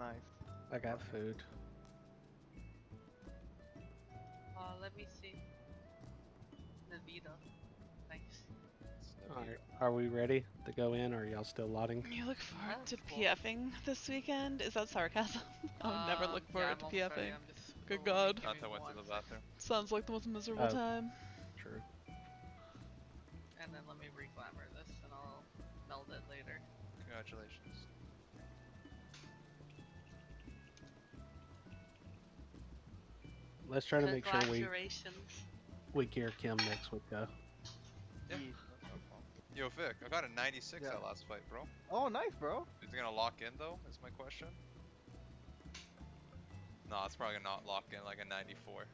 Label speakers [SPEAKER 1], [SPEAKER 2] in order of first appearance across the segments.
[SPEAKER 1] Nice.
[SPEAKER 2] I got food.
[SPEAKER 3] Let me see. Navita. Nice.
[SPEAKER 2] Alright, are we ready to go in, or are y'all still lotting?
[SPEAKER 4] You look forward
[SPEAKER 3] That's
[SPEAKER 4] to
[SPEAKER 3] cool.
[SPEAKER 4] PFing this weekend? Is that sarcasm? I would never look forward
[SPEAKER 3] yeah,
[SPEAKER 4] to
[SPEAKER 3] I'm almost ready.
[SPEAKER 4] PFing.
[SPEAKER 3] I'm just
[SPEAKER 4] Good
[SPEAKER 3] oh,
[SPEAKER 4] God.
[SPEAKER 3] give
[SPEAKER 5] Not
[SPEAKER 3] me
[SPEAKER 5] to went to
[SPEAKER 3] one
[SPEAKER 5] the
[SPEAKER 3] second.
[SPEAKER 5] bathroom.
[SPEAKER 4] Sounds like the most miserable
[SPEAKER 2] Oh.
[SPEAKER 4] time.
[SPEAKER 2] True.
[SPEAKER 3] And then let me re-glamour this and I'll meld it later.
[SPEAKER 5] Congratulations.
[SPEAKER 2] Let's try to make sure
[SPEAKER 3] Congratulations.
[SPEAKER 2] we gear Kim next week, though.
[SPEAKER 5] Yeah.
[SPEAKER 1] Yeah.
[SPEAKER 5] That's no problem. Yo, Vic, I got a 96
[SPEAKER 1] Yeah.
[SPEAKER 5] that last fight, bro.
[SPEAKER 1] Oh, nice, bro.
[SPEAKER 5] Is it gonna lock in though? Is my question. No, it's probably not lock in like a 94,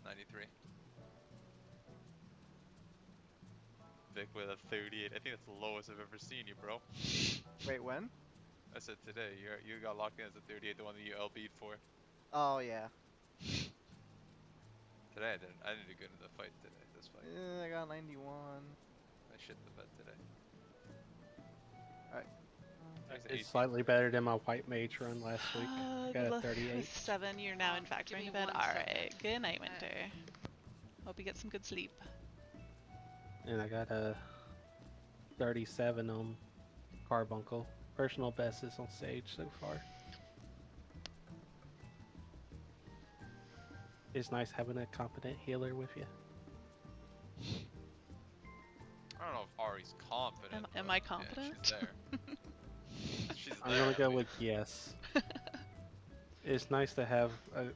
[SPEAKER 5] 93. Vic with a 38. I think that's the lowest I've ever seen you, bro.
[SPEAKER 1] Wait, when?
[SPEAKER 5] I said today. You got locked in as a 38, the one that you LB'd for.
[SPEAKER 1] Oh yeah.
[SPEAKER 5] Today I didn't. I didn't do good in the fight today. This fight.
[SPEAKER 1] I got 91.
[SPEAKER 5] I shit the bed today.
[SPEAKER 1] Alright.
[SPEAKER 5] Today's
[SPEAKER 2] It's
[SPEAKER 5] 18.
[SPEAKER 2] slightly better than my white mage run last week. I got a 38.
[SPEAKER 4] 7, you're now in fact
[SPEAKER 3] Give
[SPEAKER 4] going
[SPEAKER 3] me
[SPEAKER 4] to bed.
[SPEAKER 3] 1
[SPEAKER 4] Alright,
[SPEAKER 3] second.
[SPEAKER 4] good night, Winter. Hope you get some good sleep.
[SPEAKER 2] And I got a 37 on Carbuncle. Personal best is on Sage so far. It's nice having a competent healer with you.
[SPEAKER 5] I don't know if Ari's confident.
[SPEAKER 4] Am
[SPEAKER 5] but
[SPEAKER 4] I
[SPEAKER 5] yeah,
[SPEAKER 4] confident?
[SPEAKER 5] she's there. She's there.
[SPEAKER 2] I'm gonna go
[SPEAKER 5] I mean,
[SPEAKER 2] with yes. It's nice to have a...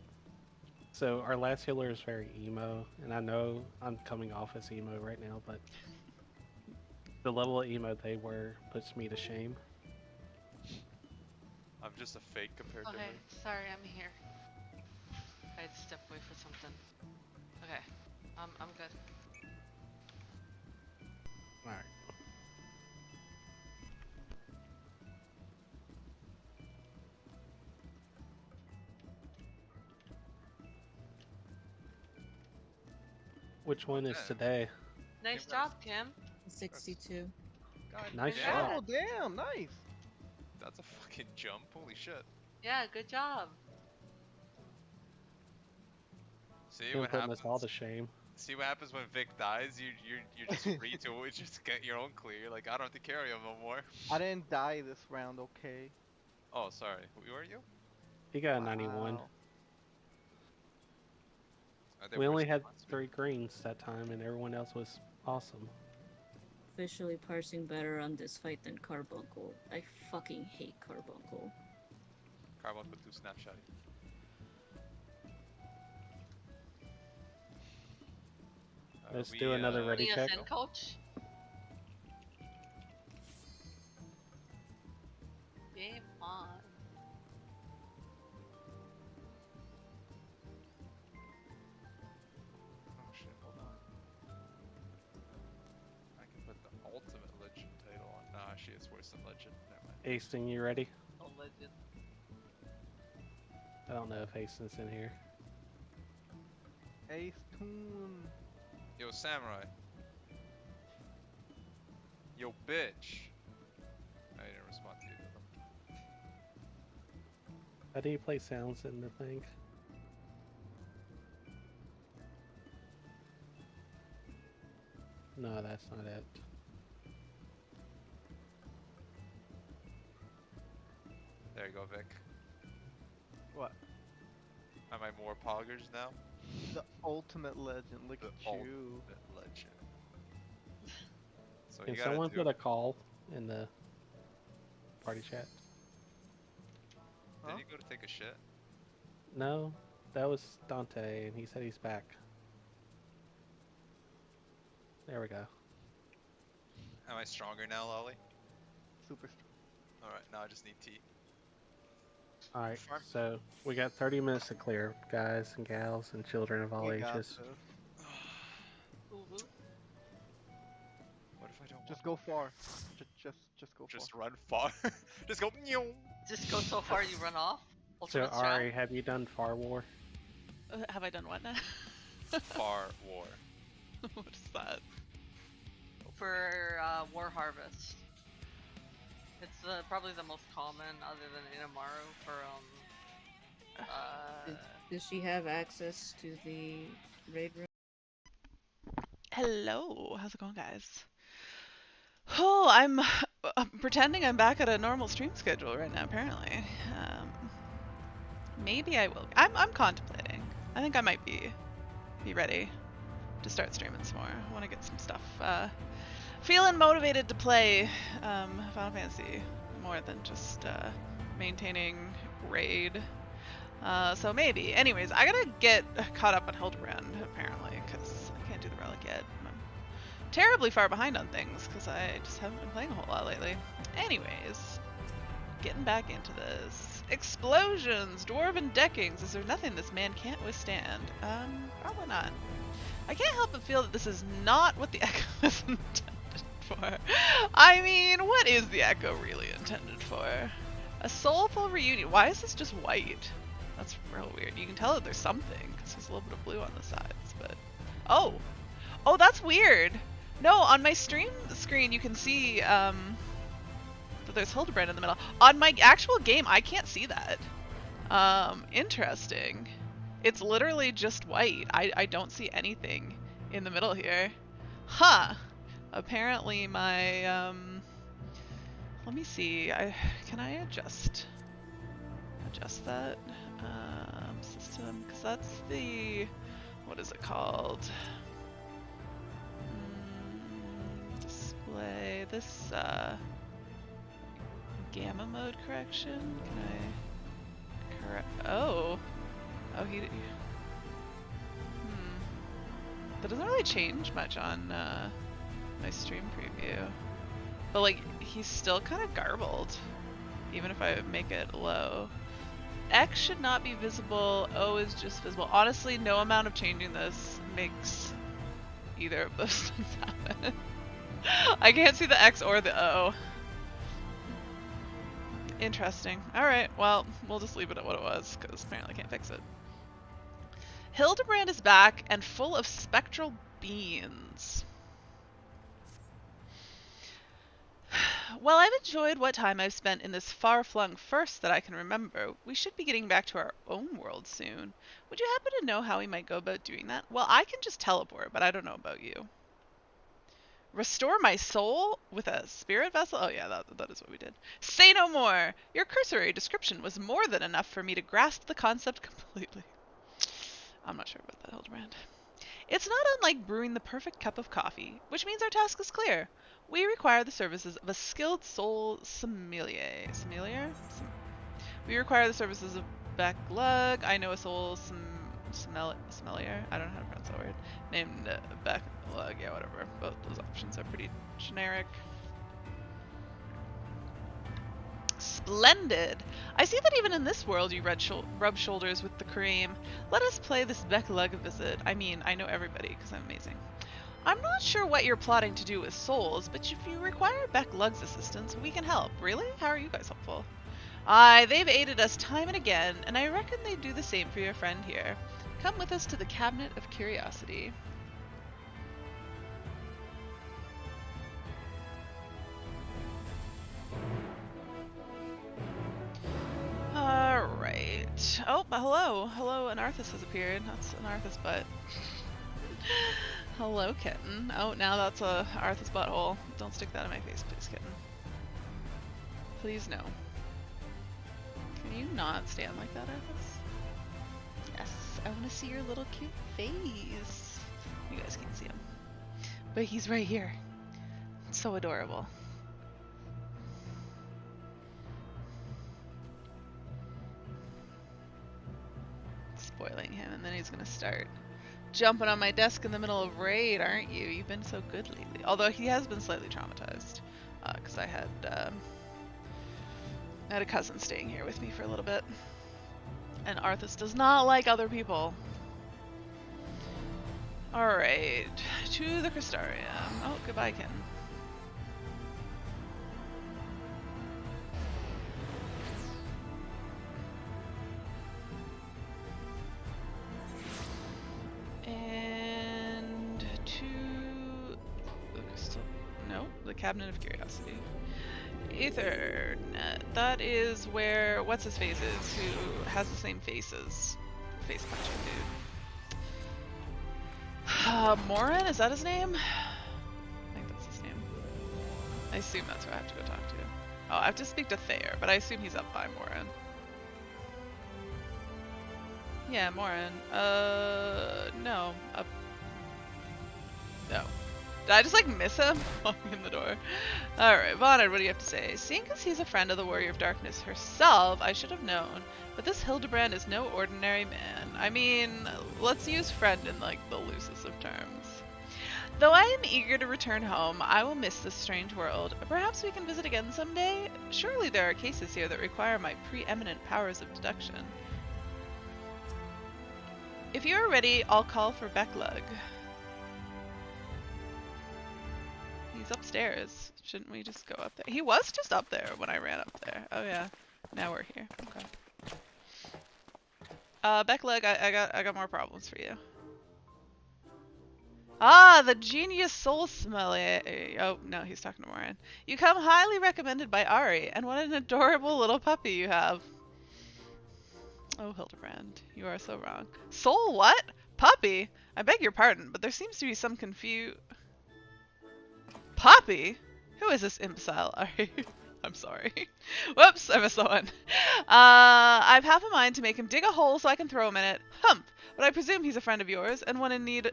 [SPEAKER 2] So our last healer is very emo, and I know I'm coming off as emo right now, but the level of emo they were puts me to shame.
[SPEAKER 5] I'm just a fake compared to
[SPEAKER 3] Okay,
[SPEAKER 5] her.
[SPEAKER 3] sorry, I'm here. I had to step away for something. Okay, I'm good.
[SPEAKER 2] Alright. Which one is
[SPEAKER 5] Okay.
[SPEAKER 2] today?
[SPEAKER 3] Nice
[SPEAKER 5] Kim
[SPEAKER 3] job, Kim.
[SPEAKER 6] 62.
[SPEAKER 5] God
[SPEAKER 2] Nice
[SPEAKER 5] damn.
[SPEAKER 2] shot.
[SPEAKER 1] Oh damn, nice.
[SPEAKER 5] That's a fucking jump. Holy shit.
[SPEAKER 3] Yeah, good job.
[SPEAKER 5] See
[SPEAKER 2] Kim
[SPEAKER 5] what
[SPEAKER 2] putting
[SPEAKER 5] happens?
[SPEAKER 2] us all to shame.
[SPEAKER 5] See what happens when Vic dies? You're just free to just get your own clear. You're like, I don't have to carry him no more.
[SPEAKER 1] I didn't die this round, okay?
[SPEAKER 5] Oh, sorry. Who are you?
[SPEAKER 2] He got a 91.
[SPEAKER 1] Wow.
[SPEAKER 5] I think
[SPEAKER 2] We only
[SPEAKER 5] were
[SPEAKER 2] had
[SPEAKER 5] last week.
[SPEAKER 2] 3 greens that time, and everyone else was awesome.
[SPEAKER 6] Officially parsing better on this fight than Carbuncle. I fucking hate Carbuncle.
[SPEAKER 5] Carbuncle 2 snapshot.
[SPEAKER 2] Let's do another ready
[SPEAKER 3] Putting us
[SPEAKER 2] check.
[SPEAKER 3] in, coach. Game on.
[SPEAKER 5] Oh shit, hold on. I can put the ultimate legend title on. Nah, actually it's worse than legend. Never mind.
[SPEAKER 2] Aston, you ready?
[SPEAKER 3] A legend.
[SPEAKER 2] I don't know if Aston's in here.
[SPEAKER 1] Ace Toon.
[SPEAKER 5] Yo, Samurai. Yo, bitch. I didn't respond to you.
[SPEAKER 2] How do you play sounds in the thing? No, that's not it.
[SPEAKER 5] There you go, Vic.
[SPEAKER 1] What?
[SPEAKER 5] Am I more poggers now?
[SPEAKER 1] The ultimate legend. Look
[SPEAKER 5] The
[SPEAKER 1] at you.
[SPEAKER 5] ultimate legend. So
[SPEAKER 2] Can
[SPEAKER 5] you gotta
[SPEAKER 2] someone
[SPEAKER 5] do...
[SPEAKER 2] put a call in the party chat?
[SPEAKER 1] Huh?
[SPEAKER 5] Did you go to take a shit?
[SPEAKER 2] No, that was Dante, and he said he's back. There we go.
[SPEAKER 5] Am I stronger now, Lolly?
[SPEAKER 1] Super strong.
[SPEAKER 5] Alright, now I just need tea.
[SPEAKER 2] Alright,
[SPEAKER 5] Farm-
[SPEAKER 2] so we got 30 minutes to clear, guys and gals and children of all
[SPEAKER 1] We got
[SPEAKER 2] ages.
[SPEAKER 1] this.
[SPEAKER 3] Woo-hoo.
[SPEAKER 5] What if I don't
[SPEAKER 1] Just
[SPEAKER 5] want
[SPEAKER 1] go far. Just go
[SPEAKER 5] Just
[SPEAKER 1] far.
[SPEAKER 5] run far. Just go meow.
[SPEAKER 3] Just go so far you run off.
[SPEAKER 2] So
[SPEAKER 3] Ultimate
[SPEAKER 2] Ari,
[SPEAKER 3] strat.
[SPEAKER 2] have you done Far War?
[SPEAKER 4] Have I done what now?
[SPEAKER 5] Far war.
[SPEAKER 4] What is that?
[SPEAKER 3] For War Harvest. It's probably the most common, other than Inamaru, for
[SPEAKER 6] Does she have access to the raid room?
[SPEAKER 4] Hello, how's it going, guys? Oh, I'm pretending I'm back at a normal stream schedule right now. Apparently, maybe I will. I'm contemplating. I think I might be ready to start streaming some more. I want to get some stuff. Feeling motivated to play Final Fantasy more than just maintaining raid. So maybe. Anyways, I gotta get caught up on Hidebrand apparently, because I can't do the relic yet. I'm terribly far behind on things because I just haven't been playing a whole lot lately. Anyways, getting back into this. Explosions, dwarven deckings. Is there nothing this man can't withstand? Probably not. I can't help but feel that this is not what the Echo is intended for. I mean, what is the Echo really intended for? A soulful reunion. Why is this just white? That's real weird. You can tell that there's something because there's a little bit of blue on the sides, but oh, that's weird. No, on my stream screen you can see that there's Hidebrand in the middle. On my actual game, I can't see that. Interesting. It's literally just white. I don't see anything in the middle here. Huh. Apparently my let me see. Can I adjust that system? Because that's the, what is it called? Display this gamma mode correction. Can I correct? Oh, he. That doesn't really change much on my stream preview. But like, he's still kind of garbled, even if I make it low. X should not be visible, O is just visible. Honestly, no amount of changing this makes either of those things happen. I can't see the X or the O. Interesting. Alright, well, we'll just leave it at what it was, because apparently I can't fix it. Hidebrand is back and full of spectral beings. Well, I've enjoyed what time I've spent in this far-flung first that I can remember. We should be getting back to our own world soon. Would you happen to know how we might go about doing that? Well, I can just teleport, but I don't know about you. Restore my soul with a spirit vessel? Oh yeah, that is what we did. Say no more! Your cursory description was more than enough for me to grasp the concept completely. I'm not sure about that, Hidebrand. It's not unlike brewing the perfect cup of coffee, which means our task is clear. We require the services of a skilled soul sommelier. Sommelier? We require the services of Backlug. I know a soul sommelier. I don't know how to pronounce that word. Named Backlug. Yeah, whatever. Both those options are pretty generic. Splendid! I see that even in this world you rub shoulders with the cream. Let us play this Backlug a visit. I mean, I know everybody because I'm amazing. I'm not sure what you're plotting to do with souls, but if you require Backlug's assistance, we can help. Really? How are you guys helpful? Aye, they've aided us time and again, and I reckon they'd do the same for your friend here. Come with us to the Cabinet of Curiosity. Alright. Oh, hello. Hello, Anarthus has appeared. That's Anarthus' butt. Hello, kitten. Oh, now that's a Arthas butthole. Don't stick that in my face, please, kitten. Please, no. Can you not stand like that, Arthas? Yes, I want to see your little cute face. You guys can't see him. But he's right here. It's so adorable. Spoiling him, and then he's gonna start jumping on my desk in the middle of raid, aren't you? You've been so good lately. Although he has been slightly traumatized, because I had a cousin staying here with me for a little bit, and Arthas does not like other people. All right, to the Crystarium. Oh, goodbye, Ken. The Cabinet of Curiosity. Ethernet. That is where what's-his-face is, who has the same faces face punching dude. Morin, is that his name? I think that's his name. I assume that's who I have to go talk to. Oh, I have to speak to Thayer, but I assume he's up by Morin. Yeah, Morin. No. Up. No. Did I just like miss him walking in the door? Alright, Vonard, what do you have to say? Seeing as he's a friend of the Warrior of Darkness herself, I should have known. But this Hidebrand is no ordinary man. I mean, let's use friend in like the loosest of terms. Though I am eager to return home, I will miss this strange world. Perhaps we can visit again someday? Surely there are cases here that require my preeminent powers of deduction. If you are ready, I'll call for Becklug. He's upstairs. Shouldn't we just go up there? He was just up there when I ran up there. Oh yeah. Now we're here. Okay. Becklug, I got more problems for you. Ah, the genius soul smelly. Oh, no, he's talking to Morin. You come highly recommended by Ari, and what an adorable little puppy you have. Oh, Hidebrand, you are so wrong. Soul what? Puppy? I beg your pardon, but there seems to be some Puppy? Who is this imbecile? Ari? I'm sorry. Whoops, I missed that one. I've half a mind to make him dig a hole so I can throw him in it. Humph! But I presume he's a friend of yours, and one in need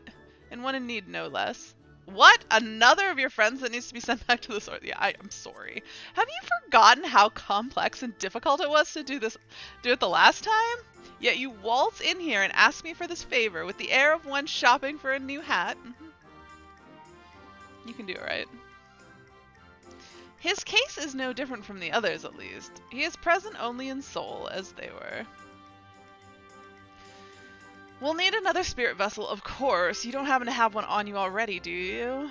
[SPEAKER 4] no less. What? Another of your friends that needs to be sent back to the source? Yeah, I'm sorry. Have you forgotten how complex and difficult it was to do it the last time? Yet you waltz in here and ask me for this favor with the air of one shopping for a new hat. You can do it, right? His case is no different from the others, at least. He is present only in soul, as they were. We'll need another spirit vessel, of course. You don't happen to have one on you already, do you?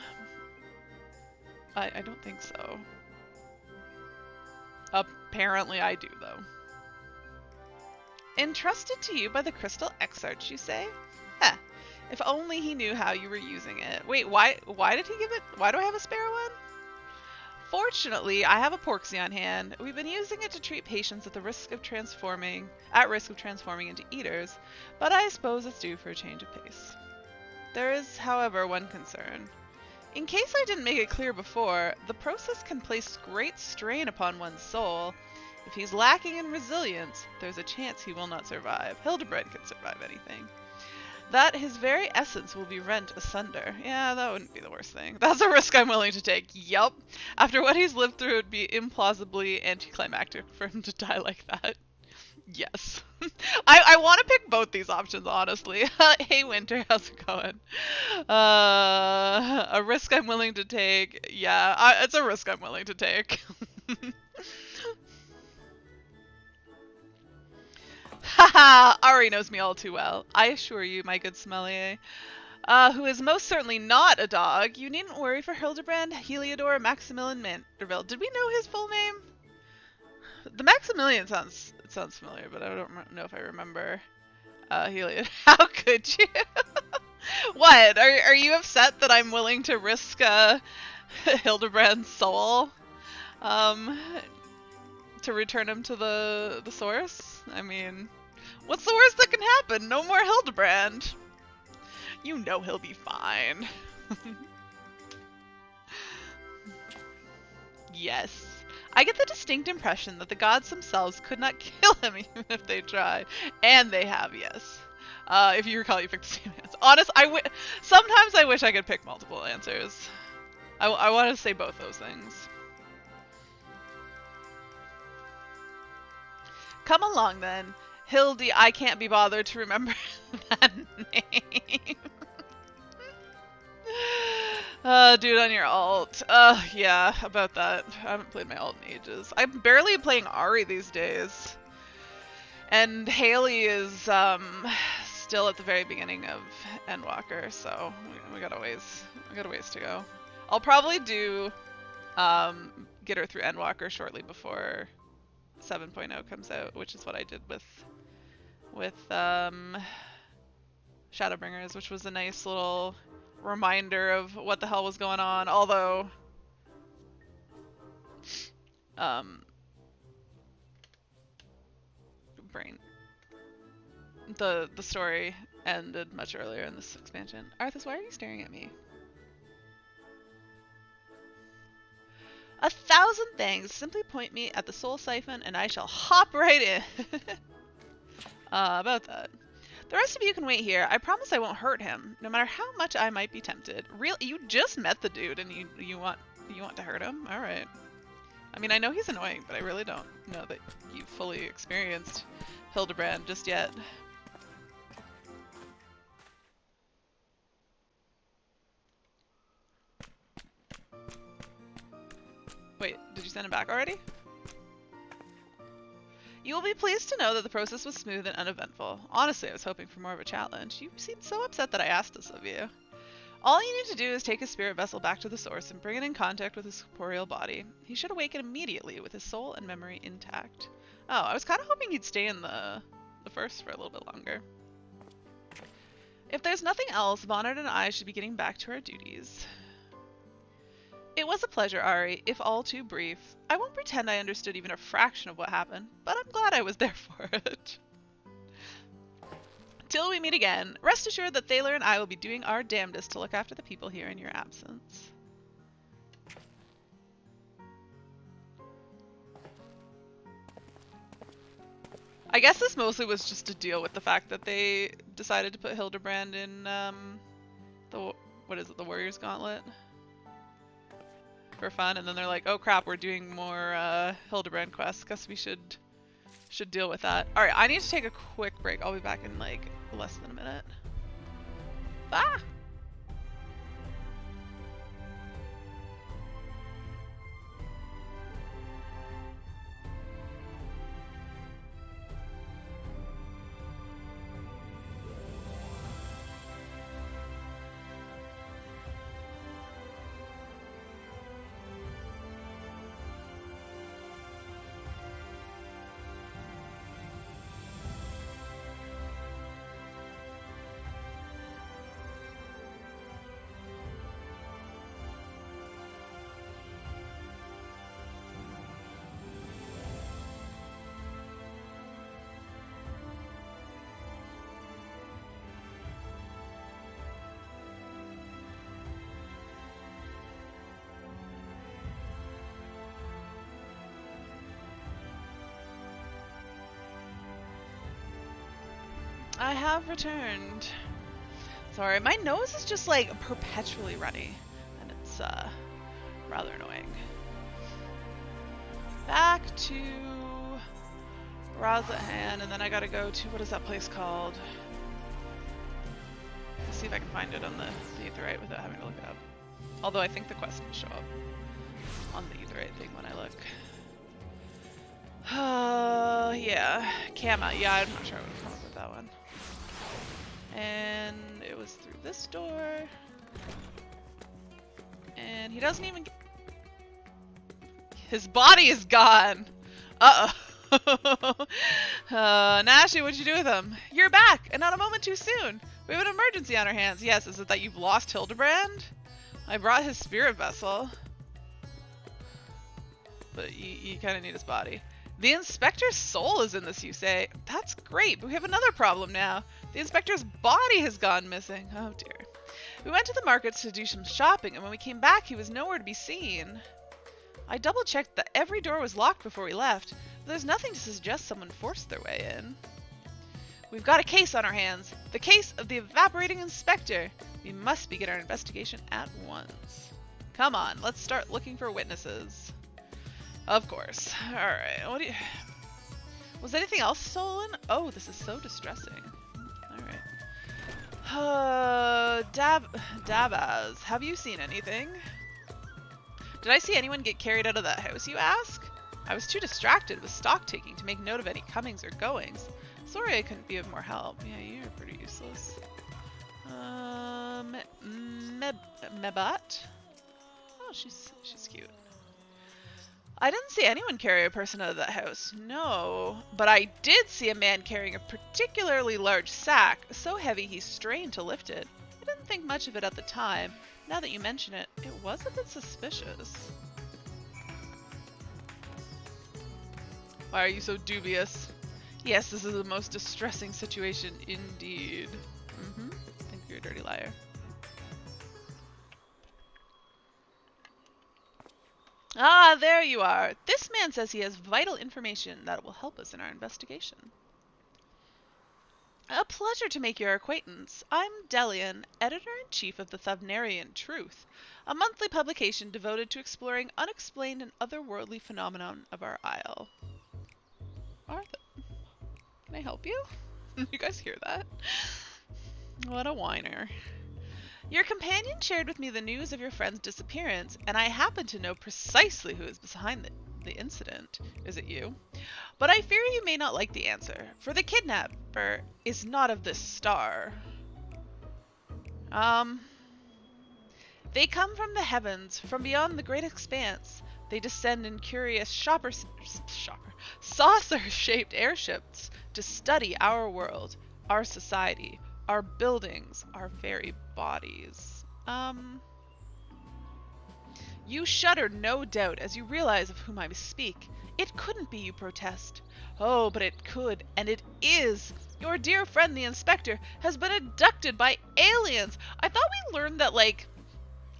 [SPEAKER 4] I don't think so. Apparently I do, though. Entrusted to you by the Crystal Exarch, you say? Heh. If only he knew how you were using it. Wait, why did he give it? Why do I have a spare one? Fortunately, I have a Porksy on hand. We've been using it to treat patients at risk of transforming into eaters, but I suppose it's due for a change of pace. There is, however, one concern. In case I didn't make it clear before, the process can place great strain upon one's soul. If he's lacking in resilience, there's a chance he will not survive. Hidebrand can survive anything. That his very essence will be rent asunder. Yeah, that wouldn't be the worst thing. That's a risk I'm willing to take. Yup. After what he's lived through, it'd be implausibly anticlimactic for him to die like that. Yes. I want to pick both these options, honestly. Hey, Winter, how's it going? A risk I'm willing to take. Yeah, it's a risk I'm willing to take. Haha! Ari knows me all too well. I assure you, my good Sommelier, who is most certainly not a dog, you needn't worry for Hidebrand Heliodor Maximilian Manderville. Did we know his full name? The Maximilian sounds familiar, but I don't know if I remember Heliodor. How could you? What? Are you upset that I'm willing to risk Hildebrand's soul to return him to the source? I mean, what's the worst that can happen? No more Hidebrand. You know he'll be fine. Yes. I get the distinct impression that the gods themselves could not kill him even if they tried. And they have, yes. If you recall, you picked the same answer. Sometimes I wish I could pick multiple answers. I want to say both those things. Come along then. Hildy, I can't be bothered to remember that name. Dude, on your alt. Yeah, about that. I haven't played my alt in ages. I'm barely playing Ari these days. And Haley is, still at the very beginning of Endwalker, so we got a ways to go. I'll probably do, get her through Endwalker shortly before 7.0 comes out, which is what I did with Shadowbringers, which was a nice little reminder of what the hell was going on, although brain the story ended much earlier in this expansion. Arthas, why are you staring at me? 1,000 things. Simply point me at the soul siphon and I shall hop right in. About that. The rest of you can wait here. I promise I won't hurt him, no matter how much I might be tempted. You just met the dude and you want to hurt him? All right. I mean, I know he's annoying, but I really don't know that you've fully experienced Hidebrand just yet. Wait, did you send him back already? You will be pleased to know that the process was smooth and uneventful. Honestly, I was hoping for more of a challenge. You seemed so upset that I asked this of you. All you need to do is take his spirit vessel back to the source and bring it in contact with his corporeal body. He should awaken immediately with his soul and memory intact. Oh, I was kind of hoping he'd stay in the first for a little bit longer. If there's nothing else, Vonard and I should be getting back to our duties. It was a pleasure, Ari, if all too brief. I won't pretend I understood even a fraction of what happened, but I'm glad I was there for it. Till we meet again, rest assured that Thaler and I will be doing our damnedest to look after the people here in your absence. I guess this mostly was just to deal with the fact that they decided to put Hidebrand in the Warrior's Gauntlet for fun, and then they're like, oh crap, we're doing more Hidebrand quests. Guess we should deal with that. All right, I need to take a quick break. I'll be back in like less than a minute. Ah! I have returned. Sorry, my nose is just like perpetually runny, and it's rather annoying. Back to Razathan, and then I gotta go to, what is that place called? Let's see if I can find it on the Aetherite without having to look it up. Although I think the quest will show up on the Aetherite thing when I look. Yeah, Kama. Yeah, I'm not sure I would have come up with that one. And it was through this door. And he doesn't even get... His body is gone! Uh-oh. Nashi, what'd you do with him? You're back, and not a moment too soon. We have an emergency on our hands. Yes, is it that you've lost Hidebrand? I brought his spirit vessel. But you kind of need his body. The inspector's soul is in this, you say. That's great, but we have another problem now. The inspector's body has gone missing. Oh dear. We went to the markets to do some shopping, and when we came back, he was nowhere to be seen. I double-checked that every door was locked before we left, but there's nothing to suggest someone forced their way in. We've got a case on our hands. The case of the evaporating inspector. We must begin our investigation at once. Come on, let's start looking for witnesses. Of course. Alright, what do you... Was anything else stolen? Oh, this is so distressing. Alright. Dabaz, have you seen anything? Did I see anyone get carried out of that house, you ask? I was too distracted with stock taking to make note of any comings or goings. Sorry I couldn't be of more help. Yeah, you're pretty useless. Mebat? Oh, she's cute. I didn't see anyone carry a person out of that house, no. But I did see a man carrying a particularly large sack, so heavy he strained to lift it. I didn't think much of it at the time. Now that you mention it, it was a bit suspicious. Why are you so dubious? Yes, this is the most distressing situation indeed. Think you're a dirty liar. Ah, there you are. This man says he has vital information that will help us in our investigation. A pleasure to make your acquaintance. I'm Delian, editor-in-chief of the Thavnarian Truth, a monthly publication devoted to exploring unexplained and otherworldly phenomenon of our isle. Arthur, can I help you? You guys hear that? What a whiner. Your companion shared with me the news of your friend's disappearance, and I happen to know precisely who is behind the incident. Is it you? But I fear you may not like the answer, for the kidnapper is not of this star. They come from the heavens, from beyond the great expanse. They descend in curious saucer-shaped airships to study our world, our society, our buildings, our very bodies. You shudder, no doubt, as you realize of whom I speak. It couldn't be, you protest. Oh, but it could, and it is. Your dear friend, the inspector, has been abducted by aliens. I thought we learned that, like,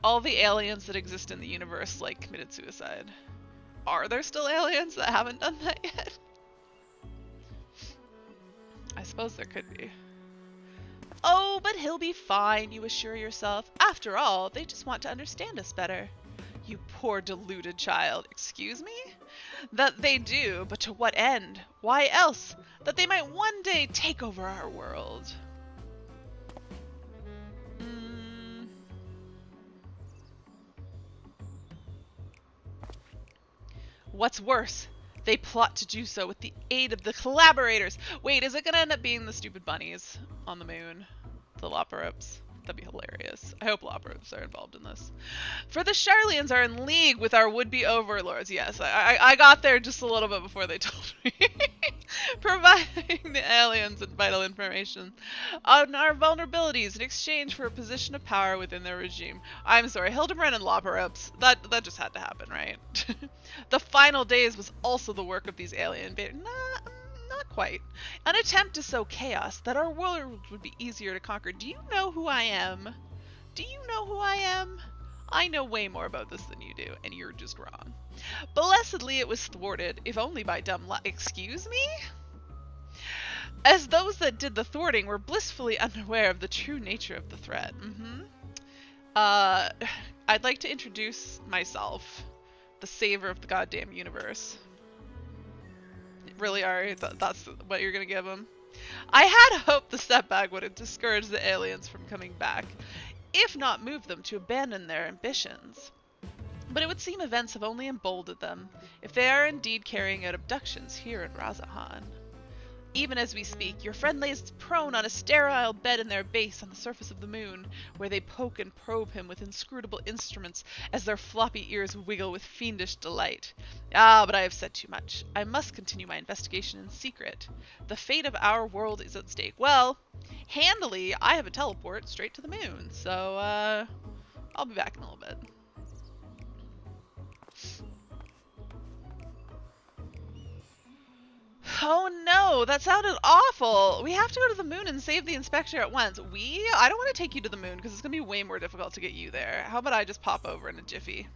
[SPEAKER 4] all the aliens that exist in the universe, like, committed suicide. Are there still aliens that haven't done that yet? I suppose there could be. Oh, but he'll be fine, you assure yourself. After all, they just want to understand us better. You poor deluded child. Excuse me? That they do, but to what end? Why else? That they might one day take over our world. What's worse, they plot to do so with the aid of the collaborators. Wait, is it gonna end up being the stupid bunnies on the moon? The Loperips? That'd be hilarious. I hope Loperips are involved in this. For the Charlians are in league with our would-be overlords. Yes, I got there just a little bit before they told me. Providing the aliens and vital information on our vulnerabilities in exchange for a position of power within their regime. I'm sorry, Hidebrand and Loperips. That just had to happen, right? The final days was also the work of these alien invaders. Not quite. An attempt to sow chaos that our world would be easier to conquer. Do you know who I am? Do you know who I am? I know way more about this than you do, and you're just wrong. Blessedly, it was thwarted, if only by dumb luck. Excuse me? As those that did the thwarting were blissfully unaware of the true nature of the threat. I'd like to introduce myself, the savior of the goddamn universe. Really, Ari? That's what you're gonna give him? I had hoped the setback would have discouraged the aliens from coming back, if not moved them to abandon their ambitions. But it would seem events have only emboldened them, if they are indeed carrying out abductions here in Razahan. Even as we speak, your friend lays prone on a sterile bed in their base on the surface of the moon, where they poke and probe him with inscrutable instruments as their floppy ears wiggle with fiendish delight. Ah, but I have said too much. I must continue my investigation in secret. The fate of our world is at stake. Well, handily, I have a teleport straight to the moon, so, I'll be back in a little bit. Oh no, that sounded awful. We have to go to the moon and save the inspector at once. I don't want to take you to the moon because it's going to be way more difficult to get you there. How about I just pop over in a jiffy?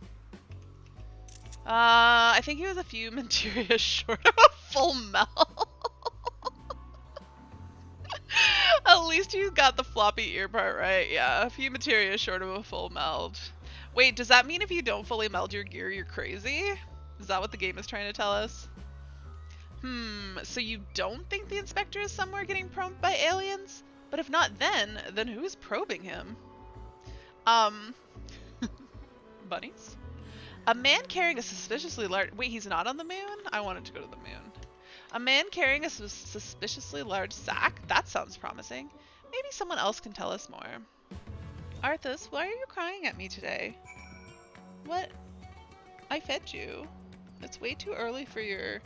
[SPEAKER 4] I think he was a few materia short of a full melt. At least you got the floppy ear part right. Yeah, a few materia short of a full meld. Wait, does that mean if you don't fully meld your gear, you're crazy? Is that what the game is trying to tell us? So you don't think the inspector is somewhere getting probed by aliens? But if not then who's probing him? Bunnies? A man carrying a suspiciously large... Wait, he's not on the moon? I wanted to go to the moon. A man carrying a suspiciously large sack? That sounds promising. Maybe someone else can tell us more. Arthas, why are you crying at me today? What? I fed you. It's way too early for your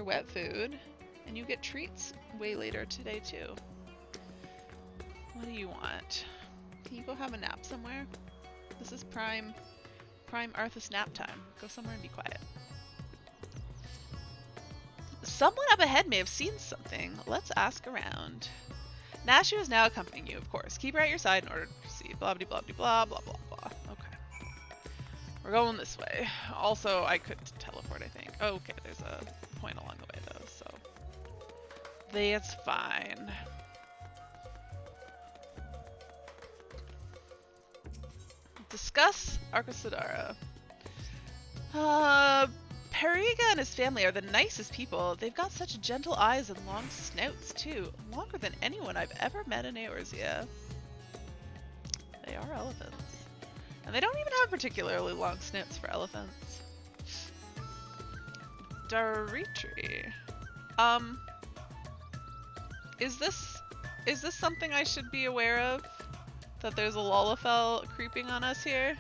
[SPEAKER 4] wet food, and you get treats way later today too. What do you want? Can you go have a nap somewhere? This is prime Arthas nap time. Go somewhere and be quiet. Someone up ahead may have seen something. Let's ask around. Nashu is now accompanying you, of course. Keep her at your side in order to proceed. Blah blah blah blah blah blah blah. Okay. We're going this way. Also, I could teleport, I think. Oh, okay, there's a point along the way though, so that's fine. Discuss Arcosadara. Periga and his family are the nicest people. They've got such gentle eyes and long snouts, too. Longer than anyone I've ever met in Eorzea. They are elephants. And they don't even have particularly long snouts for elephants. Daritri. Is this something I should be aware of? That there's a Lullafell creeping on us here?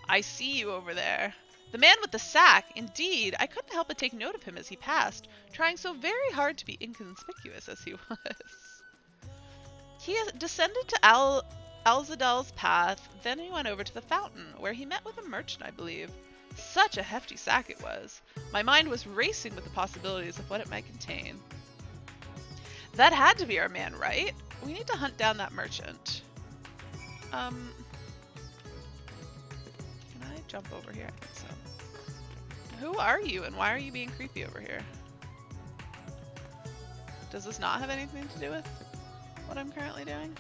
[SPEAKER 4] I see you over there. The man with the sack. Indeed, I couldn't help but take note of him as he passed, trying so very hard to be inconspicuous as he was. He descended to Alzadal's path, then he went over to the fountain, where he met with a merchant, I believe. Such a hefty sack it was. My mind was racing with the possibilities of what it might contain. That had to be our man, right? We need to hunt down that merchant. Can I jump over here? I think so. Who are you and why are you being creepy over here? Does this not have anything to do with what I'm currently doing?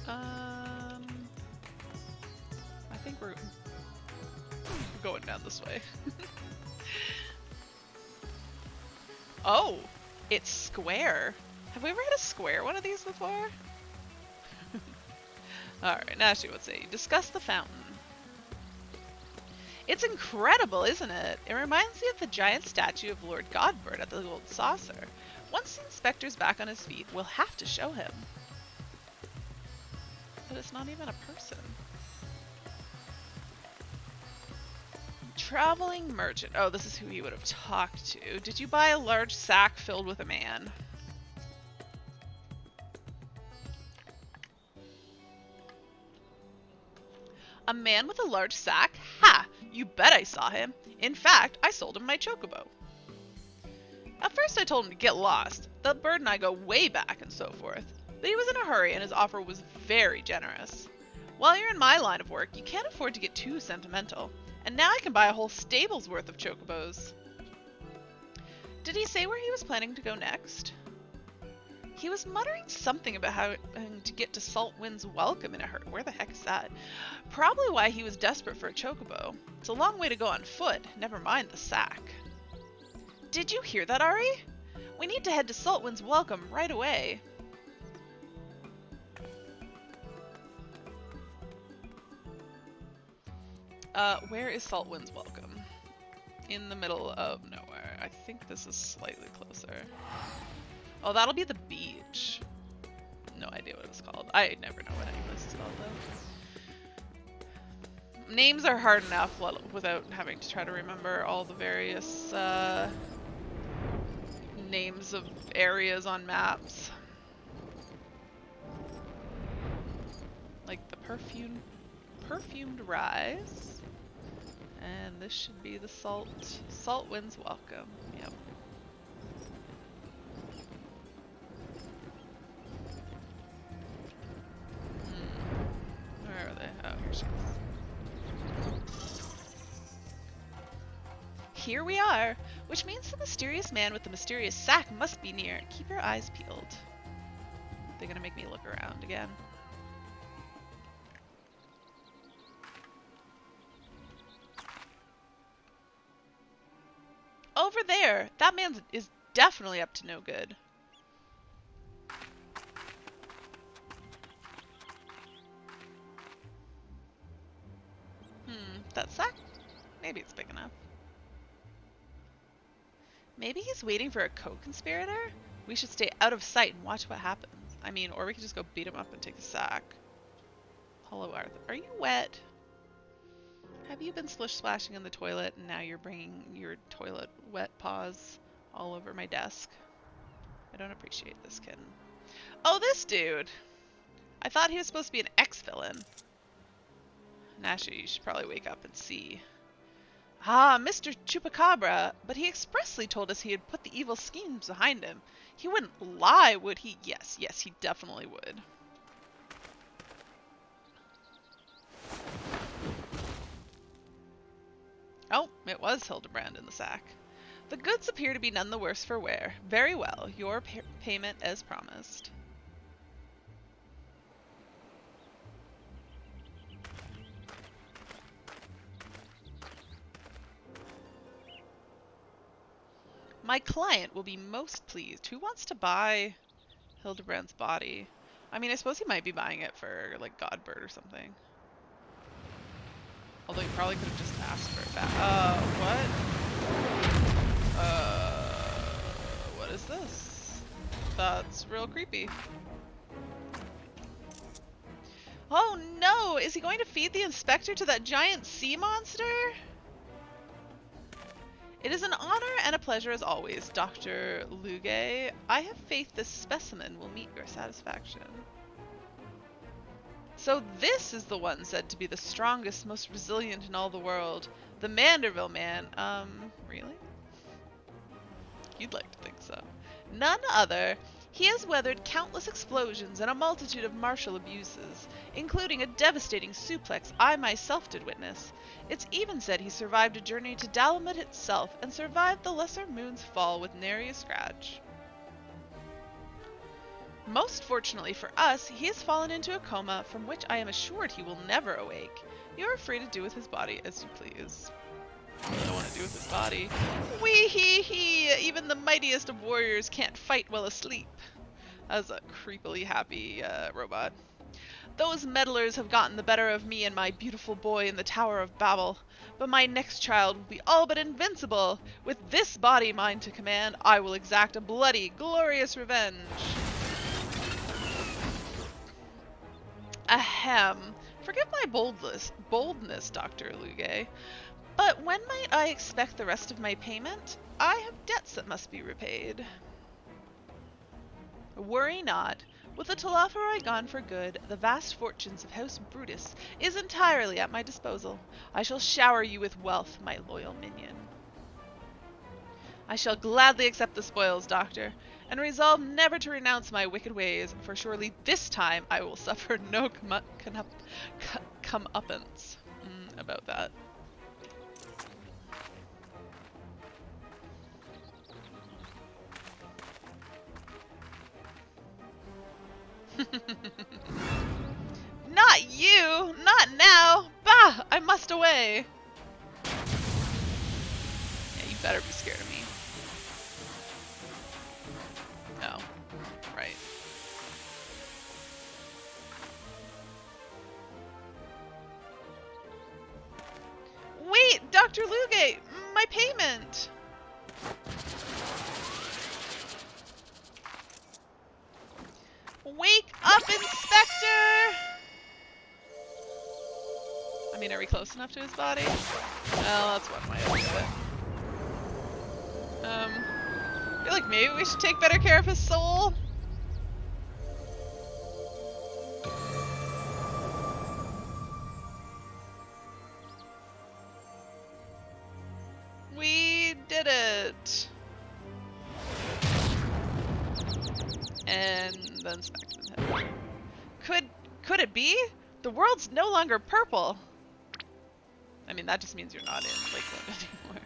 [SPEAKER 4] I think we're going down this way. Oh, it's square. Have we ever had a square one of these before? Alright, now she would say, discuss the fountain. It's incredible, isn't it? It reminds me of the giant statue of Lord Godbert at the Gold Saucer. Once the inspector's back on his feet, we'll have to show him. But it's not even a person. Traveling merchant. Oh, this is who he would have talked to. Did you buy a large sack filled with a man? A man with a large sack? Ha! You bet I saw him. In fact, I sold him my chocobo. At first I told him to get lost. The bird and I go way back and so forth. But he was in a hurry and his offer was very generous. While you're in my line of work, you can't afford to get too sentimental. And now I can buy a whole stable's worth of chocobos. Did he say where he was planning to go next? He was muttering something about how to get to Saltwind's Welcome in a hurry. Where the heck is that? Probably why he was desperate for a chocobo. It's a long way to go on foot, never mind the sack. Did you hear that, Ari? We need to head to Saltwind's Welcome right away. Where is Saltwind's Welcome? In the middle of nowhere. I think this is slightly closer. Oh, that'll be the beach. No idea what it's called. I never know what any of this is called, though. Names are hard enough without having to try to remember all the various names of areas on maps. Like the perfumed rise. And this should be the Saltwind's Welcome. Yep. Where are they? Oh, here she is. Here we are, which means the mysterious man with the mysterious sack must be near. Keep your eyes peeled. They're gonna make me look around again. Over there! That man is definitely up to no good. That sack? Maybe it's big enough. Maybe he's waiting for a co-conspirator? We should stay out of sight and watch what happens. I mean, or we could just go beat him up and take the sack. Hello, Arthur. Are you wet? Have you been splish-splashing in the toilet and now you're bringing your toilet wet paws all over my desk? I don't appreciate this, kitten. Oh, this dude! I thought he was supposed to be an ex-villain. Nashi, you should probably wake up and see. Ah, Mr. Chupacabra, but he expressly told us he had put the evil schemes behind him. He wouldn't lie, would he? Yes, yes, he definitely would. Oh, it was Hidebrand in the sack. The goods appear to be none the worse for wear. Very well, your payment as promised. My client will be most pleased. Who wants to buy Hidebrand's body? I mean, I suppose he might be buying it for, like, Godbird or something. Although he probably could have just asked for it back. What? What is this? That's real creepy. Oh no! Is he going to feed the inspector to that giant sea monster? It is an honor and a pleasure as always, Dr. Luge. I have faith this specimen will meet your satisfaction. So this is the one said to be the strongest, most resilient in all the world. The Manderville man. Really? You'd like to think so. None other. He has weathered countless explosions and a multitude of martial abuses, including a devastating suplex I myself did witness. It's even said he survived a journey to Dalamat itself and survived the Lesser Moon's fall with nary a scratch. Most fortunately for us, he has fallen into a coma from which I am assured he will never awake. You are free to do with his body as you please. I don't want to do with his body. Wee hee hee! Even the mightiest of warriors can't fight while asleep. That was a creepily happy robot. Those meddlers have gotten the better of me and my beautiful boy in the Tower of Babel. But my next child will be all but invincible. With this body mine to command, I will exact a bloody, glorious revenge. Ahem. Forgive my boldness, Dr. Luge. But when might I expect the rest of my payment? I have debts that must be repaid. Worry not. With the Telophoroi gone for good, the vast fortunes of House Brutus is entirely at my disposal. I shall shower you with wealth, my loyal minion. I shall gladly accept the spoils, Doctor, and resolve never to renounce my wicked ways, for surely this time I will suffer no comeuppance about that. Not you! Not now! Bah! I must away! Yeah, you better be scared of me. No. Right. Wait! Dr. Luge! My payment! Wake up, Inspector! I mean, are we close enough to his body? Well, that's one way to do it. I feel like maybe we should take better care of his soul. We did it! And then smacked him in the head. Could it be? The world's no longer purple. I mean, that just means you're not in Lakeland anymore.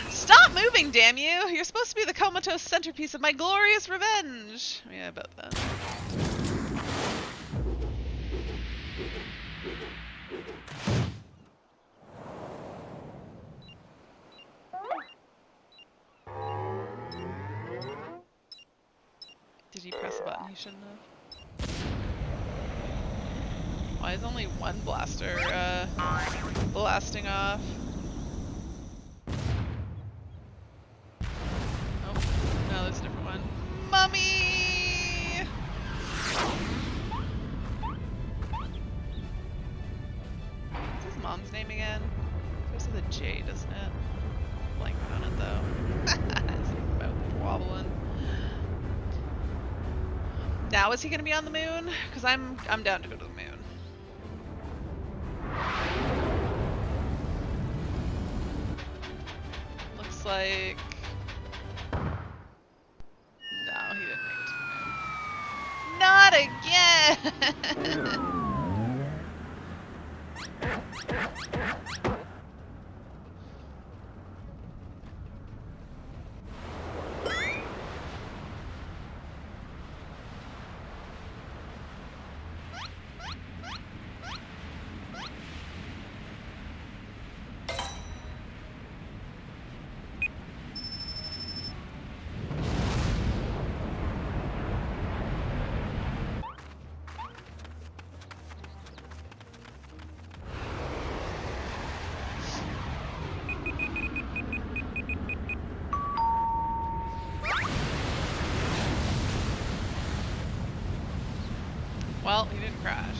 [SPEAKER 4] Stop moving, damn you! You're supposed to be the comatose centerpiece of my glorious revenge. Yeah, about that. Did he press a button he shouldn't have? Why is only one blaster blasting off? Oh, no, there's a different one. Mummy! What's his mom's name again? It goes with a J, doesn't it? Blank on it though. That's about Now is he gonna be on the moon? Because I'm down to go to the moon. Looks like no, he didn't make it to the moon. Not again. Well, he didn't crash.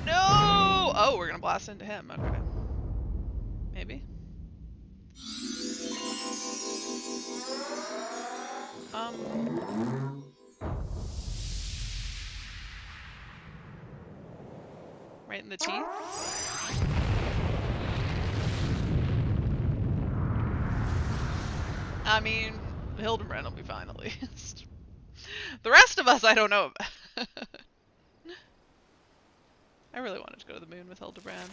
[SPEAKER 4] No! Oh, we're gonna blast into him. Okay. Maybe. Right in the teeth? I mean, Hidebrand will be fine at least. The rest of us, I don't know about. I really wanted to go to the moon with Hidebrand.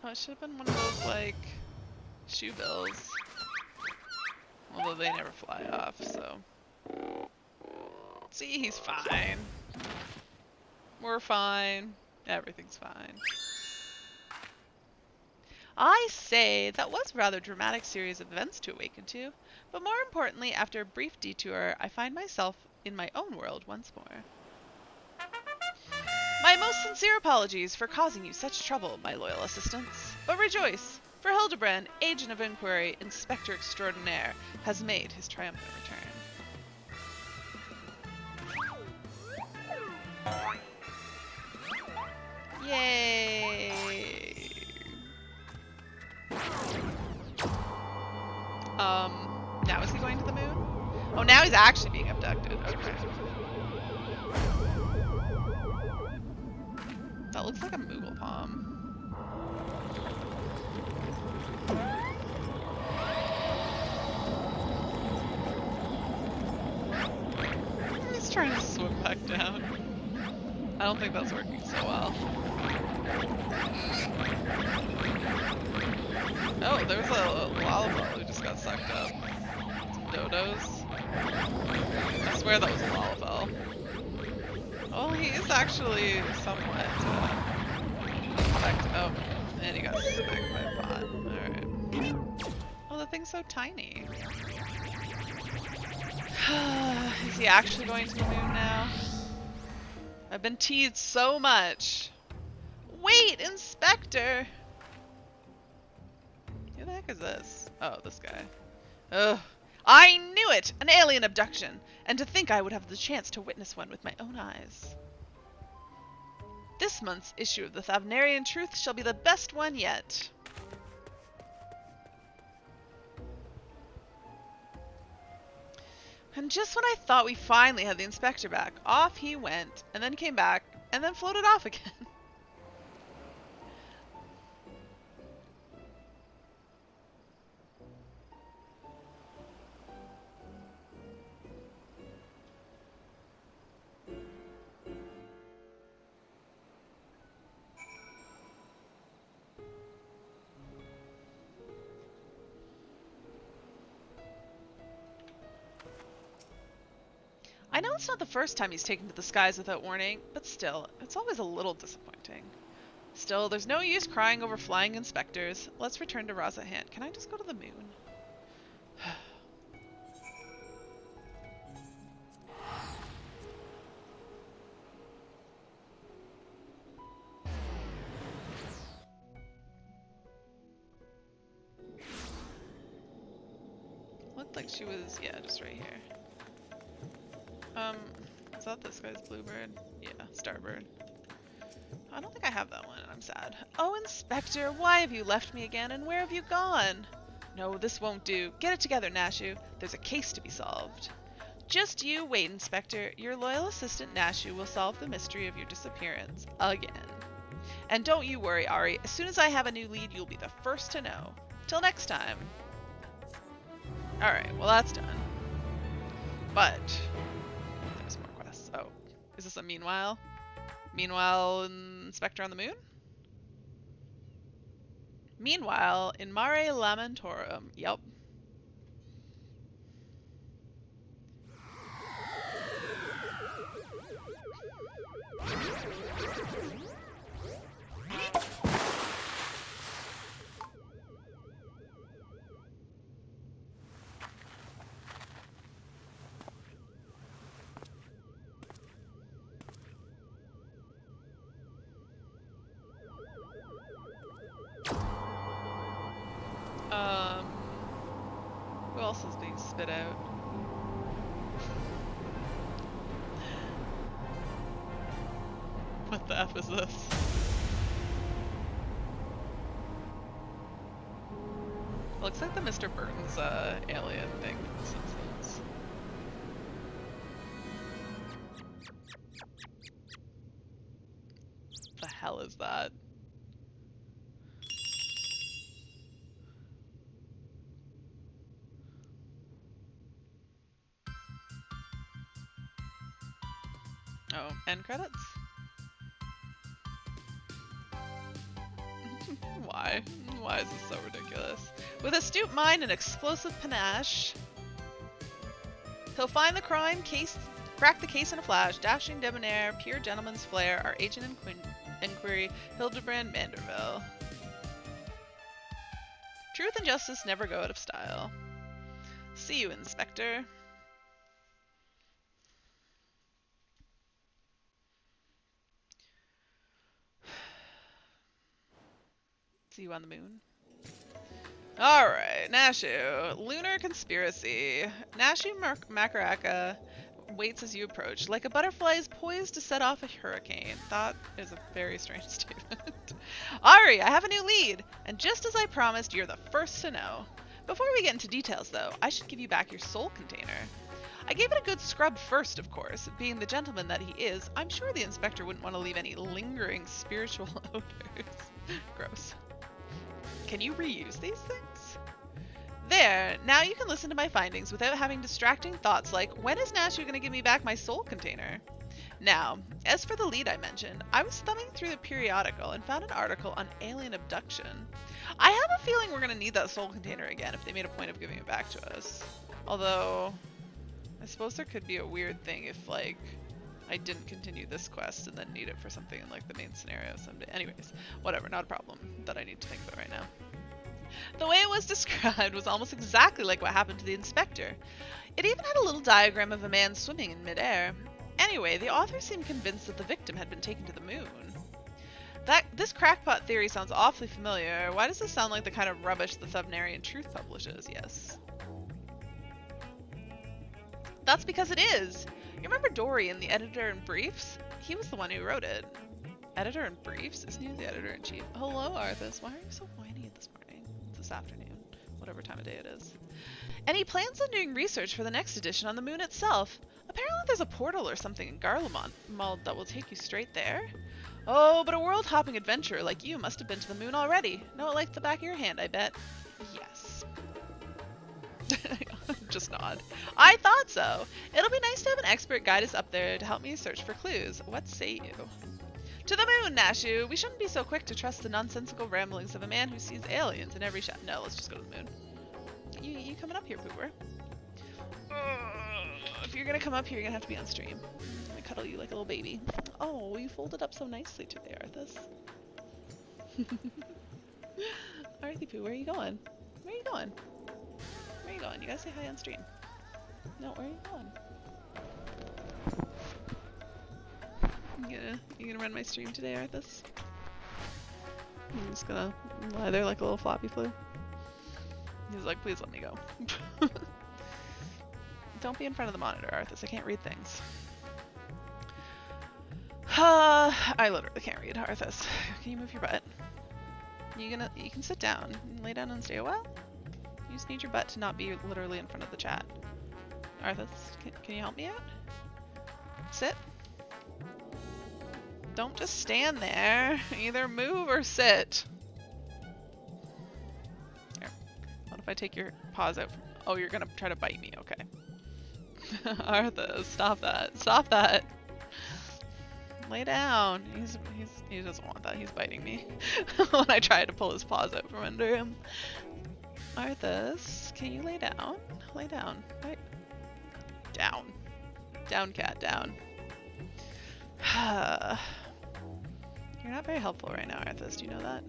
[SPEAKER 4] Oh, it should have been one of those, like, shoe bills. Although they never fly off, so. See, he's fine. We're fine. Everything's fine. I say, that was a rather dramatic series of events to awaken to, but more importantly, after a brief detour, I find myself in my own world once more. My most sincere apologies for causing you such trouble, my loyal assistants. But rejoice, for Hidebrand, Agent of Inquiry, Inspector Extraordinaire, has made his triumphant return. Yay! Now is he going to the moon? Oh, now he's actually being abducted. Okay. That looks like a Moogle palm. He's trying to swim back down. I don't think that's working so well. Oh, there's a lollipop who just got sucked up. Some dodos. I swear that was a lollipop. Oh, he is actually somewhat affected. Oh, and he got smacked by a bot. Alright. Oh, the thing's so tiny. Is he actually going to the moon now? I've been teased so much. Wait, Inspector! Who the heck is this? Oh, this guy. Ugh. I knew it! An alien abduction! And to think I would have the chance to witness one with my own eyes. This month's issue of the Thavnarian Truth shall be the best one yet. And just when I thought we finally had the inspector back, off he went, and then came back, and then floated off again. I know it's not the first time he's taken to the skies without warning, but still, it's always a little disappointing. Still, there's no use crying over flying inspectors. Let's return to Razahant. Can I just go to the moon? Looked like she was, yeah, just right here. Is that this guy's bluebird? Yeah, starbird. I don't think I have that one, and I'm sad. Oh, Inspector, why have you left me again, and where have you gone? No, this won't do. Get it together, Nashu. There's a case to be solved. Just you wait, Inspector. Your loyal assistant, Nashu, will solve the mystery of your disappearance. Again. And don't you worry, Ari. As soon as I have a new lead, you'll be the first to know. Till next time. Alright, well that's done. But there's more quests. Oh, is this a meanwhile? Meanwhile, Inspector on the Moon? Meanwhile, in Mare Lamentorum. Yep. Who else is being spit out? What the F is this? Looks like the Mr. Burton's alien thing from The Simpsons. The hell is that? Oh, end credits? Why? Why is this so ridiculous? With astute mind and explosive panache, he'll find the crime case, crack the case in a flash. Dashing debonair, pure gentleman's flair, our agent in inquiry, Hidebrand Manderville. Truth and justice never go out of style. See you, Inspector. See you on the moon. Alright, Nashu. Lunar conspiracy. Nashu Makaraka waits as you approach. Like a butterfly is poised to set off a hurricane. That is a very strange statement. Ari, I have a new lead. And just as I promised, you're the first to know. Before we get into details, though, I should give you back your soul container. I gave it a good scrub first, of course. Being the gentleman that he is, I'm sure the inspector wouldn't want to leave any lingering spiritual odors. Gross. Can you reuse these things? There, now you can listen to my findings without having distracting thoughts like, when is Nashu going to give me back my soul container? Now, as for the lead I mentioned, I was thumbing through the periodical and found an article on alien abduction. I have a feeling we're going to need that soul container again if they made a point of giving it back to us. Although, I suppose there could be a weird thing if, like, I didn't continue this quest and then need it for something in, like, the main scenario someday. Anyways, whatever, not a problem that I need to think about right now. The way it was described was almost exactly like what happened to the inspector. It even had a little diagram of a man swimming in midair. Anyway, the author seemed convinced that the victim had been taken to the moon. This crackpot theory sounds awfully familiar. Why does this sound like the kind of rubbish the Subnarian Truth publishes? Yes. That's because it is! You remember Dory in the Editor-in-Briefs? He was the one who wrote it. Editor-in-Briefs? Isn't he the Editor-in-Chief? Hello, Arthas. Why are you so whiny this morning? This afternoon. Whatever time of day it is. And he plans on doing research for the next edition on the moon itself. Apparently there's a portal or something in Garlemald that will take you straight there. Oh, but a world-hopping adventurer like you must have been to the moon already. Know it like the back of your hand, I bet. Yes. Just nod. I thought so. It'll be nice to have an expert guide us up there to help me search for clues. What say you? To the moon, Nashu! We shouldn't be so quick to trust the nonsensical ramblings of a man who sees aliens in every shot. No, let's just go to the moon. You coming up here, Pooper? If you're gonna come up here, you're gonna have to be on stream. I'm gonna cuddle you like a little baby. Oh, you folded up so nicely today, Arthas. Alrighty, Pooh, where are you going? Where are you going? Where are you going? You gotta say hi on stream. No, where are you going? You gonna run my stream today, Arthas? I'm just gonna lie there like a little floppy flu. He's like, please let me go. Don't be in front of the monitor, Arthas. I can't read things. I literally can't read. Arthas, can you move your butt? You can sit down and lay down and stay a while? You just need your butt to not be literally in front of the chat. Arthas, can you help me out? Sit. Don't just stand there. Either move or sit. Here. What if I take your paws out? Oh, you're gonna try to bite me. Okay. Arthas, stop that. Stop that. Lay down. He doesn't want that. He's biting me when I try to pull his paws out from under him. Arthas, can you lay down? Lay down. Right. Down. Down, cat. Down. You're not very helpful right now, Arthas. Do you know that?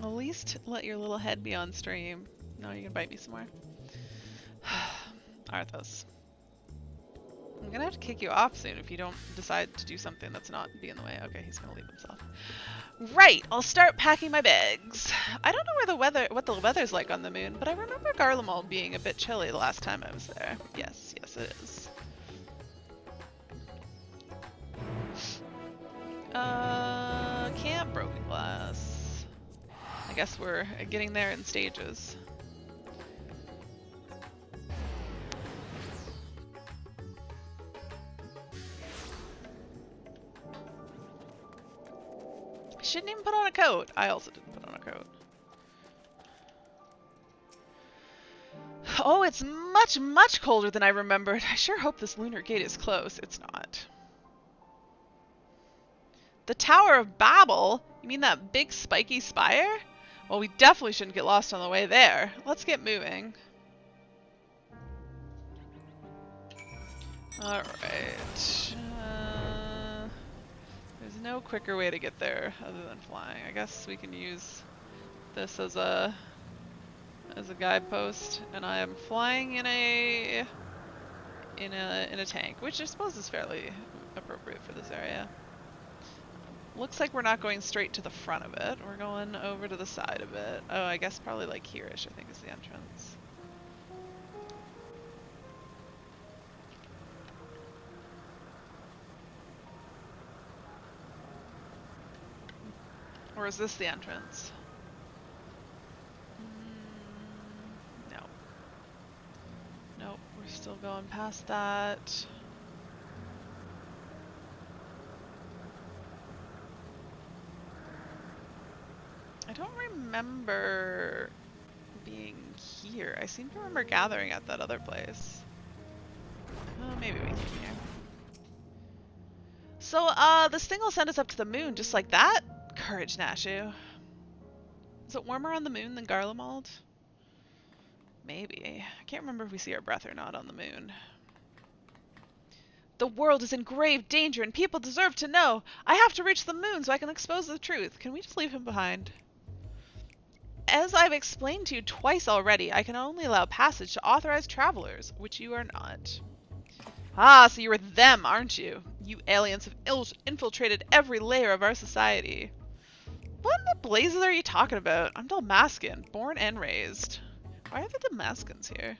[SPEAKER 4] At least let your little head be on stream. No, you can bite me some more. Arthas. I'm gonna have to kick you off soon if you don't decide to do something that's not be in the way. Okay, he's gonna leave himself. Right, I'll start packing my bags. I don't know what the weather's like on the moon, but I remember Garlemald being a bit chilly the last time I was there. Yes, yes it is. Camp Broken Glass. I guess we're getting there in stages. Shouldn't even put on a coat. I also didn't put on a coat. Oh, it's much, much colder than I remembered. I sure hope this lunar gate is close. It's not. The Tower of Babel? You mean that big spiky spire? Well, we definitely shouldn't get lost on the way there. Let's get moving. Alright. There's no quicker way to get there other than flying. I guess we can use this as a guidepost, and I am flying in a tank, which I suppose is fairly appropriate for this area. Looks like we're not going straight to the front of it. We're going over to the side of it. Oh, I guess probably like here-ish, I think is the entrance. Or is this the entrance? No. Nope, we're still going past that. I don't remember being here. I seem to remember gathering at that other place. Oh, maybe we came here. So, this thing will send us up to the moon just like that? Courage, Nashu. Is it warmer on the moon than Garlemald? Maybe. I can't remember if we see our breath or not on the moon. The world is in grave danger and people deserve to know. I have to reach the moon so I can expose the truth. Can we just leave him behind? As I've explained to you twice already, I can only allow passage to authorized travelers, which you are not. Ah, so you were them, aren't you? You aliens have infiltrated every layer of our society. What in the blazes are you talking about? I'm Dalmascan, born and raised. Why are the Dalmascans here?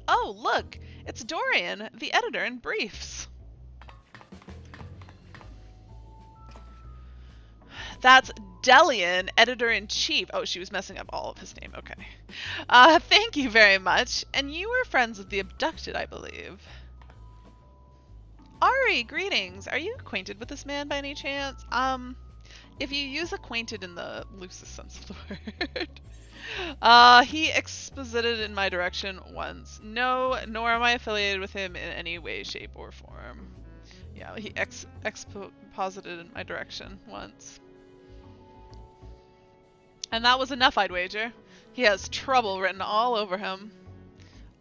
[SPEAKER 4] Oh, look! It's Dorian, the editor in briefs. That's Delian, editor-in-chief. Oh, she was messing up all of his name. Okay. Thank you very much. And you were friends with the abducted, I believe. Ari, greetings. Are you acquainted with this man by any chance? If you use acquainted in the loosest sense of the word. He exposited in my direction once. No, nor am I affiliated with him in any way, shape, or form. Yeah, he exposited in my direction once. And that was enough, I'd wager. He has trouble written all over him.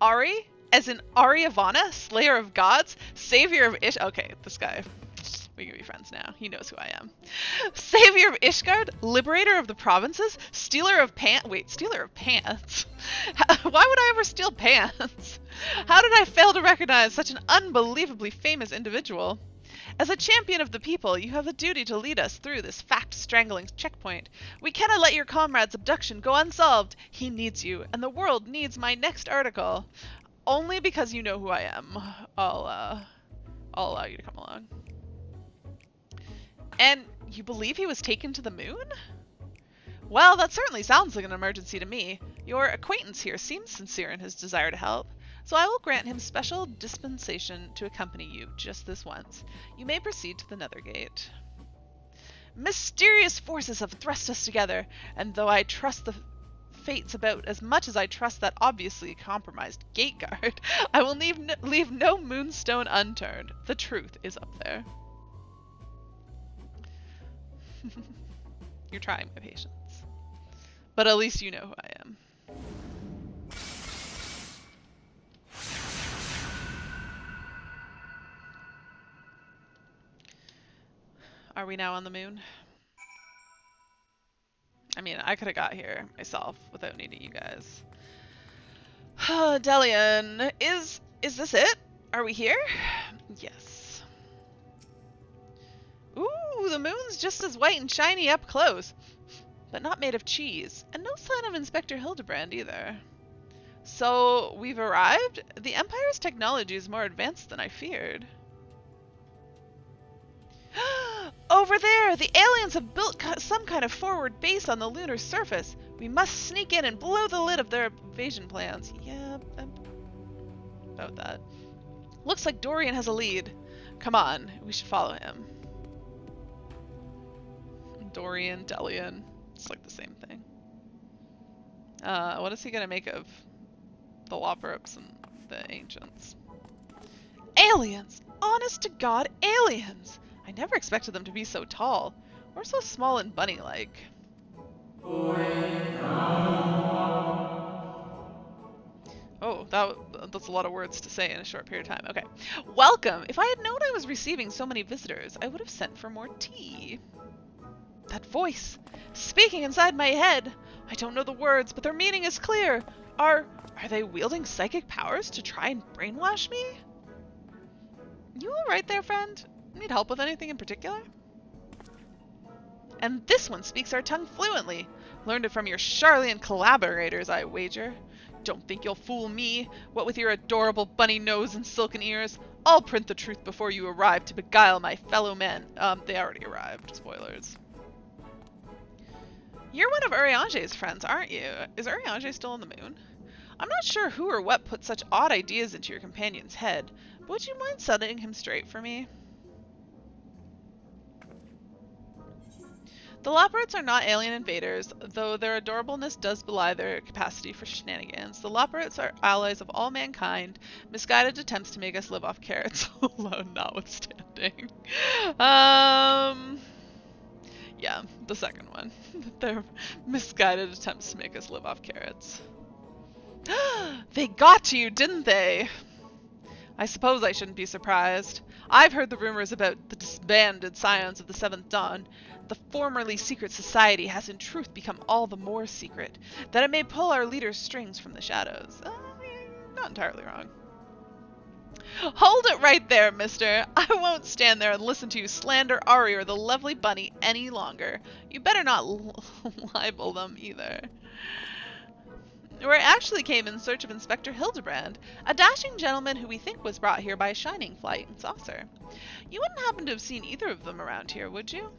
[SPEAKER 4] Ari? As in Ariavana, Slayer of Gods, Savior of Ish... Okay, this guy. We can be friends now. He knows who I am. Savior of Ishgard, Liberator of the Provinces, Stealer of Pants... Wait, Stealer of Pants? Why would I ever steal pants? How did I fail to recognize such an unbelievably famous individual? As a champion of the people, you have the duty to lead us through this fact-strangling checkpoint. We cannot let your comrade's abduction go unsolved. He needs you, and the world needs my next article. Only because you know who I am, I'll allow you to come along. And you believe he was taken to the moon? Well, that certainly sounds like an emergency to me. Your acquaintance here seems sincere in his desire to help, so I will grant him special dispensation to accompany you just this once. You may proceed to the Nethergate. Mysterious forces have thrust us together, and though I trust the fates about as much as I trust that obviously compromised gate guard, I will leave no moonstone unturned. The truth is up there. You're trying my patience. But at least you know who I am. Are we now on the moon? I mean, I could have got here myself without needing you guys. Delian, is this it? Are we here? Yes. Ooh, the moon's just as white and shiny up close, but not made of cheese, and no sign of Inspector Hidebrand either. So, we've arrived? The Empire's technology is more advanced than I feared. Over there! The aliens have built some kind of forward base on the lunar surface. We must sneak in and blow the lid of their invasion plans. Yeah, about that. Looks like Dorian has a lead. Come on, we should follow him. Dorian, Delian. It's like the same thing. What is he gonna make of the Lothrops and the Ancients? Aliens! Honest to God, aliens! I never expected them to be so tall, or so small and bunny-like. Oh, that's a lot of words to say in a short period of time. Okay. Welcome! If I had known I was receiving so many visitors, I would have sent for more tea. That voice! Speaking inside my head! I don't know the words, but their meaning is clear. Are they wielding psychic powers to try and brainwash me? You alright there, friend? Need help with anything in particular? And this one speaks our tongue fluently. Learned it from your Charlian collaborators, I wager. Don't think you'll fool me, what with your adorable bunny nose and silken ears. I'll print the truth before you arrive to beguile my fellow men. They already arrived. Spoilers. You're one of Urianger's friends, aren't you? Is Urianger still on the moon? I'm not sure who or what put such odd ideas into your companion's head, but would you mind setting him straight for me? The Lothrops are not alien invaders, though their adorableness does belie their capacity for shenanigans. The Lothrops are allies of all mankind, misguided attempts to make us live off carrots alone notwithstanding. Yeah, the second one. They're misguided attempts to make us live off carrots. They got to you, didn't they? I suppose I shouldn't be surprised. I've heard the rumors about the disbanded Scions of the Seventh Dawn. The formerly secret society has in truth become all the more secret, that it may pull our leaders' strings from the shadows. Not entirely wrong. Hold it right there, mister. I won't stand there and listen to you slander Ari or the lovely bunny any longer. You better not libel them either. We actually came in search of Inspector Hidebrand, a dashing gentleman who we think was brought here by a shining flight and saucer. You wouldn't happen to have seen either of them around here, would you?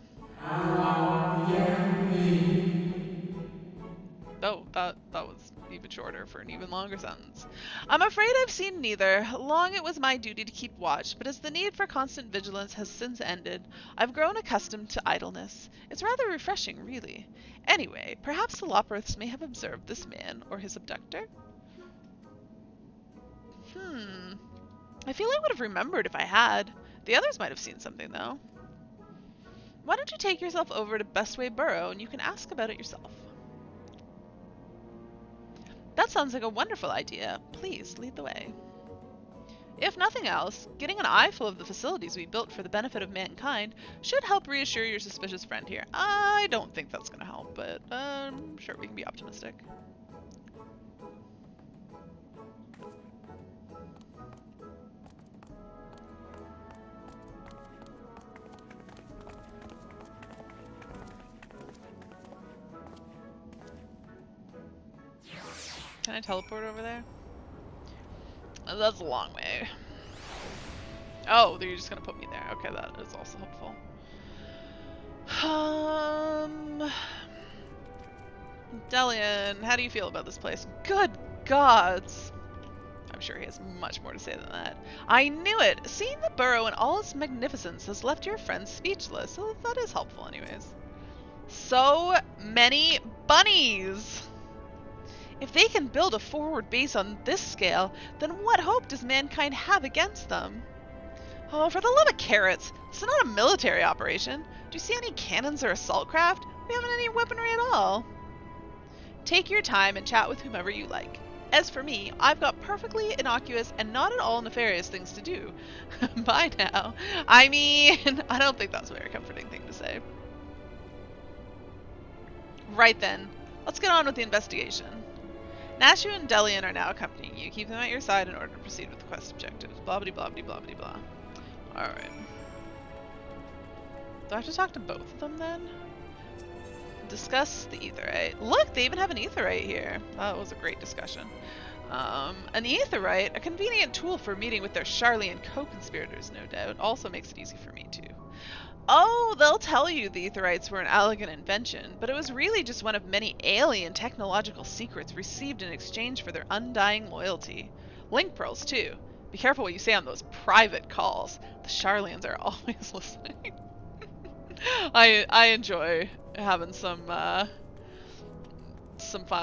[SPEAKER 4] Oh, that was even shorter for an even longer sentence. I'm afraid I've seen neither. Long it was my duty to keep watch, but as the need for constant vigilance has since ended, I've grown accustomed to idleness. It's rather refreshing, really. Anyway, perhaps the Lothrops may have observed this man or his abductor? I feel I would have remembered if I had. The others might have seen something, though. Why don't you take yourself over to Bestway Burrow and you can ask about it yourself? That sounds like a wonderful idea. Please, lead the way. If nothing else, getting an eyeful of the facilities we built for the benefit of mankind should help reassure your suspicious friend here. I don't think that's going to help, but I'm sure we can be optimistic. Can I teleport over there? Oh, that's a long way. Oh, you're just gonna put me there. Okay, that is also helpful. Delian, how do you feel about this place? Good gods! I'm sure he has much more to say than that. I knew it! Seeing the burrow in all its magnificence has left your friend speechless, so that is helpful anyways. So many bunnies! If they can build a forward base on this scale, then what hope does mankind have against them? Oh, for the love of carrots! This is not a military operation. Do you see any cannons or assault craft? We haven't any weaponry at all. Take your time and chat with whomever you like. As for me, I've got perfectly innocuous and not at all nefarious things to do. Bye now. I mean, I don't think that's a very comforting thing to say. Right then, let's get on with the investigation. Nashu and Delian are now accompanying you. Keep them at your side in order to proceed with the quest objectives. Blah blah blah blah blah blah. Alright. Do I have to talk to both of them then? Discuss the aetherite. Look, they even have an aetherite here. That was a great discussion. An aetherite, a convenient tool for meeting with their Charlian co-conspirators, no doubt. Also makes it easy for me too. Oh, they'll tell you the aetherites were an elegant invention, but it was really just one of many alien technological secrets received in exchange for their undying loyalty. Link pearls too. Be careful what you say on those private calls. The Charlians are always listening. I enjoy having some Final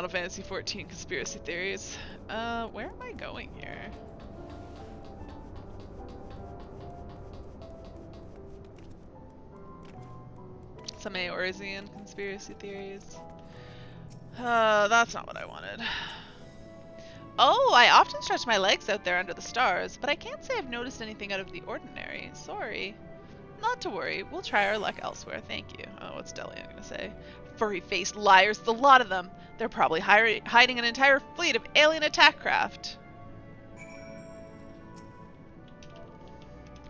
[SPEAKER 4] Fantasy XIV conspiracy theories. Where am I going here? Some Eorzean conspiracy theories. That's not what I wanted. Oh, I often stretch my legs out there under the stars, but I can't say I've noticed anything out of the ordinary. Sorry. Not to worry, we'll try our luck elsewhere, thank you. Oh, what's Delian gonna say? Furry-faced liars, the lot of them! They're probably hiding an entire fleet of alien attack craft.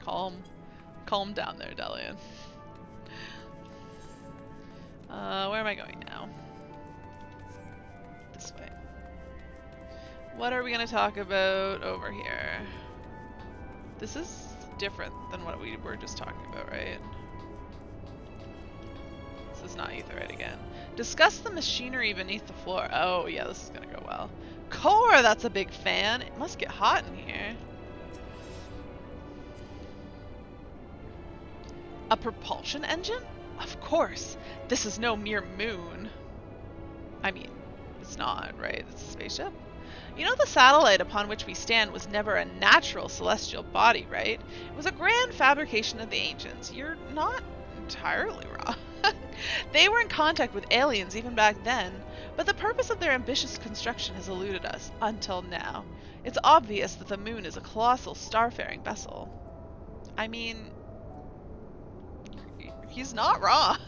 [SPEAKER 4] Calm down there, Delian. Where am I going now? This way. What are we gonna talk about over here? This is different than what we were just talking about, right? This is not aetherite again. Discuss the machinery beneath the floor. Oh yeah, this is gonna go well. Core, that's a big fan. It must get hot in here. A propulsion engine? Of course. This is no mere moon. I mean, it's not, right? It's a spaceship. You know, the satellite upon which we stand was never a natural celestial body, right? It was a grand fabrication of the ancients. You're not entirely wrong. They were in contact with aliens even back then, but the purpose of their ambitious construction has eluded us, until now. It's obvious that the moon is a colossal starfaring vessel. I mean, he's not wrong.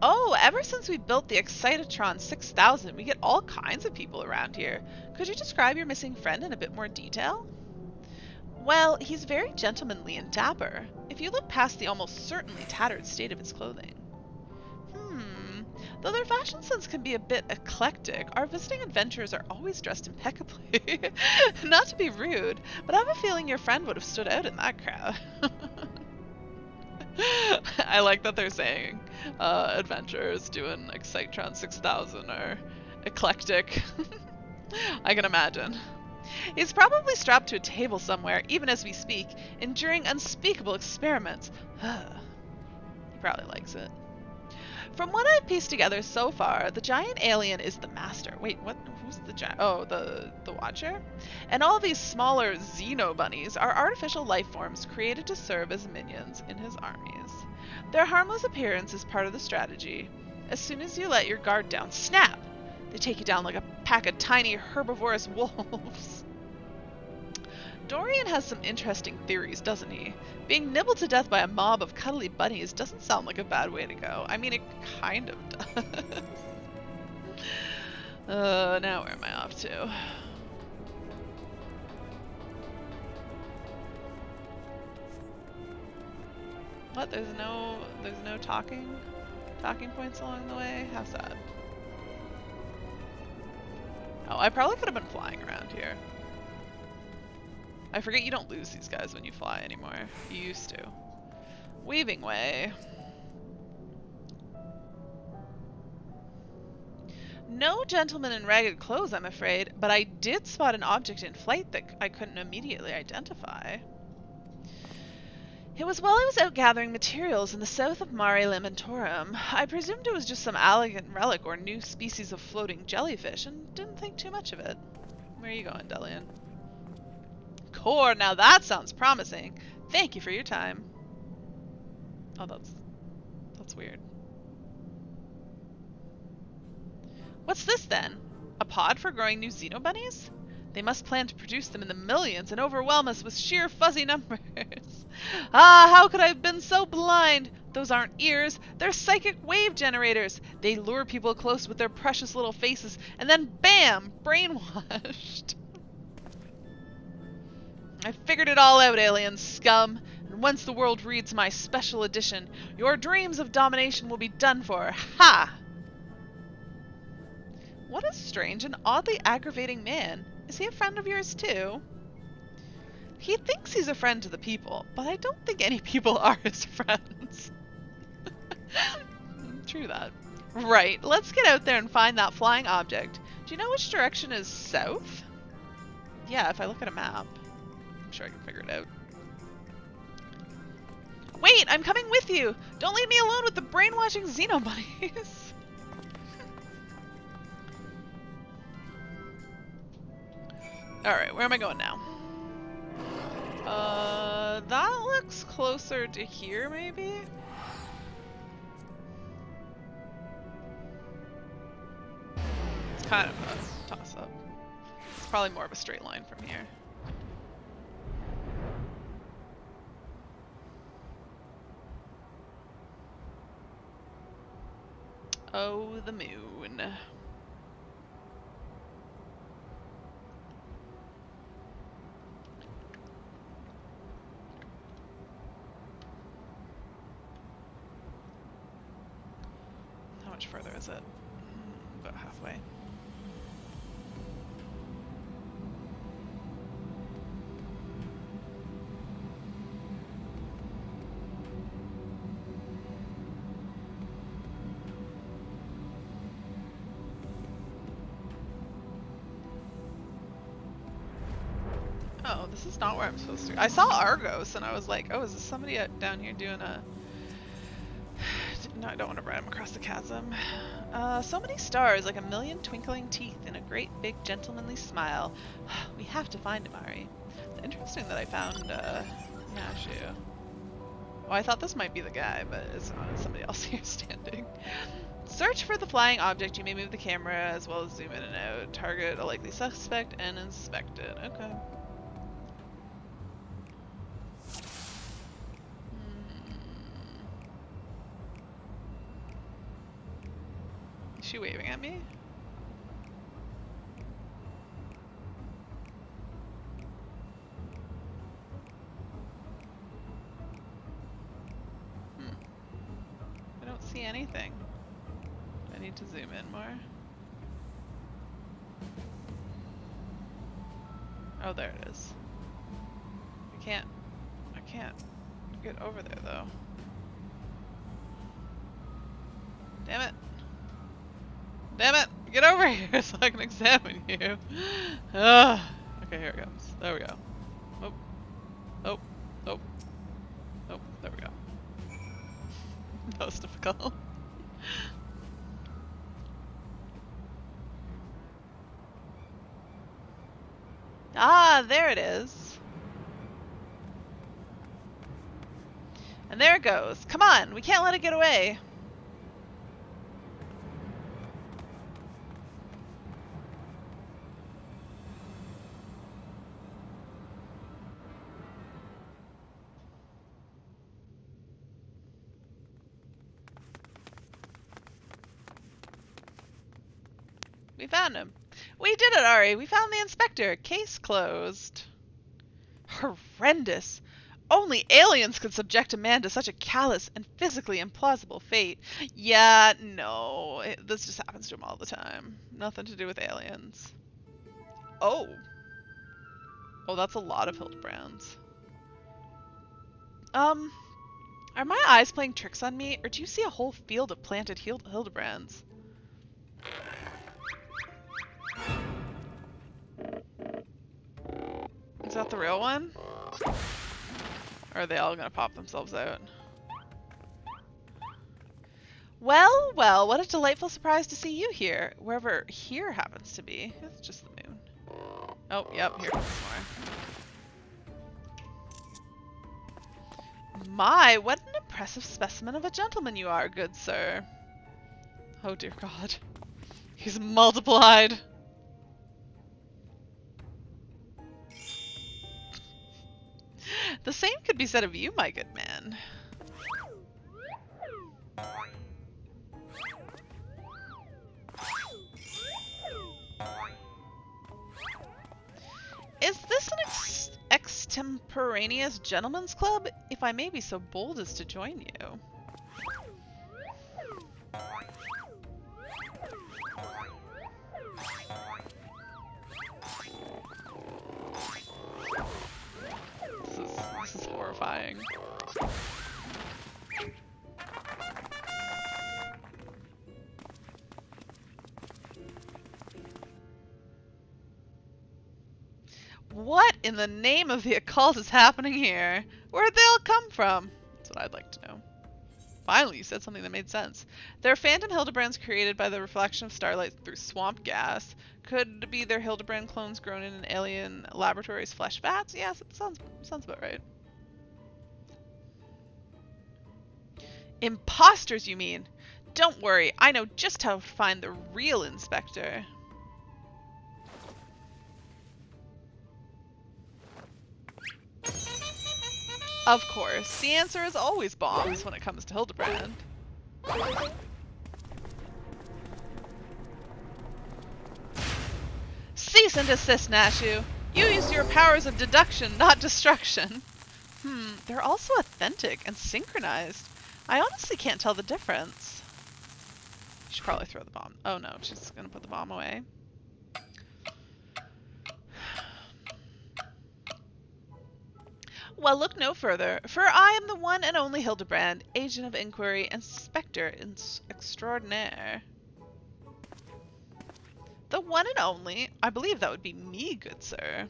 [SPEAKER 4] Oh, ever since we built the Excitatron 6000, we get all kinds of people around here. Could you describe your missing friend in a bit more detail? Well, he's very gentlemanly and dapper, if you look past the almost certainly tattered state of his clothing. Though their fashion sense can be a bit eclectic, our visiting adventurers are always dressed impeccably. Not to be rude, but I have a feeling your friend would have stood out in that crowd. I like that they're saying adventurers doing Excitron 6000 are eclectic. I can imagine. He's probably strapped to a table somewhere, even as we speak, enduring unspeakable experiments. He probably likes it. From what I've pieced together so far, the giant alien is the master. Wait, what? Who's the giant? Oh, the Watcher? And all these smaller xenobunnies are artificial life forms created to serve as minions in his armies. Their harmless appearance is part of the strategy. As soon as you let your guard down, snap! They take you down like a pack of tiny herbivorous wolves. Dorian has some interesting theories, doesn't he? Being nibbled to death by a mob of cuddly bunnies doesn't sound like a bad way to go. I mean, it kind of does. Now where am I off to? What? There's no talking points along the way? How sad. Oh, I probably could have been flying around here. I forget you don't lose these guys when you fly anymore. You used to. Weaving way. No gentleman in ragged clothes, I'm afraid, but I did spot an object in flight that I couldn't immediately identify. It was while I was out gathering materials in the south of Mare Lamentorum. I presumed it was just some elegant relic or new species of floating jellyfish, and didn't think too much of it. Where are you going, Delian? Core, now that sounds promising. Thank you for your time. Oh, that's weird. What's this then? A pod for growing new xenobunnies? They must plan to produce them in the millions and overwhelm us with sheer fuzzy numbers. Ah, how could I have been so blind? Those aren't ears, they're psychic wave generators. They lure people close with their precious little faces, and then bam! Brainwashed. I figured it all out, alien scum. And once the world reads my special edition, your dreams of domination will be done for. Ha! What a strange and oddly aggravating man. Is he a friend of yours too? He thinks he's a friend to the people, but I don't think any people are his friends. True that. Right, let's get out there and find that flying object. Do you know which direction is south? Yeah, if I look at a map. I'm sure I can figure it out. Wait, I'm coming with you! Don't leave me alone with the brainwashing xenobunnies! Alright, where am I going now? That looks closer to here, maybe? It's kind of a toss-up. It's probably more of a straight line from here. Oh, the moon. How much further is it? About halfway. Oh, this is not where I'm supposed to. I saw Argos and I was like, oh, is this somebody down here doing a... No, I don't want to ride him across the chasm. So many stars, like a million twinkling teeth in a great big gentlemanly smile. We have to find him, Ari. It's interesting that I found Nashu. Well, I thought this might be the guy, but it's not. It's somebody else here standing. Search for the flying object. You may move the camera as well as zoom in and out. Target a likely suspect and inspect it. Okay. Is she waving at me? I don't see anything. I need to zoom in more. Oh, there it is. I can't get over there though. Damn it. Damn it! Get over here so I can examine you. Okay, here it comes. There we go. Oh. Oh. Oh. Oh, there we go. That was difficult. Ah, there it is. And there it goes. Come on, we can't let it get away. We found him. We did it, Ari. We found the inspector. Case closed. Horrendous. Only aliens could subject a man to such a callous and physically implausible fate. Yeah, no. This just happens to him all the time. Nothing to do with aliens. Oh. Oh, that's a lot of Hildebrands. Are my eyes playing tricks on me, or do you see a whole field of planted Hildebrands? Is that the real one? Or are they all gonna pop themselves out? Well, well, what a delightful surprise to see you here. Wherever here happens to be. It's just the moon. Oh, yep, here comes more. My, what an impressive specimen of a gentleman you are, good sir. Oh dear God. He's multiplied. The same could be said of you, my good man. Is this an extemporaneous gentleman's club, if I may be so bold as to join you? This is horrifying. What in the name of the occult is happening here? Where'd they all come from? That's what I'd like to know. Finally, you said something that made sense. They're phantom Hildebrands created by the reflection of starlight through swamp gas. Could it be their Hildebrand clones grown in an alien laboratory's flesh vats? Yes, it sounds about right. Imposters, you mean? Don't worry, I know just how to find the real inspector. Of course, the answer is always bombs when it comes to Hildebrand. Cease and desist, Nashu. You used your powers of deduction, not destruction. They're also authentic and synchronized. I honestly can't tell the difference. You should probably throw the bomb. Oh no, she's gonna put the bomb away. Well, look no further, for I am the one and only Hidebrand, agent of inquiry and spectre extraordinaire. The one and only? I believe that would be me, good sir.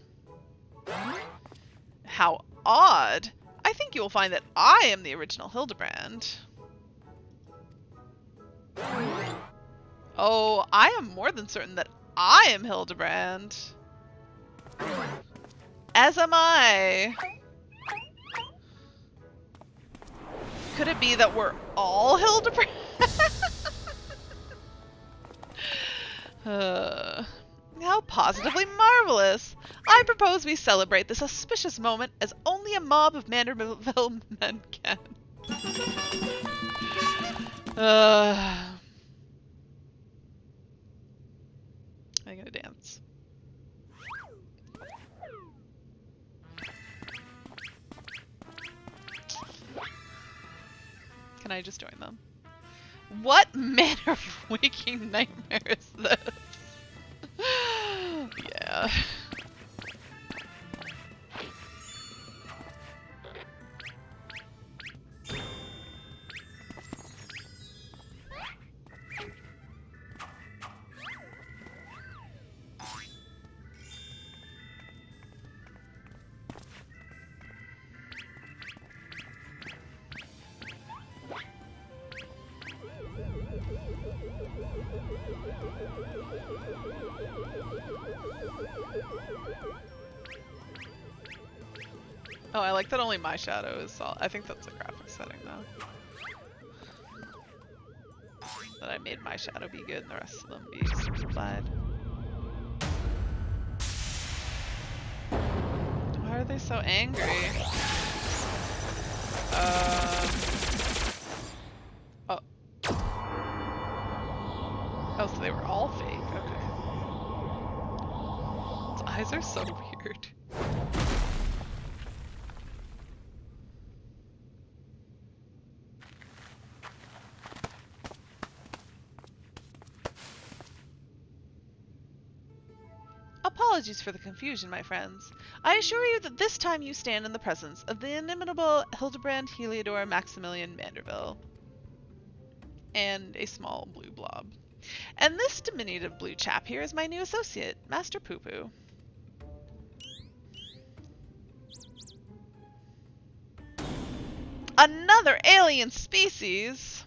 [SPEAKER 4] How odd! I think you will find that I am the original Hidebrand. Oh, I am more than certain that I am Hidebrand. As am I. Could it be that we're all Hidebrand? How positively marvelous! I propose we celebrate this auspicious moment as only a mob of Manderville men can. I'm gonna dance. Can I just join them? What manner of waking nightmare is this? Yeah. Oh, I like that only my shadow is all. I think that's a graphic setting though. That I made my shadow be good and the rest of them be simplified. Why are they so angry? Oh. Oh, so they were all fake. Okay. His eyes are so weird. Apologies for the confusion, my friends. I assure you that this time you stand in the presence of the inimitable Hildebrand Heliodor Maximilian Manderville. And a small blue blob. And this diminutive blue chap here is my new associate, Master Poo-Poo. Another alien species?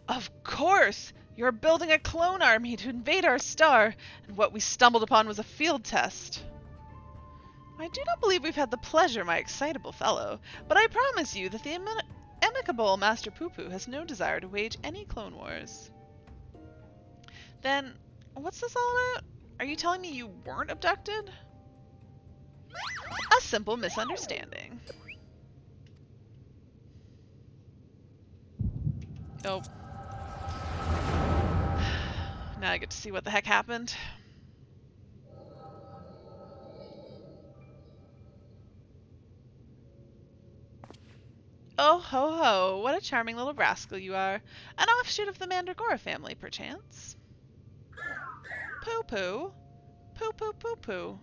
[SPEAKER 4] Of course! You're building a clone army to invade our star, and what we stumbled upon was a field test. I do not believe we've had the pleasure, my excitable fellow, but I promise you that the amicable Master Poo-Poo has no desire to wage any clone wars. Then, what's this all about? Are you telling me you weren't abducted? A simple misunderstanding. Nope. Now I get to see what the heck happened. Oh ho ho, what a charming little rascal you are. An offshoot of the Mandragora family, perchance. Poo-Poo? Poo-Poo-Poo-Poo.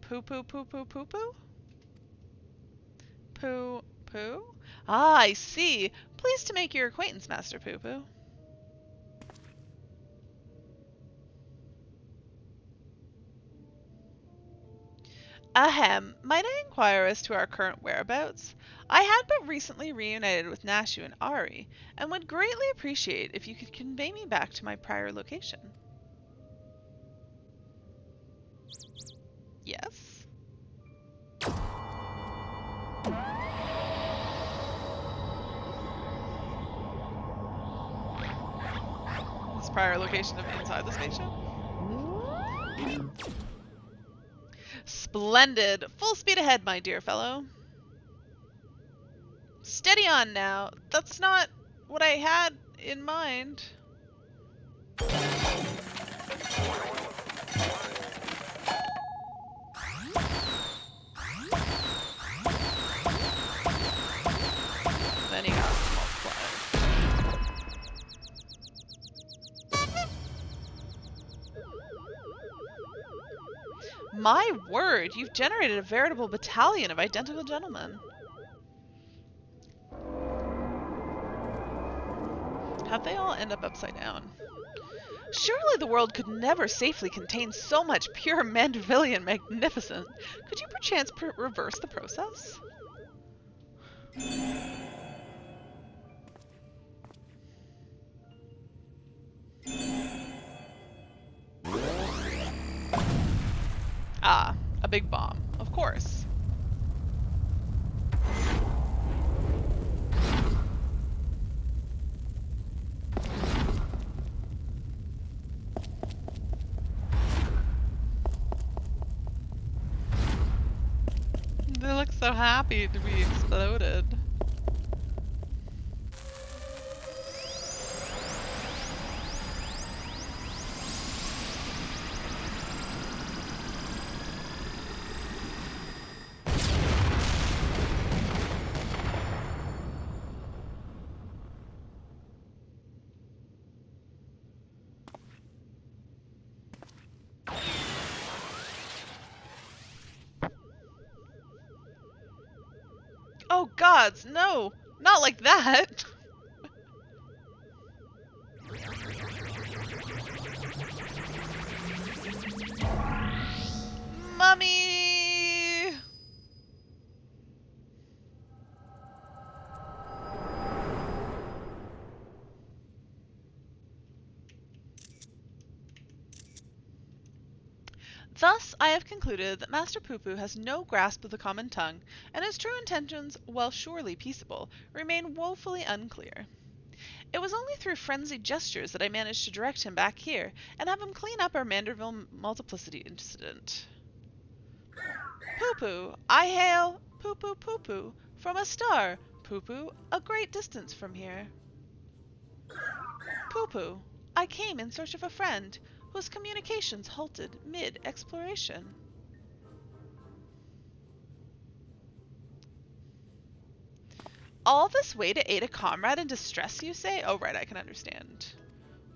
[SPEAKER 4] Poo-Poo-Poo-Poo-Poo-Poo? Poo-Poo? Ah, I see. Pleased to make your acquaintance, Master Poo-Poo. Ahem, might I inquire as to our current whereabouts? I had but recently reunited with Nashu and Ari, and would greatly appreciate if you could convey me back to my prior location. Yes? This prior location of inside the spaceship? Splendid! Full speed ahead, my dear fellow. Steady on now. That's not what I had in mind. Then he got multiplied. My word, you've generated a veritable battalion of identical gentlemen. How'd they all end up upside down? Surely the world could never safely contain so much pure Mandervillian magnificence. Could you perchance reverse the process? Ah, a big bomb, of course. They look so happy to be exploded. Oh gods, no! Not like that! Mummy! Thus, I have concluded that Master Poo-Poo has no grasp of the common tongue, and his true intentions, while surely peaceable, remain woefully unclear. It was only through frenzied gestures that I managed to direct him back here, and have him clean up our Manderville multiplicity incident. Poo-Poo, I hail Poo-Poo-Poo-Poo from a star, Poo-Poo, a great distance from here. Poo-Poo, I came in search of a friend, whose communications halted mid-exploration. All this way to aid a comrade in distress, you say? Oh, right, I can understand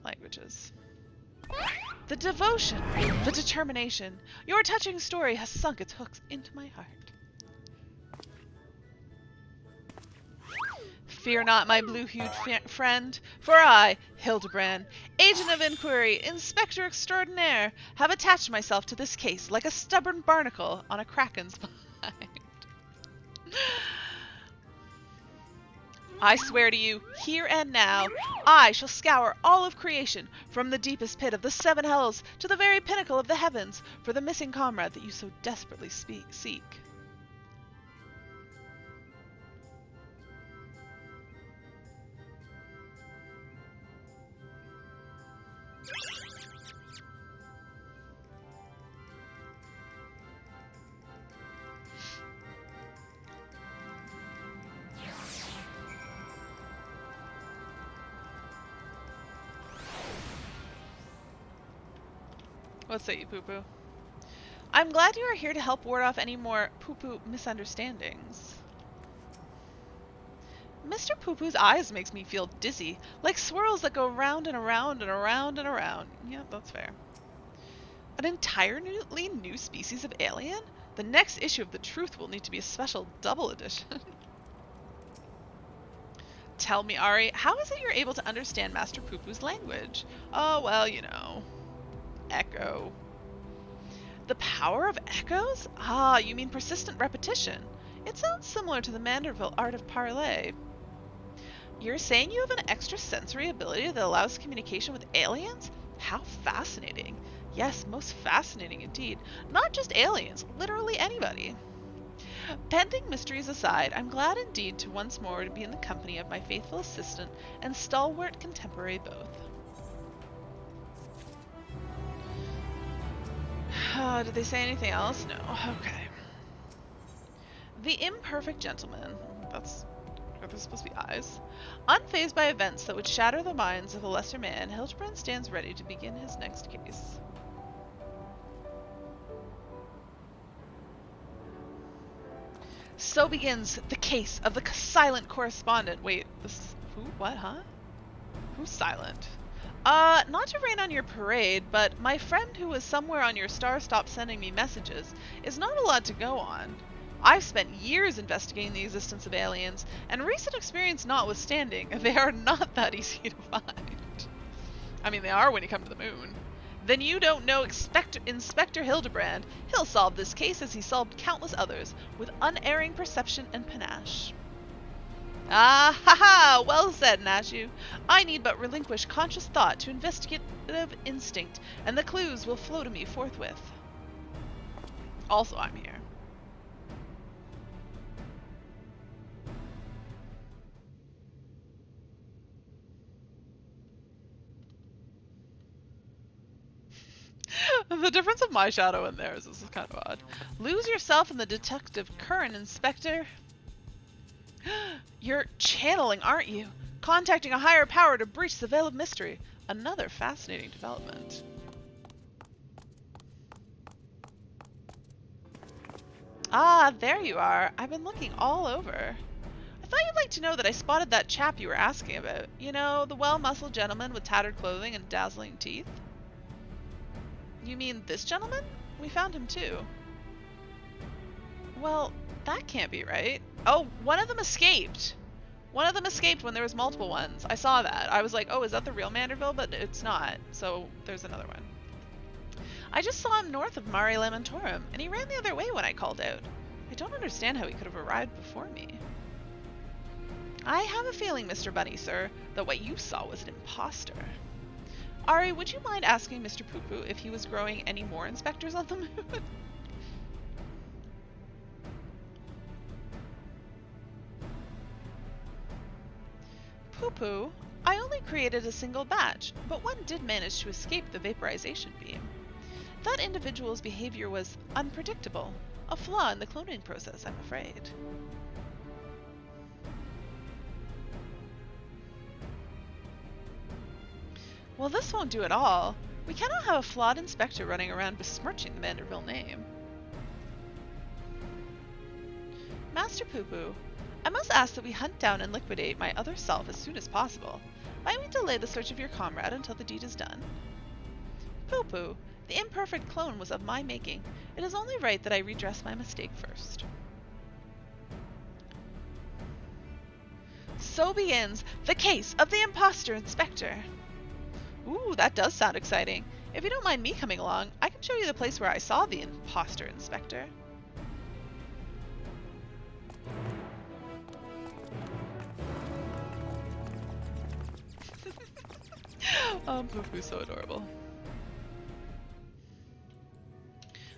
[SPEAKER 4] languages. The devotion, the determination. Your touching story has sunk its hooks into my heart. Fear not, my blue-hued friend, for I, Hidebrand, agent of inquiry, inspector extraordinaire, have attached myself to this case like a stubborn barnacle on a kraken's mind. I swear to you, here and now, I shall scour all of creation, from the deepest pit of the seven hells to the very pinnacle of the heavens, for the missing comrade that you so desperately seek. What say you, Poo-Poo? I'm glad you are here to help ward off any more Poo-Poo misunderstandings. Mr. Poo-Poo's eyes makes me feel dizzy, like swirls that go round and around and around and around. Yeah, that's fair. An entirely new species of alien? The next issue of The Truth will need to be a special double edition. Tell me, Ari, how is it you're able to understand Master Poo-Poo's language? Oh, well, you know. Echo. The power of echoes? Ah, you mean persistent repetition. It sounds similar to the Manderville art of parley. You're saying you have an extrasensory ability that allows communication with aliens? How fascinating. Yes, most fascinating indeed. Not just aliens, literally anybody. Pending mysteries aside, I'm glad indeed to once more to be in the company of my faithful assistant and stalwart contemporary both. Did they say anything else? No. Okay. The imperfect gentleman. Are those supposed to be eyes? Unfazed by events that would shatter the minds of a lesser man, Hidebrand stands ready to begin his next case. So begins the case of the silent correspondent. Wait, this who? What? Huh? Who's silent? Not to rain on your parade, but my friend who was somewhere on your star stopped sending me messages is not allowed to go on. I've spent years investigating the existence of aliens, and recent experience notwithstanding, they are not that easy to find. I mean, they are when you come to the moon. Then you don't know Inspector Hidebrand. He'll solve this case as he solved countless others, with unerring perception and panache. Ah, ha ha! Well said, Nashu. I need but relinquish conscious thought to investigative instinct, and the clues will flow to me forthwith. Also, I'm here. The difference of my shadow and theirs is kind of odd. Lose yourself in the detective current, Inspector. You're channeling, aren't you? Contacting a higher power to breach the veil of mystery. Another fascinating development. Ah, there you are. I've been looking all over. I thought you'd like to know that I spotted that chap you were asking about. You know, the well-muscled gentleman with tattered clothing and dazzling teeth? You mean this gentleman? We found him too. Well, that can't be right. Oh, one of them escaped. One of them escaped when there was multiple ones. I saw that. I was like, oh, is that the real Manderville? But it's not. So there's another one. I just saw him north of Mare Lamentorum, and he ran the other way when I called out. I don't understand how he could have arrived before me. I have a feeling, Mr. Bunny, sir, that what you saw was an imposter. Ari, would you mind asking Mr. Poo-Poo if he was growing any more inspectors on the moon? Poo-Poo, I only created a single batch, but one did manage to escape the vaporization beam. That individual's behavior was unpredictable, a flaw in the cloning process, I'm afraid. Well, this won't do at all. We cannot have a flawed inspector running around besmirching the Manderville name. Master Poo-Poo, I must ask that we hunt down and liquidate my other self as soon as possible. Might we delay the search of your comrade until the deed is done? Poo-poo. The imperfect clone was of my making. It is only right that I redress my mistake first. So begins the case of the imposter inspector. Ooh, that does sound exciting. If you don't mind me coming along, I can show you the place where I saw the imposter inspector. Poo-poo's so adorable.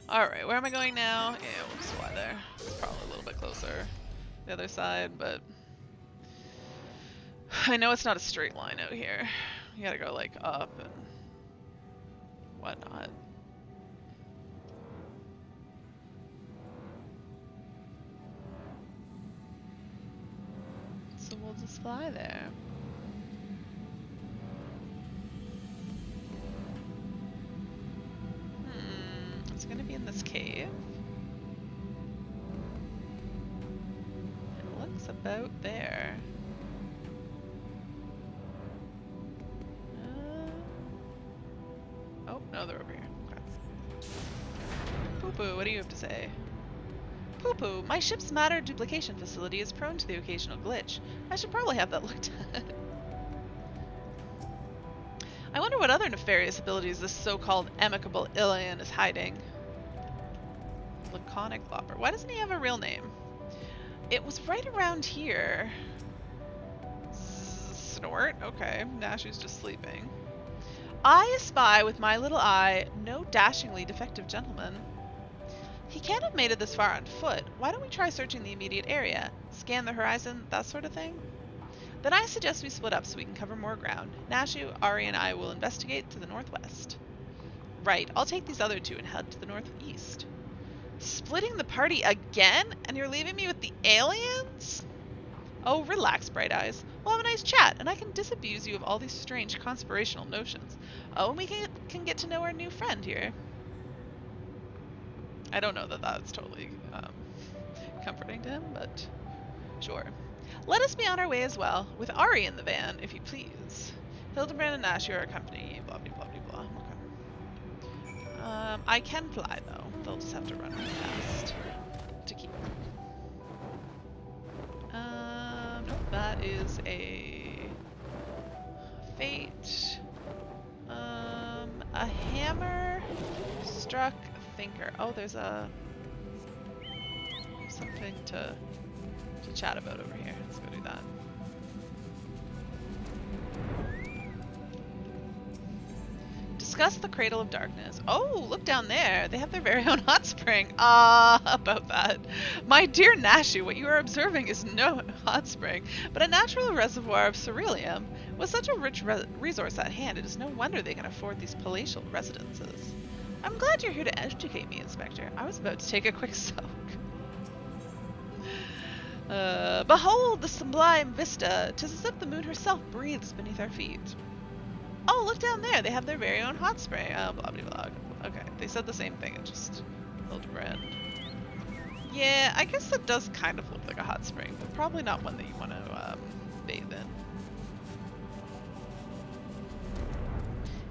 [SPEAKER 4] Alright, where am I going now? Yeah, we'll just fly there. It's probably a little bit closer. The other side, but... I know it's not a straight line out here. You gotta go, like, up and... whatnot. So we'll just fly there. It's gonna be in this cave. It looks about there. Oh, no, they're over here. Okay. Poo-poo, what do you have to say? Poo-poo, my ship's matter duplication facility is prone to the occasional glitch. I should probably have that looked at. I wonder what other nefarious abilities this so-called amicable alien is hiding. Laconic Lopper. Why doesn't he have a real name? It was right around here. Snort? Okay, Nashu's just sleeping. I espy with my little eye no dashingly defective gentleman. He can't have made it this far on foot. Why don't we try searching the immediate area? Scan the horizon, that sort of thing? Then I suggest we split up so we can cover more ground. Nashu, Ari, and I will investigate to the northwest. Right, I'll take these other two and head to the northeast. Splitting the party again? And you're leaving me with the aliens? Oh, relax, Bright Eyes. We'll have a nice chat, and I can disabuse you of all these strange conspirational notions. Oh, and we can get to know our new friend here. I don't know that that's totally comforting to him, but sure. Let us be on our way as well, with Ari in the van, if you please. Hidebrand and Nash are our company, blah, blah, blah, blah, blah. Okay. I can fly, though. They'll just have to run really fast to keep up. Nope, that is a fate. A hammer struck thinker. Oh, there's something to chat about over here. Let's go do that. Discuss the Cradle of Darkness. Oh, look down there. They have their very own hot spring. About that. My dear Nashu, what you are observing is no hot spring, but a natural reservoir of ceruleum. With such a rich resource at hand, it is no wonder they can afford these palatial residences. I'm glad you're here to educate me, Inspector. I was about to take a quick soak. Behold the sublime vista. 'Tis as if the moon herself breathes beneath our feet. Oh, look down there. They have their very own hot spring. Oh, blah, blah, blah. Okay, they said the same thing. It's just Hidebrand. Yeah, I guess that does kind of look like a hot spring, but probably not one that you want to bathe in.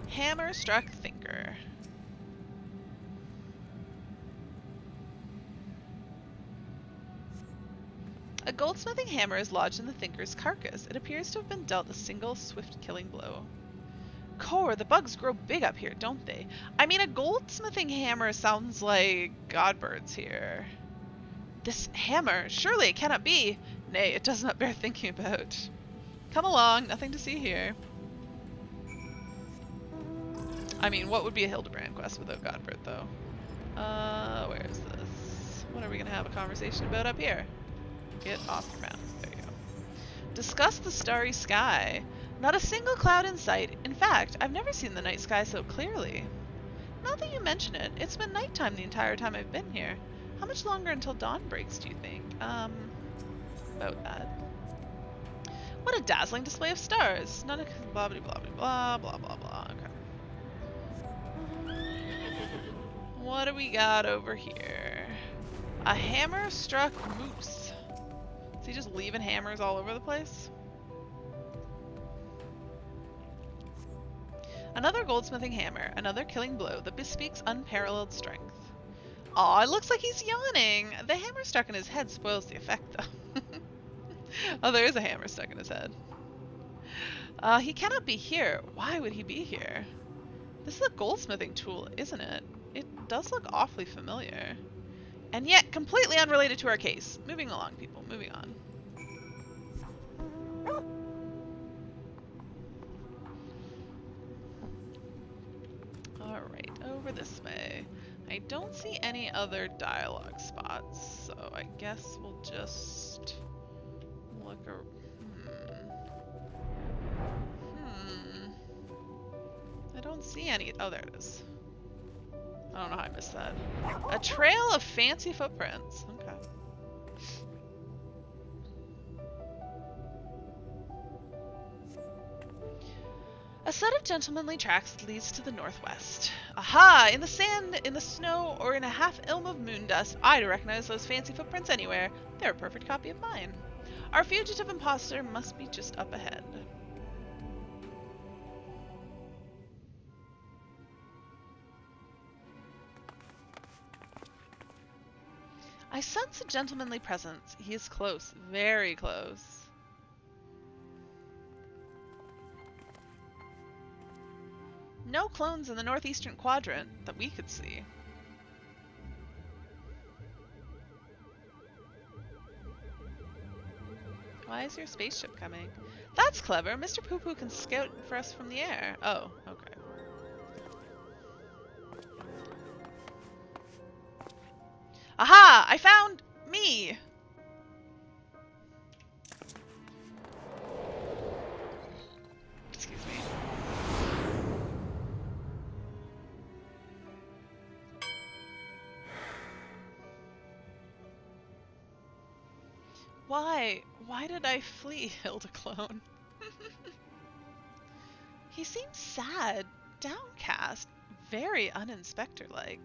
[SPEAKER 4] Hammer struck thinker. A goldsmithing hammer is lodged in the thinker's carcass. It appears to have been dealt a single swift killing blow. Core, the bugs grow big up here, don't they? I mean, a goldsmithing hammer sounds like Godbirds here. This hammer, surely it cannot be. Nay, it does not bear thinking about. Come along, nothing to see here. I mean, what would be a Hidebrand quest without Godbird, though? Where is this? What are we gonna have a conversation about up here? Get off your mountain. There you go. Discuss the starry sky. Not a single cloud in sight. In fact, I've never seen the night sky so clearly. Now that you mention it, it's been nighttime the entire time I've been here. How much longer until dawn breaks, do you think? About that. What a dazzling display of stars. None of blah blah blah blah blah blah blah. Okay. What do we got over here? A hammer struck moose. Is he just leaving hammers all over the place? Another goldsmithing hammer, another killing blow that bespeaks unparalleled strength. Aw, it looks like he's yawning. The hammer stuck in his head spoils the effect, though. Oh, there is a hammer stuck in his head. He cannot be here. Why would he be here? This is a goldsmithing tool, isn't it? It does look awfully familiar. And yet, completely unrelated to our case. Moving along, people. Moving on. Alright, over this way. I don't see any other dialogue spots, so I guess we'll just look I don't see any. Oh, there it is. I don't know how I missed that. A trail of fancy footprints. Okay. A set of gentlemanly tracks leads to the northwest. Aha! In the sand, in the snow, or in a half-ilm of moon dust, I'd recognize those fancy footprints anywhere. They're a perfect copy of mine. Our fugitive imposter must be just up ahead. I sense a gentlemanly presence. He is close, very close. No clones in the northeastern quadrant that we could see. Why is your spaceship coming? That's clever. Mr. Poo Poo can scout for us from the air. Oh, okay. Aha! I found me! Excuse me. Why? Why did I flee, Hilda Clone? He seems sad, downcast, very uninspector-like.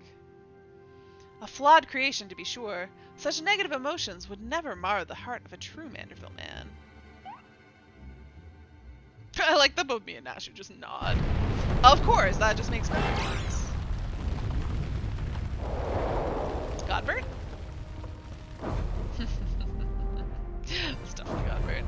[SPEAKER 4] A flawed creation, to be sure. Such negative emotions would never mar the heart of a true Manderville man. I like that both me and Nashu just nod. Of course, that just makes perfect sense. Godbert? It's definitely Godbert.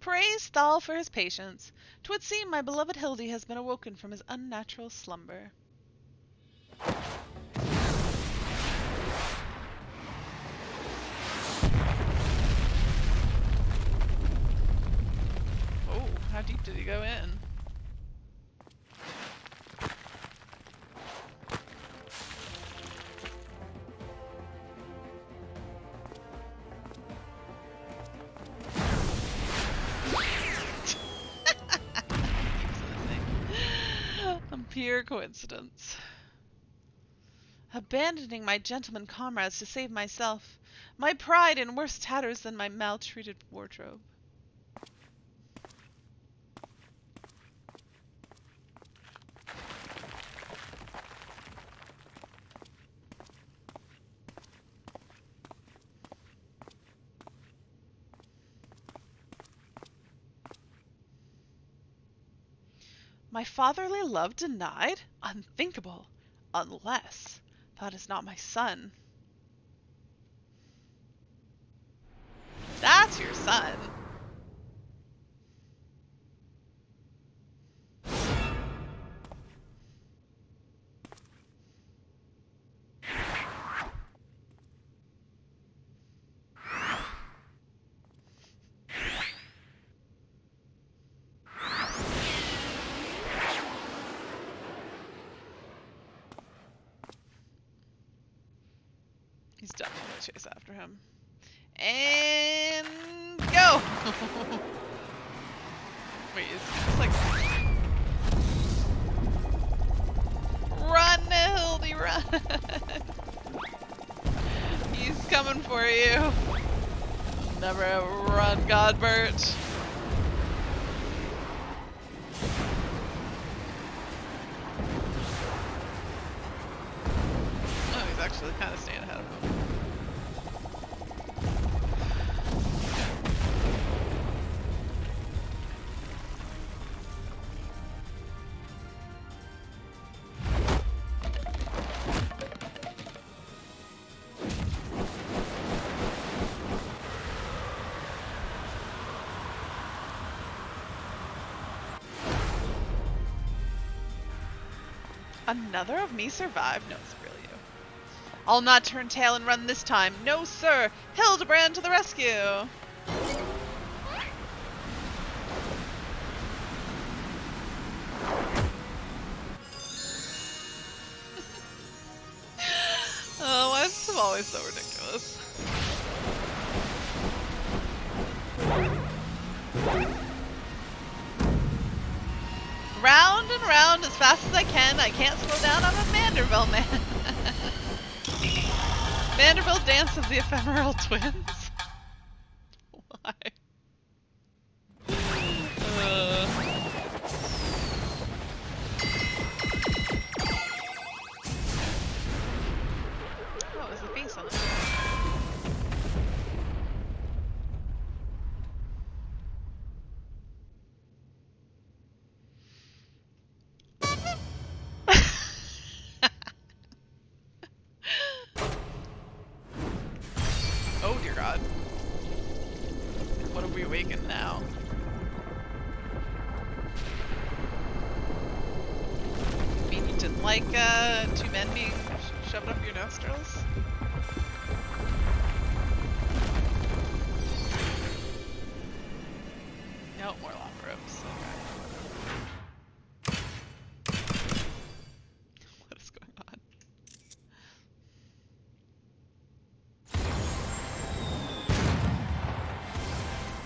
[SPEAKER 4] Praise Thal for his patience. 'Twould seem my beloved Hildy has been awoken from his unnatural slumber. Oh, how deep did he go in? Pure coincidence. Abandoning my gentleman comrades to save myself, my pride in worse tatters than my maltreated wardrobe. My fatherly love denied? Unthinkable. Unless that is not my son. That's your son. He's definitely gonna chase after him. And go! Wait, is this like Run, Hildy, run! He's coming for you. Never ever run, Godbert. Oh, he's actually kind of staying ahead of him. Another of me survived? No, it's really you. I'll not turn tail and run this time. No, sir! Hidebrand to the rescue! Oh, why is this always so ridiculous? Round and round as fast as I can. I can't slow down. I'm a Vanderbilt man. Vanderbilt dance of the ephemeral twins. Why? What was the face on it? Oh dear God. What have we awakened now? You mean you didn't like two men being shoved up your nostrils? No, more lava ropes. Okay. What is going on?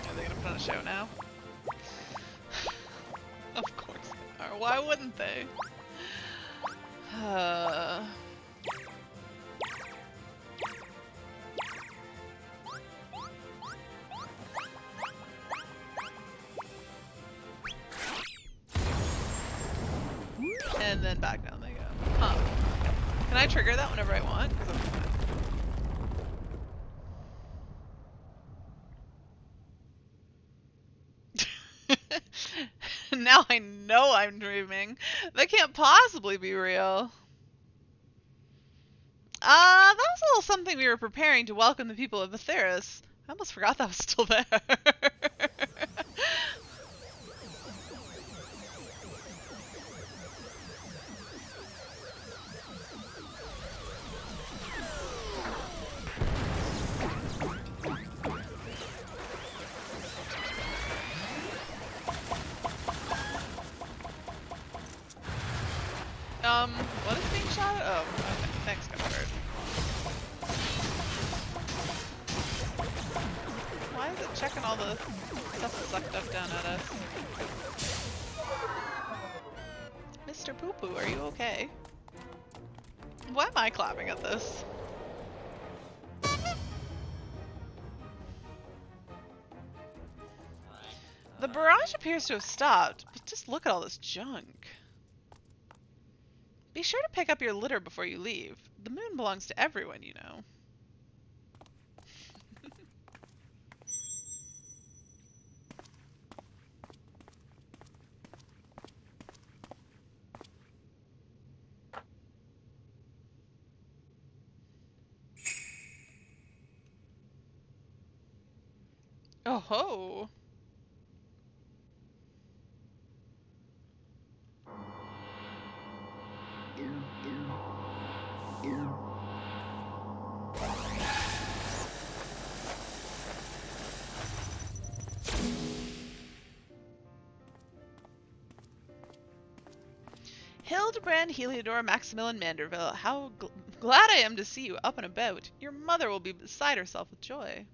[SPEAKER 4] Are they gonna put on a show now? Of course they are. Why wouldn't they? And then back down they go. Huh. Can I trigger that whenever I want? 'Cause I'm fine. Now I know I'm dreaming. That can't possibly be real. That was a little something we were preparing to welcome the people of Atheris. I almost forgot that was still there. What is being shot at? Oh, okay. Thanks, Godbert. Why is it checking all the stuff sucked up down at us? Mr. Poo Poo, are you okay? Why am I clapping at this? The barrage appears to have stopped, but just look at all this junk. Be sure to pick up your litter before you leave. The moon belongs to everyone, you know. Oh ho! Hidebrand, Heliodor, Maximilian Manderville, how glad I am to see you up and about. Your mother will be beside herself with joy.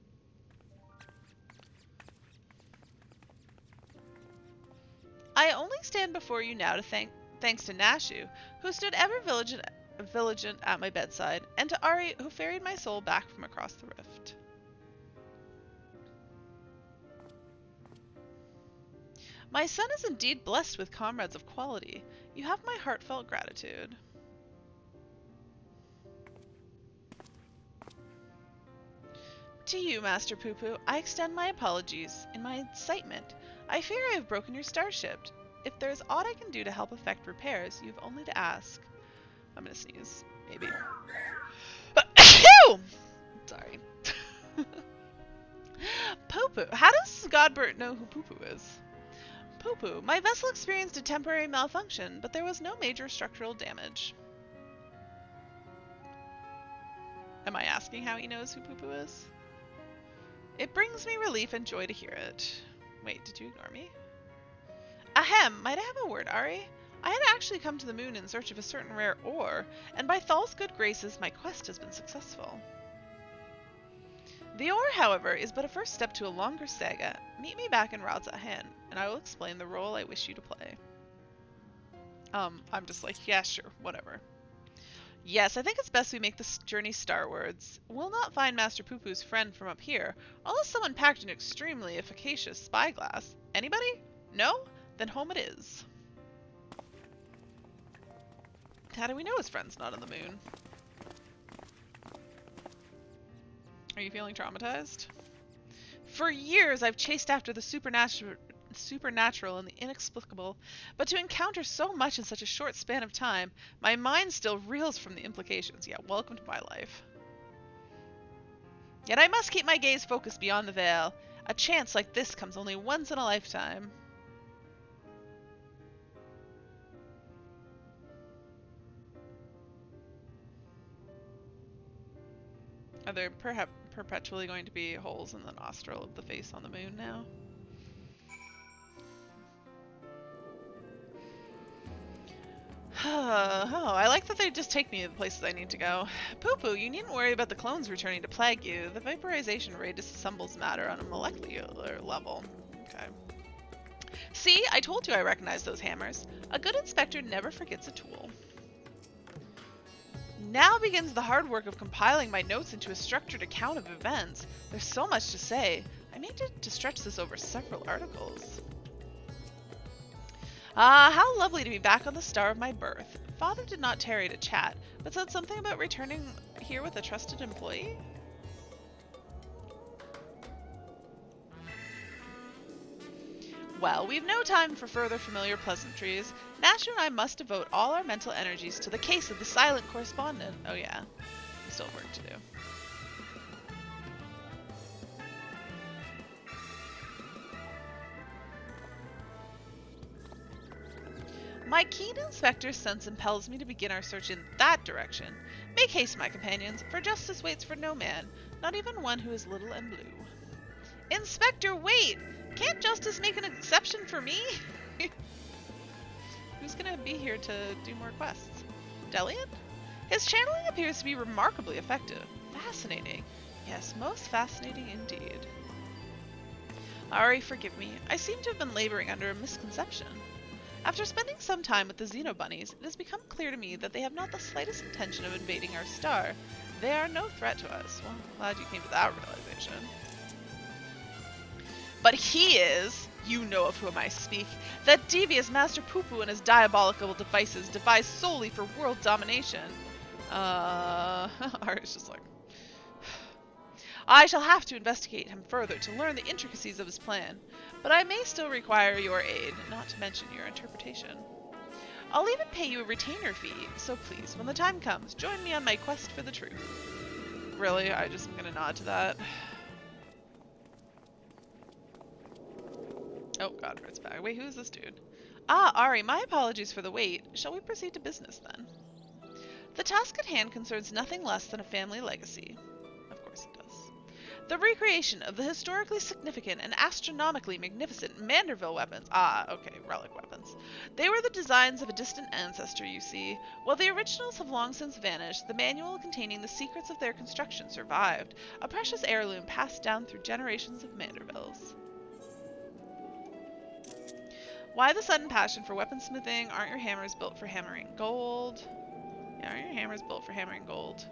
[SPEAKER 4] I only stand before you now to thank Thanks to Nashu, who stood ever vigilant at my bedside, and to Ari, who ferried my soul back from across the rift. My son is indeed blessed with comrades of quality. You have my heartfelt gratitude. To you, Master Poo-Poo, I extend my apologies. In my excitement, I fear I have broken your starship. If there is aught I can do to help effect repairs, you have only to ask. I'm gonna sneeze. Maybe. Sorry. Poo-Poo. How does Godbert know who Poo-Poo is? Poo-Poo. My vessel experienced a temporary malfunction, but there was no major structural damage. Am I asking how he knows who Poo-Poo is? It brings me relief and joy to hear it. Wait, did you ignore me? Ahem, might I have a word, Ari? I had actually come to the moon in search of a certain rare ore, and by Thal's good graces, my quest has been successful. The ore, however, is but a first step to a longer saga. Meet me back in Radzahan, and I will explain the role I wish you to play. I'm just like, yeah, sure, whatever. Yes, I think it's best we make this journey starwards. We'll not find Master Poo-Poo's friend from up here, unless someone packed an extremely efficacious spyglass. Anybody? No? Then home it is. How do we know his friend's not on the moon? Are you feeling traumatized? For years I've chased after the supernatural and the inexplicable, but to encounter so much in such a short span of time, my mind still reels from the implications. Yeah, welcome to my life. Yet I must keep my gaze focused beyond the veil. A chance like this comes only once in a lifetime. Are there perhaps perpetually going to be holes in the nostril of the face on the moon now? Oh, I like that they just take me to the places I need to go. Poo-Poo, you needn't worry about the clones returning to plague you. The vaporization ray disassembles matter on a molecular level. Okay. See, I told you I recognized those hammers. A good inspector never forgets a tool. Now begins the hard work of compiling my notes into a structured account of events. There's so much to say. I may need to stretch this over several articles. Ah, how lovely to be back on the star of my birth. Father did not tarry to chat, but said something about returning here with a trusted employee. Well, we've no time for further familiar pleasantries. Nashu and I must devote all our mental energies to the case of the silent correspondent. Oh yeah, we still have work to do. My keen inspector's sense impels me to begin our search in that direction. Make haste, my companions, for justice waits for no man, not even one who is little and blue. Inspector, wait! Can't justice make an exception for me? Who's gonna be here to do more quests? Delian? His channeling appears to be remarkably effective. Fascinating. Yes, most fascinating indeed. Ari, forgive me. I seem to have been laboring under a misconception. After spending some time with the Xenobunnies, it has become clear to me that they have not the slightest intention of invading our star. They are no threat to us. Well, I'm glad you came to that realization. But he is, you know of whom I speak, that devious Master Poo-Poo and his diabolical devices devised solely for world domination. Ari's just like... I shall have to investigate him further to learn the intricacies of his plan, but I may still require your aid, not to mention your interpretation. I'll even pay you a retainer fee, so please, when the time comes, join me on my quest for the truth. Really? I just am gonna nod to that. Oh god, it's back. Wait, who is this dude? Ah, Ari, my apologies for the wait. Shall we proceed to business then? The task at hand concerns nothing less than a family legacy. Of course it does. The recreation of the historically significant and astronomically magnificent Manderville weapons. Ah, okay, relic weapons. They were the designs of a distant ancestor, you see. While the originals have long since vanished, the manual containing the secrets of their construction survived, a precious heirloom passed down through generations of Mandervilles. Why the sudden passion for weaponsmithing? Aren't your hammers built for hammering gold? Yeah, aren't your hammers built for hammering gold?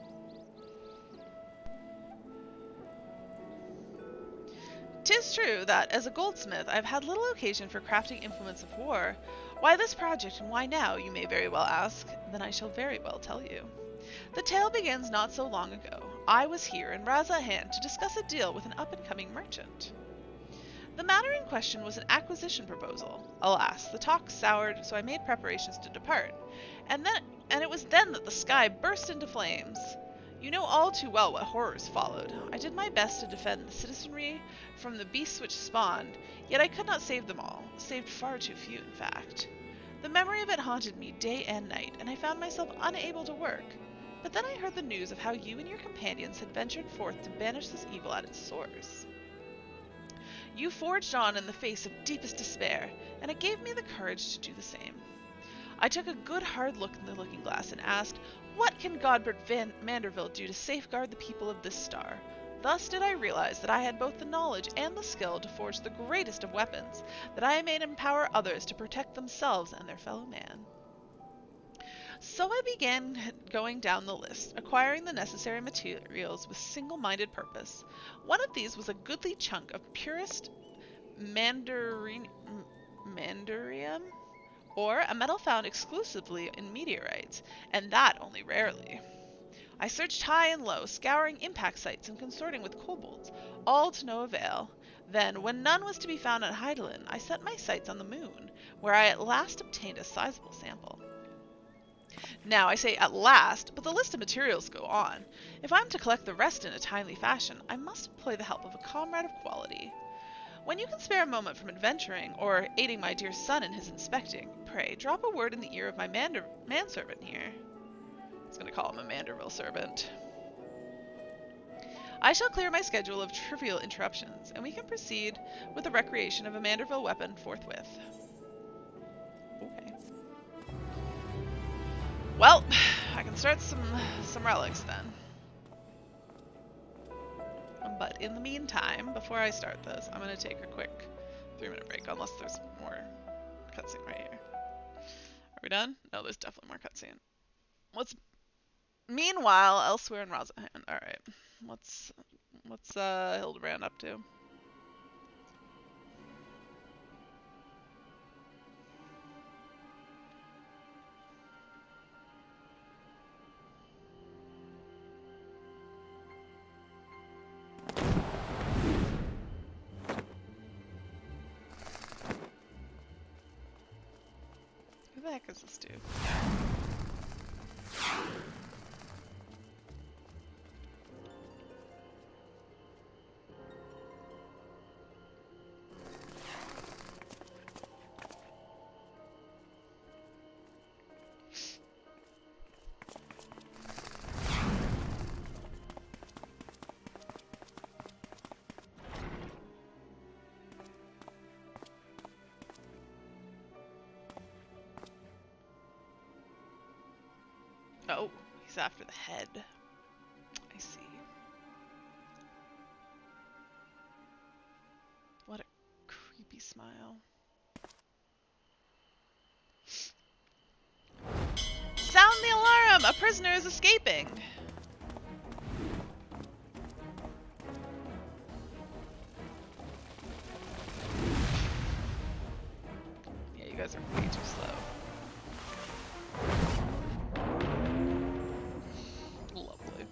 [SPEAKER 4] "'Tis true that, as a goldsmith, I have had little occasion for crafting implements of war. Why this project, and why now, you may very well ask. Then I shall very well tell you. The tale begins not so long ago. I was here in Razahan to discuss a deal with an up-and-coming merchant. The matter in question was an acquisition proposal. Alas, the talk soured, so I made preparations to depart. And it was then that the sky burst into flames. You know all too well what horrors followed. I did my best to defend the citizenry from the beasts which spawned, yet I could not save them all, saved far too few, in fact. The memory of it haunted me day and night, and I found myself unable to work. But then I heard the news of how you and your companions had ventured forth to banish this evil at its source. You forged on in the face of deepest despair, and it gave me the courage to do the same. I took a good hard look in the looking-glass and asked, what can Godbert Van Manderville do to safeguard the people of this star? Thus did I realize that I had both the knowledge and the skill to forge the greatest of weapons, that I may empower others to protect themselves and their fellow man. So I began going down the list, acquiring the necessary materials with single-minded purpose. One of these was a goodly chunk of purest mandarium, or a metal found exclusively in meteorites, and that only rarely. I searched high and low, scouring impact sites and consorting with kobolds, all to no avail. Then, when none was to be found at Hidebrand, I set my sights on the moon, where I at last obtained a sizable sample. Now, I say at last, but the list of materials go on. If I'm to collect the rest in a timely fashion, I must employ the help of a comrade of quality. When you can spare a moment from adventuring, or aiding my dear son in his inspecting, pray drop a word in the ear of my manservant here. I was going to call him a Manderville servant. I shall clear my schedule of trivial interruptions, and we can proceed with the recreation of a Manderville weapon forthwith. Okay. Well, I can start some relics then. But in the meantime, before I start this, I'm going to take a quick 3-minute break, unless there's more cutscene right here. Are we done? No, there's definitely more cutscene. Meanwhile, elsewhere in Razahan. Alright. What's Hidebrand up to? Who the heck is this dude? Oh, he's after the head. I see. What a creepy smile. Sound the alarm! A prisoner is escaping! Yeah, you guys are way too slow. Lovely.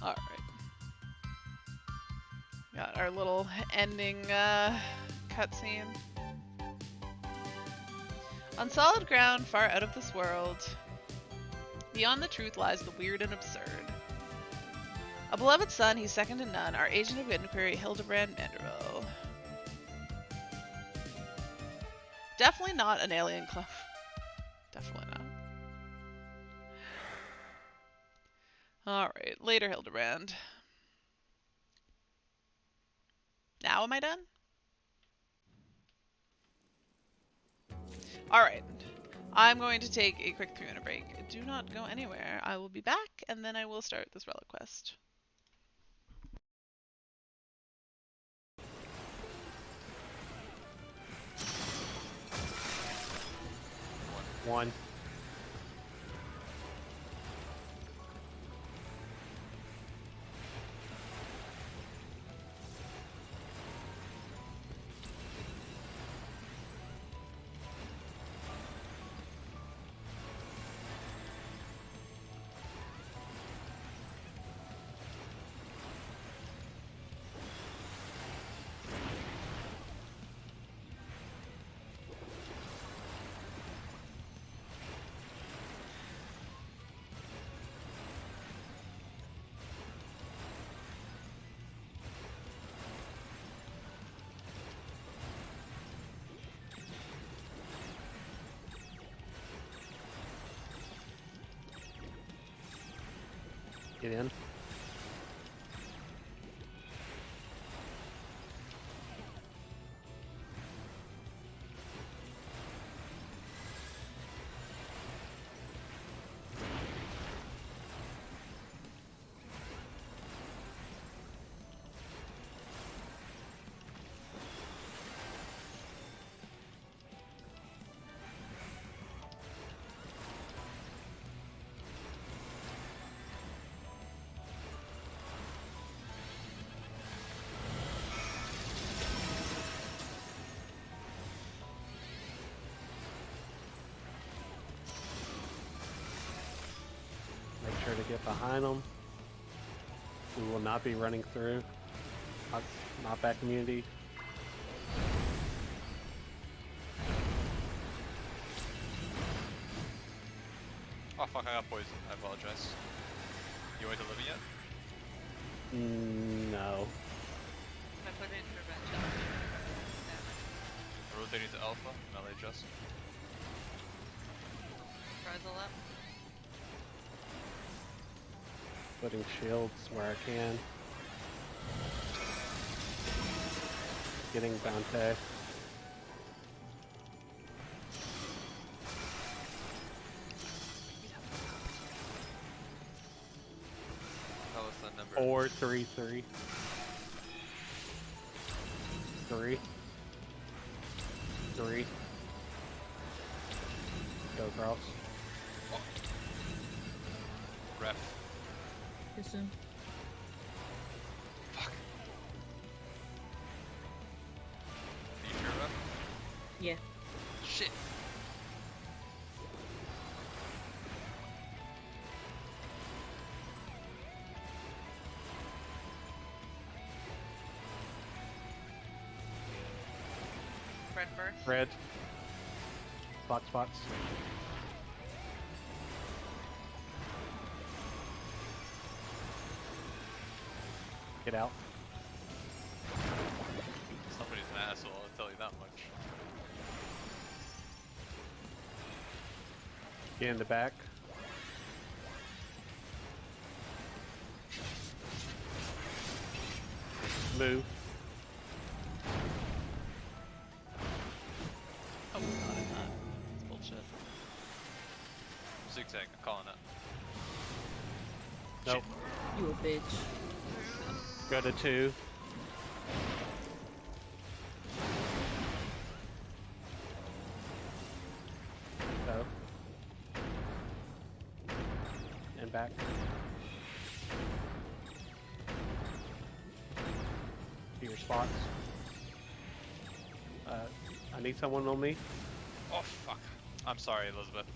[SPEAKER 4] Alright. Got our little ending cutscene. On solid ground, far out of this world, beyond the truth lies the weird and absurd. A beloved son, he's second to none, our agent of inquiry, Hidebrand Manderville. Definitely not an alien clone. Definitely not. Alright, later Hidebrand. Now am I done? Alright. I'm going to take a quick 3-minute break. Do not go anywhere. I will be back, and then I will start this relic quest.
[SPEAKER 2] One. Get in. Make sure to get behind them. We will not be running through. Not back community.
[SPEAKER 5] Oh fuck, I got poisoned. I apologize. You want to live yet?
[SPEAKER 2] No.
[SPEAKER 3] I put it in intervention.
[SPEAKER 5] Rotating to alpha, melee just.
[SPEAKER 3] Frizzle up.
[SPEAKER 2] Putting shields where I can. Getting Dante.
[SPEAKER 5] Tell us that number.
[SPEAKER 2] 4, 3, 3. 3. 3. Go across.
[SPEAKER 5] Ref.
[SPEAKER 6] Too soon.
[SPEAKER 5] Fuck. Are you sure, Ref?
[SPEAKER 6] Yeah.
[SPEAKER 5] Shit.
[SPEAKER 3] Red burst.
[SPEAKER 2] Red. Spots. Get out.
[SPEAKER 5] Somebody's an asshole, I'll tell you that much.
[SPEAKER 2] Get in the back. Move.
[SPEAKER 4] Oh, God, I'm not. It's bullshit.
[SPEAKER 5] Zigzag, I'm calling it.
[SPEAKER 2] Nope.
[SPEAKER 6] You a bitch.
[SPEAKER 2] Go to 2. Go. And back. To your spots. I need someone on me.
[SPEAKER 5] Oh fuck. I'm sorry, Elizabeth.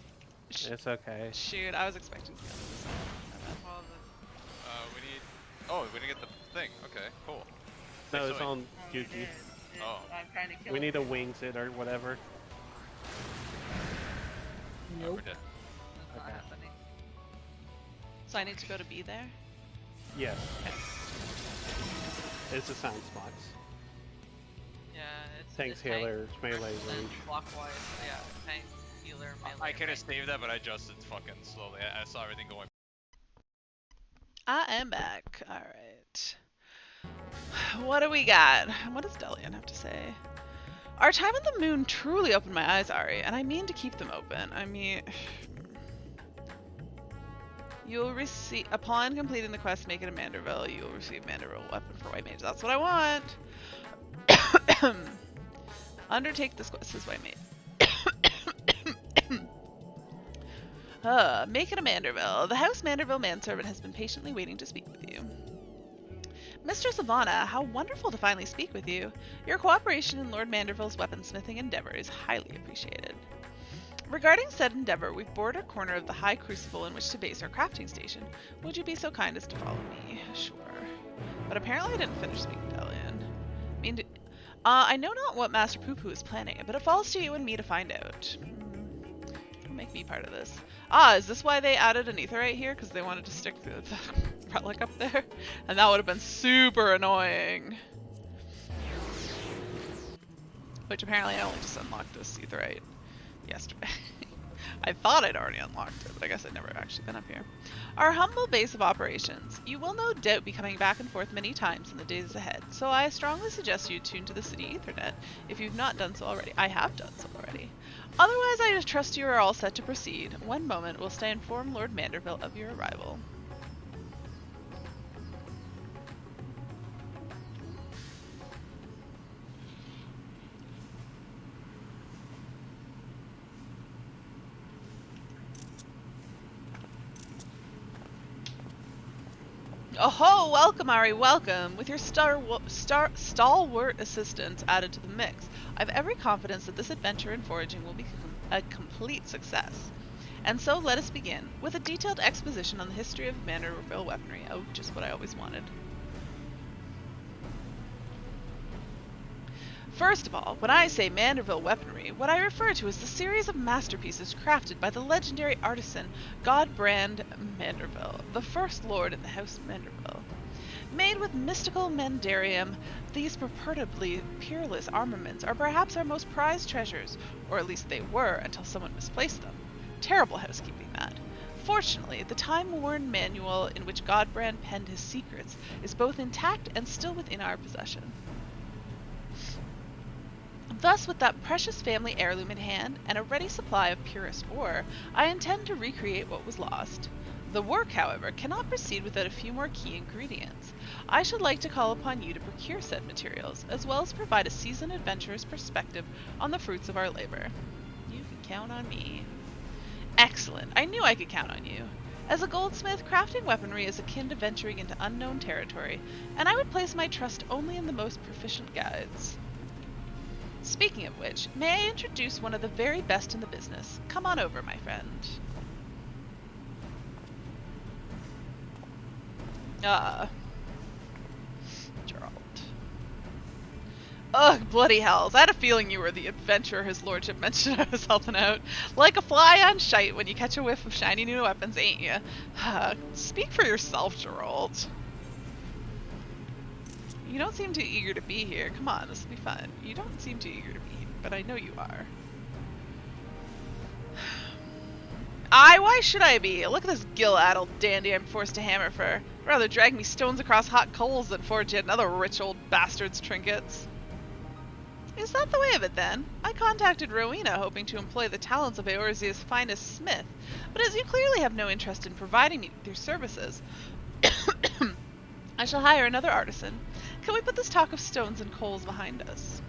[SPEAKER 2] It's okay.
[SPEAKER 4] Shoot, I was expecting to be on the other side. My bad.
[SPEAKER 3] Well,
[SPEAKER 5] We need... Oh, we didn't get the thing. Okay, cool.
[SPEAKER 2] No,
[SPEAKER 5] Hey,
[SPEAKER 2] it's
[SPEAKER 5] so-
[SPEAKER 2] on
[SPEAKER 3] it
[SPEAKER 2] Yuki.
[SPEAKER 3] is.
[SPEAKER 5] Oh.
[SPEAKER 3] I'm trying to kill
[SPEAKER 2] We
[SPEAKER 3] it.
[SPEAKER 2] need to wings it or whatever.
[SPEAKER 5] Oh,
[SPEAKER 6] Nope.
[SPEAKER 5] we're dead.
[SPEAKER 3] It's not
[SPEAKER 2] Okay.
[SPEAKER 3] happening.
[SPEAKER 4] So I need to go to B there?
[SPEAKER 2] Yes. It's assigned spots.
[SPEAKER 3] Yeah, it's
[SPEAKER 2] Tanks,
[SPEAKER 3] tank,
[SPEAKER 2] healers, melee
[SPEAKER 3] then
[SPEAKER 2] range.
[SPEAKER 3] clockwise. Yeah, tank, healer, melee.
[SPEAKER 5] I could have
[SPEAKER 3] range.
[SPEAKER 5] saved that, but I adjusted fucking slowly. I saw everything going.
[SPEAKER 4] I am back. Alright. What do we got? What does Delian have to say? Our time on the moon truly opened my eyes, Ari, and I mean to keep them open. I mean... You'll receive... Upon completing the quest, make it a Manderville, you'll receive Manderville weapon for White Mage. That's what I want! Undertake this quest as White Mage. Make it a Manderville. The House Manderville manservant has been patiently waiting to speak with you. Mistress Ivana, how wonderful to finally speak with you. Your cooperation in Lord Manderville's weaponsmithing endeavor is highly appreciated. Regarding said endeavor, we've bored a corner of the high crucible in which to base our crafting station. Would you be so kind as to follow me? Sure. But apparently I didn't finish speaking to Elian. I know not what Master Poo-Poo is planning, but it falls to you and me to find out. Don't make me part of this. Is this why they added an aetherite here? Because they wanted to stick the relic up there? And that would have been super annoying. Which apparently I only just unlocked this aetherite yesterday. I thought I'd already unlocked it, but I guess I'd never actually been up here. Our humble base of operations. You will no doubt be coming back and forth many times in the days ahead, so I strongly suggest you tune to the city Ethernet if you've not done so already. I have done so already. Otherwise, I just trust you are all set to proceed. One moment, we'll stay informed Lord Manderville of your arrival. Oh, welcome, Ari, welcome. With your stalwart assistance added to the mix, I've every confidence that this adventure in foraging will be a complete success. And so let us begin, with a detailed exposition on the history of Manderville weaponry. Oh, just what I always wanted. First of all, when I say Manderville weaponry, what I refer to is the series of masterpieces crafted by the legendary artisan Hidebrand Manderville, the first lord in the House Manderville. Made with mystical mandarium, these purportedly peerless armaments are perhaps our most prized treasures, or at least they were until someone misplaced them. Terrible housekeeping, that. Fortunately, the time-worn manual in which Hidebrand penned his secrets is both intact and still within our possession. Thus, with that precious family heirloom in hand, and a ready supply of purest ore, I intend to recreate what was lost. The work, however, cannot proceed without a few more key ingredients. I should like to call upon you to procure said materials, as well as provide a seasoned adventurer's perspective on the fruits of our labor. You can count on me. Excellent. I knew I could count on you. As a goldsmith, crafting weaponry is akin to venturing into unknown territory, and I would place my trust only in the most proficient guides. Speaking of which, may I introduce one of the very best in the business? Come on over, my friend. Gerald. Ugh, bloody hells. I had a feeling you were the adventurer his lordship mentioned I was helping out. Like a fly on shite when you catch a whiff of shiny new weapons, ain't you? Speak for yourself, Gerald. You don't seem too eager to be here. Come on, this will be fun. You don't seem too eager to be here, but I know you are. Why should I be? Look at this gill-addled dandy I'm forced to hammer for. Rather drag me stones across hot coals than forge yet another rich old bastard's trinkets. Is that the way of it, then? I contacted Rowena, hoping to employ the talents of Eorzea's finest smith, but as you clearly have no interest in providing me with your services, I shall hire another artisan. Can we put this talk of stones and coals behind us?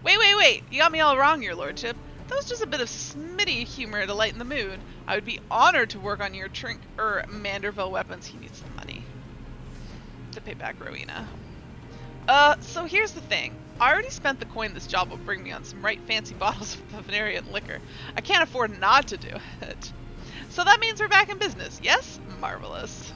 [SPEAKER 4] Wait! You got me all wrong, your lordship. That was just a bit of smitty humor to lighten the mood. I would be honored to work on your Manderville weapons. He needs the money to pay back Rowena. So here's the thing. I already spent the coin this job will bring me on some right fancy bottles of Bavenarian liquor. I can't afford not to do it. So that means we're back in business, yes? Marvelous.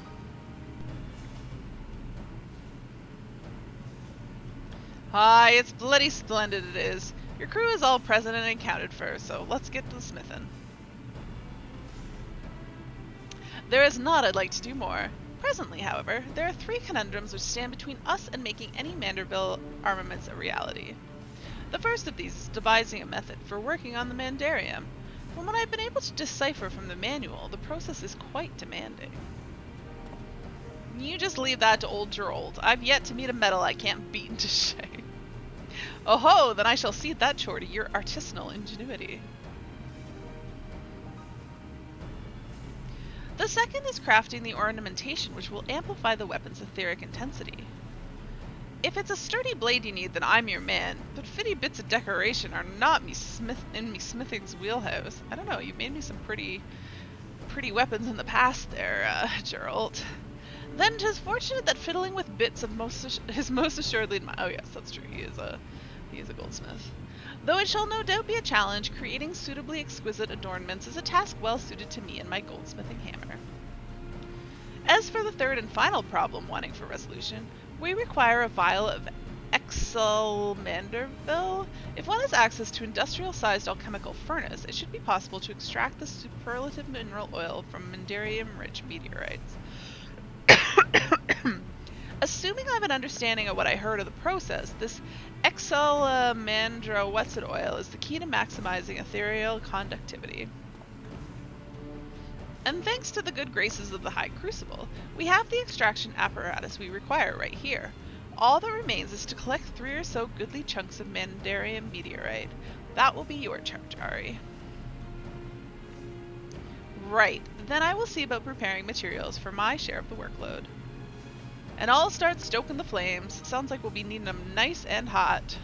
[SPEAKER 4] Aye, it's bloody splendid it is. Your crew is all present and accounted for, so let's get to the smithing. There is naught I'd like to do more. Presently, however, there are 3 conundrums which stand between us and making any Manderville armaments a reality. The first of these is devising a method for working on the Mandarium. From what I've been able to decipher from the manual, the process is quite demanding. You just leave that to old Gerald. I've yet to meet a metal I can't beat into shape. Oh ho, then I shall cede that chore to your artisanal ingenuity. The second is crafting the ornamentation which will amplify the weapon's etheric intensity. If it's a sturdy blade you need, then I'm your man, but fitty bits of decoration are not in me smithing's wheelhouse. I don't know, you've made me some pretty weapons in the past there, Geralt. Then 'tis fortunate that fiddling with bits of is most assuredly my— oh yes, that's true, he is a goldsmith. Though it shall no doubt be a challenge, creating suitably exquisite adornments is a task well suited to me and my goldsmithing hammer. As for the third and final problem wanting for resolution, we require a vial of Excelmanderville. If one has access to industrial-sized alchemical furnace, it should be possible to extract the superlative mineral oil from Mandarium-rich meteorites. Assuming I have an understanding of what I heard of the process, this Excelmandro Wetsid oil is the key to maximizing ethereal conductivity. And thanks to the good graces of the High Crucible, we have the extraction apparatus we require right here. All that remains is to collect 3 or so goodly chunks of Mandarium meteorite. That will be your charge, Ari. Right, then I will see about preparing materials for my share of the workload. And I'll start stoking the flames. Sounds like we'll be needing them nice and hot.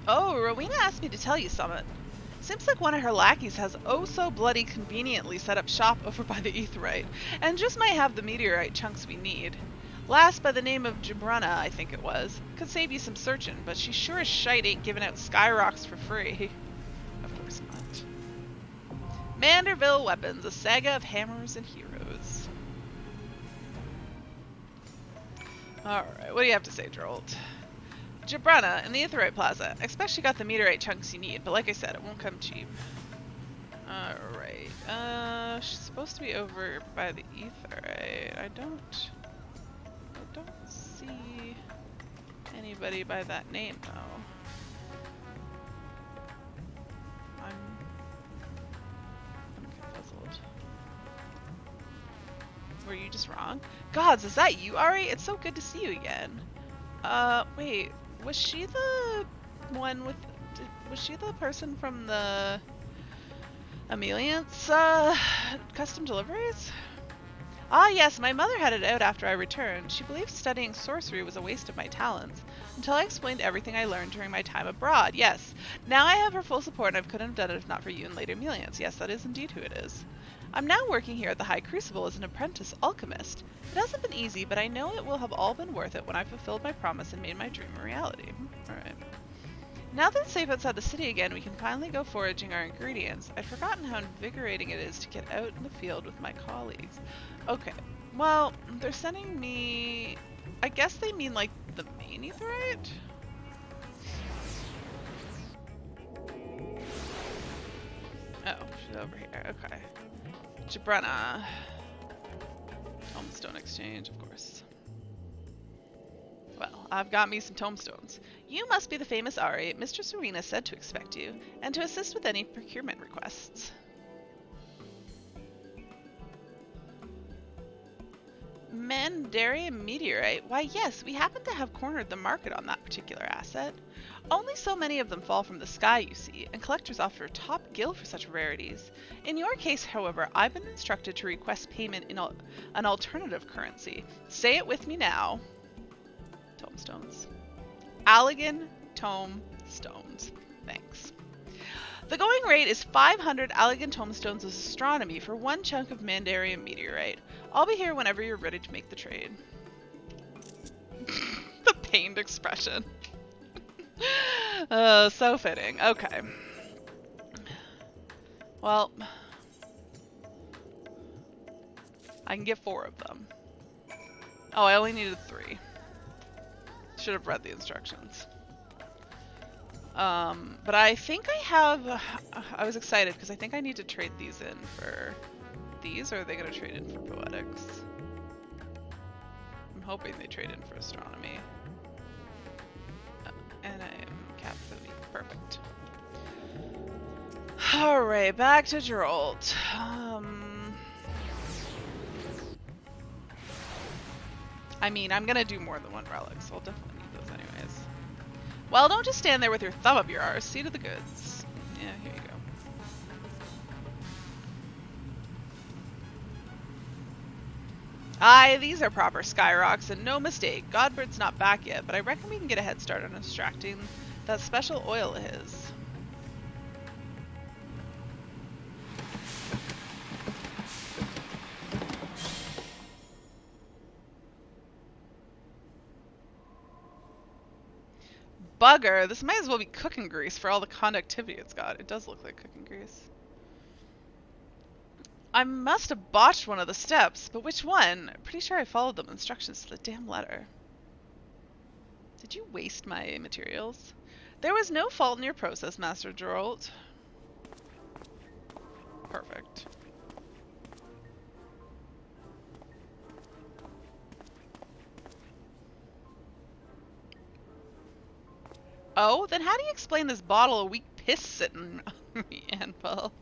[SPEAKER 4] Oh, Rowena asked me to tell you something. Seems like one of her lackeys has oh so bloody conveniently set up shop over by the Aetheryte, and just might have the meteorite chunks we need. Lass by the name of Jabrana, I think it was. Could save you some searching, but she sure as shite ain't giving out skyrocks for free. Of course not. Manderville Weapons, a saga of hammers and heroes. Alright, what do you have to say, Geralt? Jabrana in the Aetheryte Plaza. I expect she got the meteorite chunks you need, but like I said, it won't come cheap. Alright, she's supposed to be over by the Aetheryte. I don't see anybody by that name, though. I'm puzzled. Were you just wrong? Gods, is that you, Ari? It's so good to see you again. Wait, was she the one with... was she the person from the Ameliance, custom deliveries? Ah yes, my mother had it out after I returned. She believed studying sorcery was a waste of my talents, until I explained everything I learned during my time abroad. Yes, now I have her full support and I couldn't have done it if not for you and later Melians. Yes, that is indeed who it is. I'm now working here at the High Crucible as an apprentice alchemist. It hasn't been easy, but I know it will have all been worth it when I fulfilled my promise and made my dream a reality. Alright. Now that it's safe outside the city again, we can finally go foraging our ingredients. I'd forgotten how invigorating it is to get out in the field with my colleagues. Okay, well, they're sending me... I guess they mean, like, the main Aetheryte? Oh, she's over here, okay. Jabrana. Tomestone exchange, of course. Well, I've got me some tomestones. You must be the famous Ari. Mistress Serena said to expect you, and to assist with any procurement requests. Mandarium meteorite? Why yes, we happen to have cornered the market on that particular asset. Only so many of them fall from the sky, you see, and collectors offer top gill for such rarities. In your case, however, I've been instructed to request payment in an alternative currency. Say it with me now. Tomestones. Allegan tomestones. Thanks. The going rate is 500 Allegan tomestones of astronomy for one chunk of Mandarium meteorite. I'll be here whenever you're ready to make the trade. The pained expression. So fitting. Okay. Well, I can get 4 of them. Oh, I only needed 3. Should have read the instructions. But I think I have... I was excited because I think I need to trade these in for these, or are they going to trade in for poetics? I'm hoping they trade in for astronomy. And I'm captain. Perfect. Alright, back to Geralt. I mean, I'm gonna do more than one relic, so I'll definitely need those anyways. Well, don't just stand there with your thumb up your arse. See to the goods. Yeah, here you go. Aye, these are proper skyrocks, and no mistake. Godbert's not back yet, but I reckon we can get a head start on extracting that special oil of his. Bugger, this might as well be cooking grease for all the conductivity it's got. It does look like cooking grease. I must have botched one of the steps, but which one? I'm pretty sure I followed the instructions to the damn letter. Did you waste my materials? There was no fault in your process, Master Geralt. Perfect. Oh, then how do you explain this bottle of weak piss sitting on me, Anvil?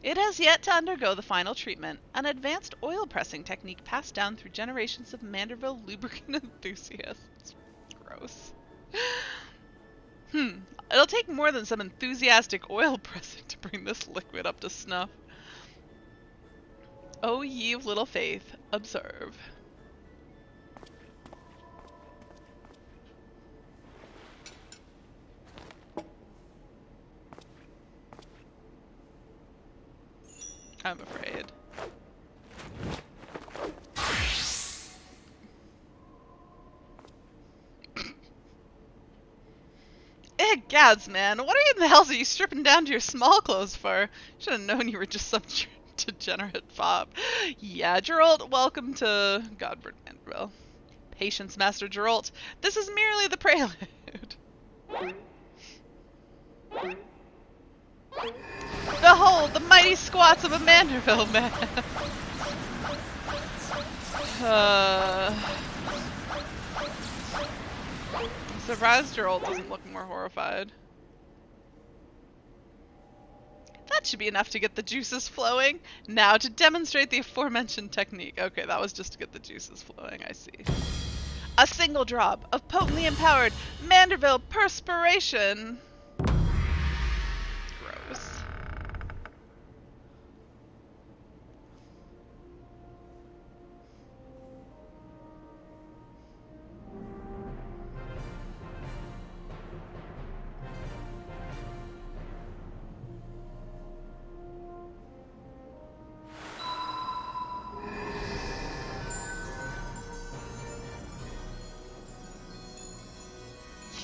[SPEAKER 4] It has yet to undergo the final treatment, an advanced oil pressing technique passed down through generations of Manderville lubricant enthusiasts. Gross. It'll take more than some enthusiastic oil pressing to bring this liquid up to snuff. O ye of little faith, observe. I'm afraid. Gads, man. What in the hell are you stripping down to your small clothes for? Should have known you were just some degenerate fob. Yeah, Geralt, welcome to Godbert Manderville. Patience, Master Geralt. This is merely the prelude. Behold, the mighty squats of a Manderville man. I'm surprised Geralt doesn't look more horrified. That should be enough to get the juices flowing. Now to demonstrate the aforementioned technique. Okay, that was just to get the juices flowing, I see. A single drop of potently empowered Manderville perspiration. Gross.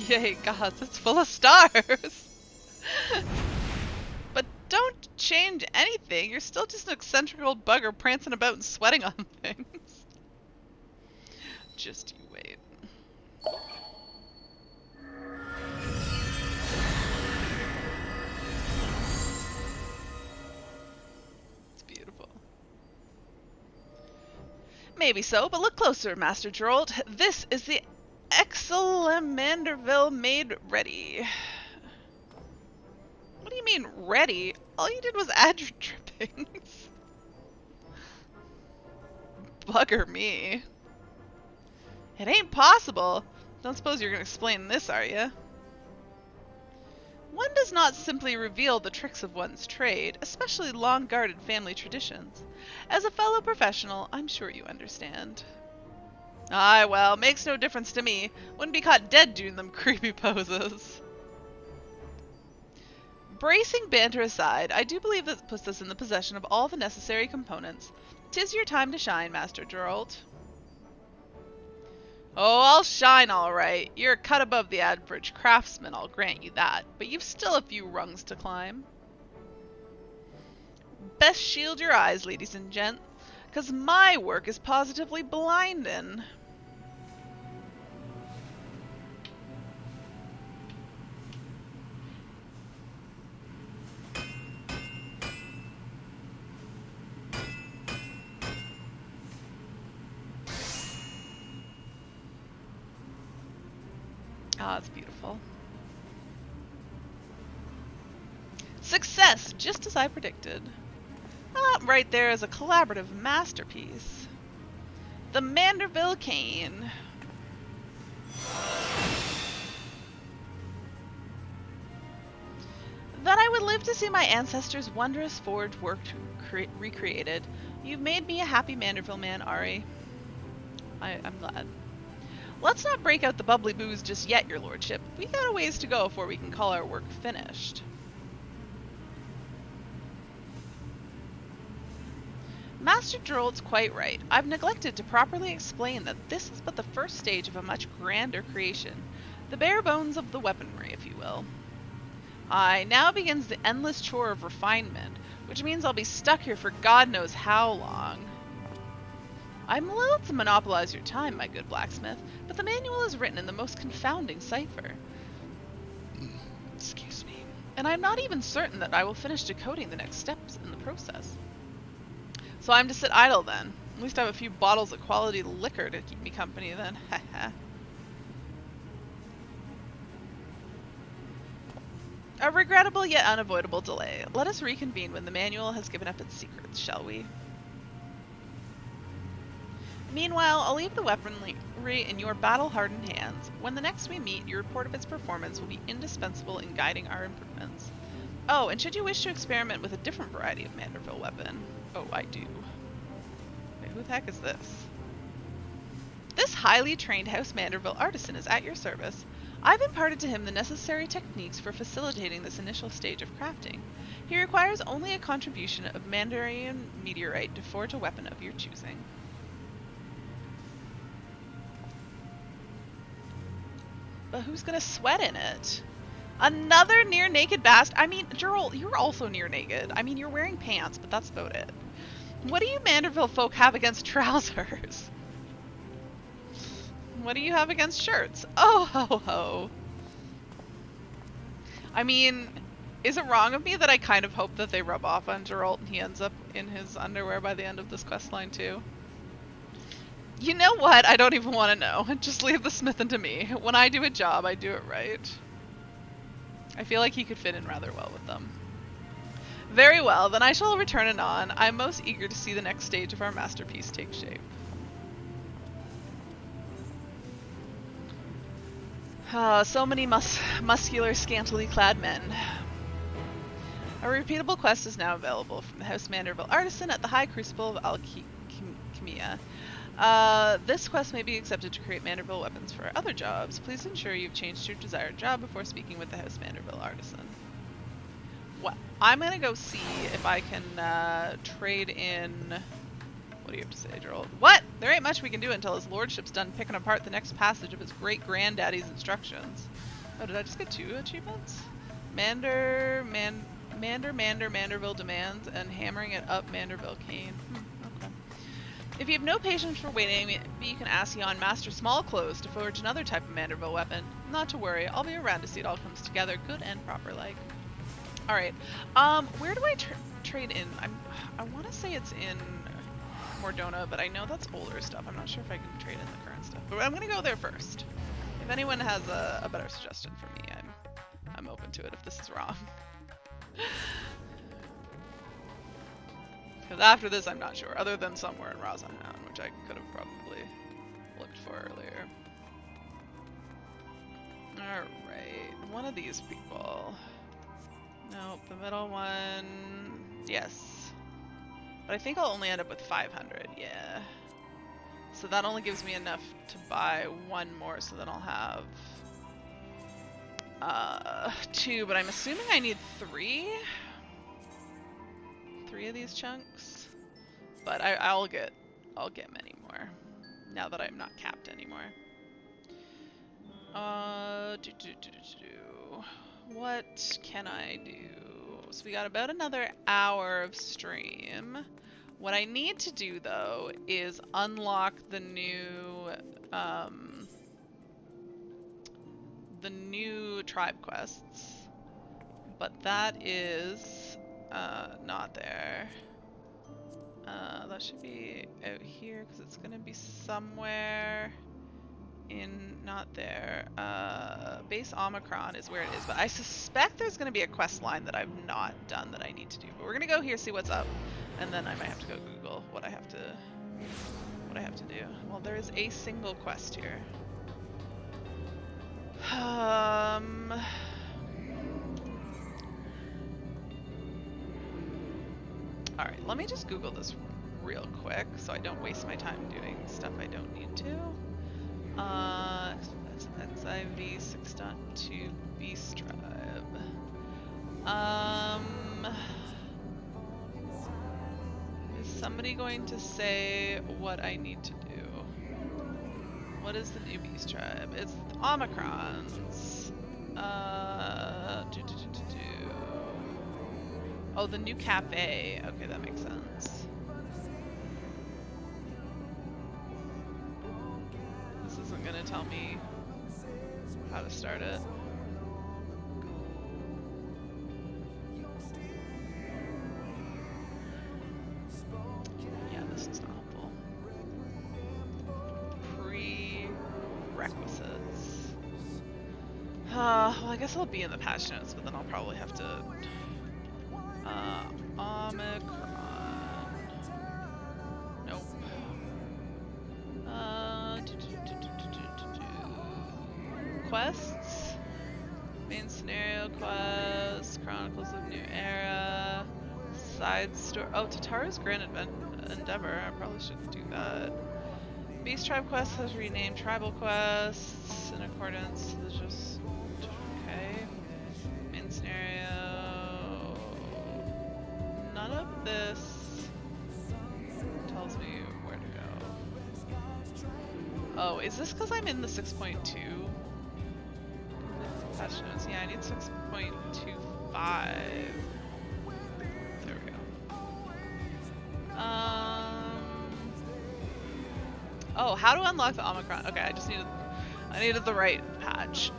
[SPEAKER 4] Yay, gods, it's full of stars! But don't change anything, you're still just an eccentric old bugger prancing about and sweating on things. Just you wait. It's beautiful. Maybe so, but look closer, Master Geralt. This is the Manderville made ready. What do you mean, ready? All you did was add your drippings. Bugger me. It ain't possible. Don't suppose you're gonna explain this, are you? One does not simply reveal the tricks of one's trade, especially long-guarded family traditions. As a fellow professional, I'm sure you understand. Aye, well, makes no difference to me. Wouldn't be caught dead doing them creepy poses. Bracing banter aside, I do believe this puts us in the possession of all the necessary components. 'Tis your time to shine, Master Geralt. Oh, I'll shine all right. You're a cut above the average craftsman, I'll grant you that, but you've still a few rungs to climb. Best shield your eyes, ladies and gents, 'cause my work is positively blinding. Ah, it's beautiful. Success, just as I predicted. Right there is a collaborative masterpiece. The Manderville Cane. That I would live to see my ancestors' wondrous forge work recreated. You've made me a happy Manderville man, Ari. I'm glad. Let's not break out the bubbly booze just yet, your lordship. We got a ways to go before we can call our work finished. Master Gerald's quite right. I've neglected to properly explain that this is but the first stage of a much grander creation. The bare bones of the weaponry, if you will. Aye, now begins the endless chore of refinement, which means I'll be stuck here for God knows how long. I'm loath to monopolize your time, my good blacksmith, but the manual is written in the most confounding cipher. Excuse me. And I'm not even certain that I will finish decoding the next steps in the process. So I'm to sit idle then. At least I have a few bottles of quality liquor to keep me company then. Haha. A regrettable yet unavoidable delay. Let us reconvene when the manual has given up its secrets, shall we? Meanwhile, I'll leave the weaponry in your battle-hardened hands. When the next we meet, your report of its performance will be indispensable in guiding our improvements. Oh, and should you wish to experiment with a different variety of Manderville weapon? Oh, I do. Wait, who the heck is this? This highly trained House Manderville artisan is at your service. I've imparted to him the necessary techniques for facilitating this initial stage of crafting. He requires only a contribution of Mandarian meteorite to forge a weapon of your choosing. But who's gonna sweat in it? Another near-naked bast? I mean, Gerald, you're also near-naked. I mean, you're wearing pants, but that's about it. What do you Manderville folk have against trousers? What do you have against shirts? Oh ho ho. I mean, is it wrong of me that I kind of hope that they rub off on Geralt and he ends up in his underwear by the end of this questline too? You know what? I don't even want to know. Just leave the smithing to me. When I do a job, I do it right. I feel like he could fit in rather well with them. Very well, then I shall return anon. I'm most eager to see the next stage of our masterpiece take shape. So many muscular, scantily clad men. A repeatable quest is now available from the House Manderville Artisan at the High Crucible of Alchemia. This quest may be accepted to create Manderville weapons for other jobs. Please ensure you've changed your desired job before speaking with the House Manderville Artisan. What? I'm gonna go see if I can trade in... What do you have to say, Gerald? What? There ain't much we can do until his lordship's done picking apart the next passage of his great-granddaddy's instructions. Oh, did I just get 2 achievements? Manderville demands, and hammering it up Manderville Cane. Okay. If you have no patience for waiting, maybe you can ask Jan Master Smallclothes to forge another type of Manderville weapon. Not to worry, I'll be around to see it all comes together good and proper like. Alright, where do I trade in? I want to say it's in Mordona, but I know that's older stuff. I'm not sure if I can trade in the current stuff, but I'm gonna go there first. If anyone has a better suggestion for me, I'm open to it if this is wrong. Because after this, I'm not sure, other than somewhere in Razahan, which I could have probably looked for earlier. Alright, one of these people. Nope, the middle one. Yes. But I think I'll only end up with 500, yeah. So that only gives me enough to buy one more, so then I'll have 2, but I'm assuming I need 3? 3 of these chunks? But I'll get many more, now that I'm not capped anymore. What can I do? So we got about another hour of stream. What I need to do though is unlock the new tribe quests, but that is not there. That should be out here because it's gonna be somewhere not there. Base Omicron is where it is, but I suspect there's going to be a quest line that I've not done that I need to do. But we're going to go here, see what's up, and then I might have to go Google what I have to do. Well, there is a single quest here. Alright, let me just Google this real quick so I don't waste my time doing stuff I don't need to. That's XIV 6.2 Beast Tribe. Is somebody going to say what I need to do? What is the new Beast Tribe? It's Omicrons. Oh, the new cafe. Okay, that makes sense. This isn't gonna tell me how to start it. Yeah, this is not helpful. Prerequisites. Well, I guess I'll be in the patch notes, but then I'll probably have to. Omicron. Nope. Quests. Main scenario quest. Chronicles of New Era. Side story. Oh, Tataru's Grand Endeavor. I probably shouldn't do that. Beast Tribe quest has renamed Tribal quests in accordance to the just. Okay. Main scenario. None of this tells me where to go. Oh, is this because I'm in the 6.2? Patch notes. Yeah, I need 6.25. There we go. Oh, how to unlock the Omicron? Okay, I needed the right patch.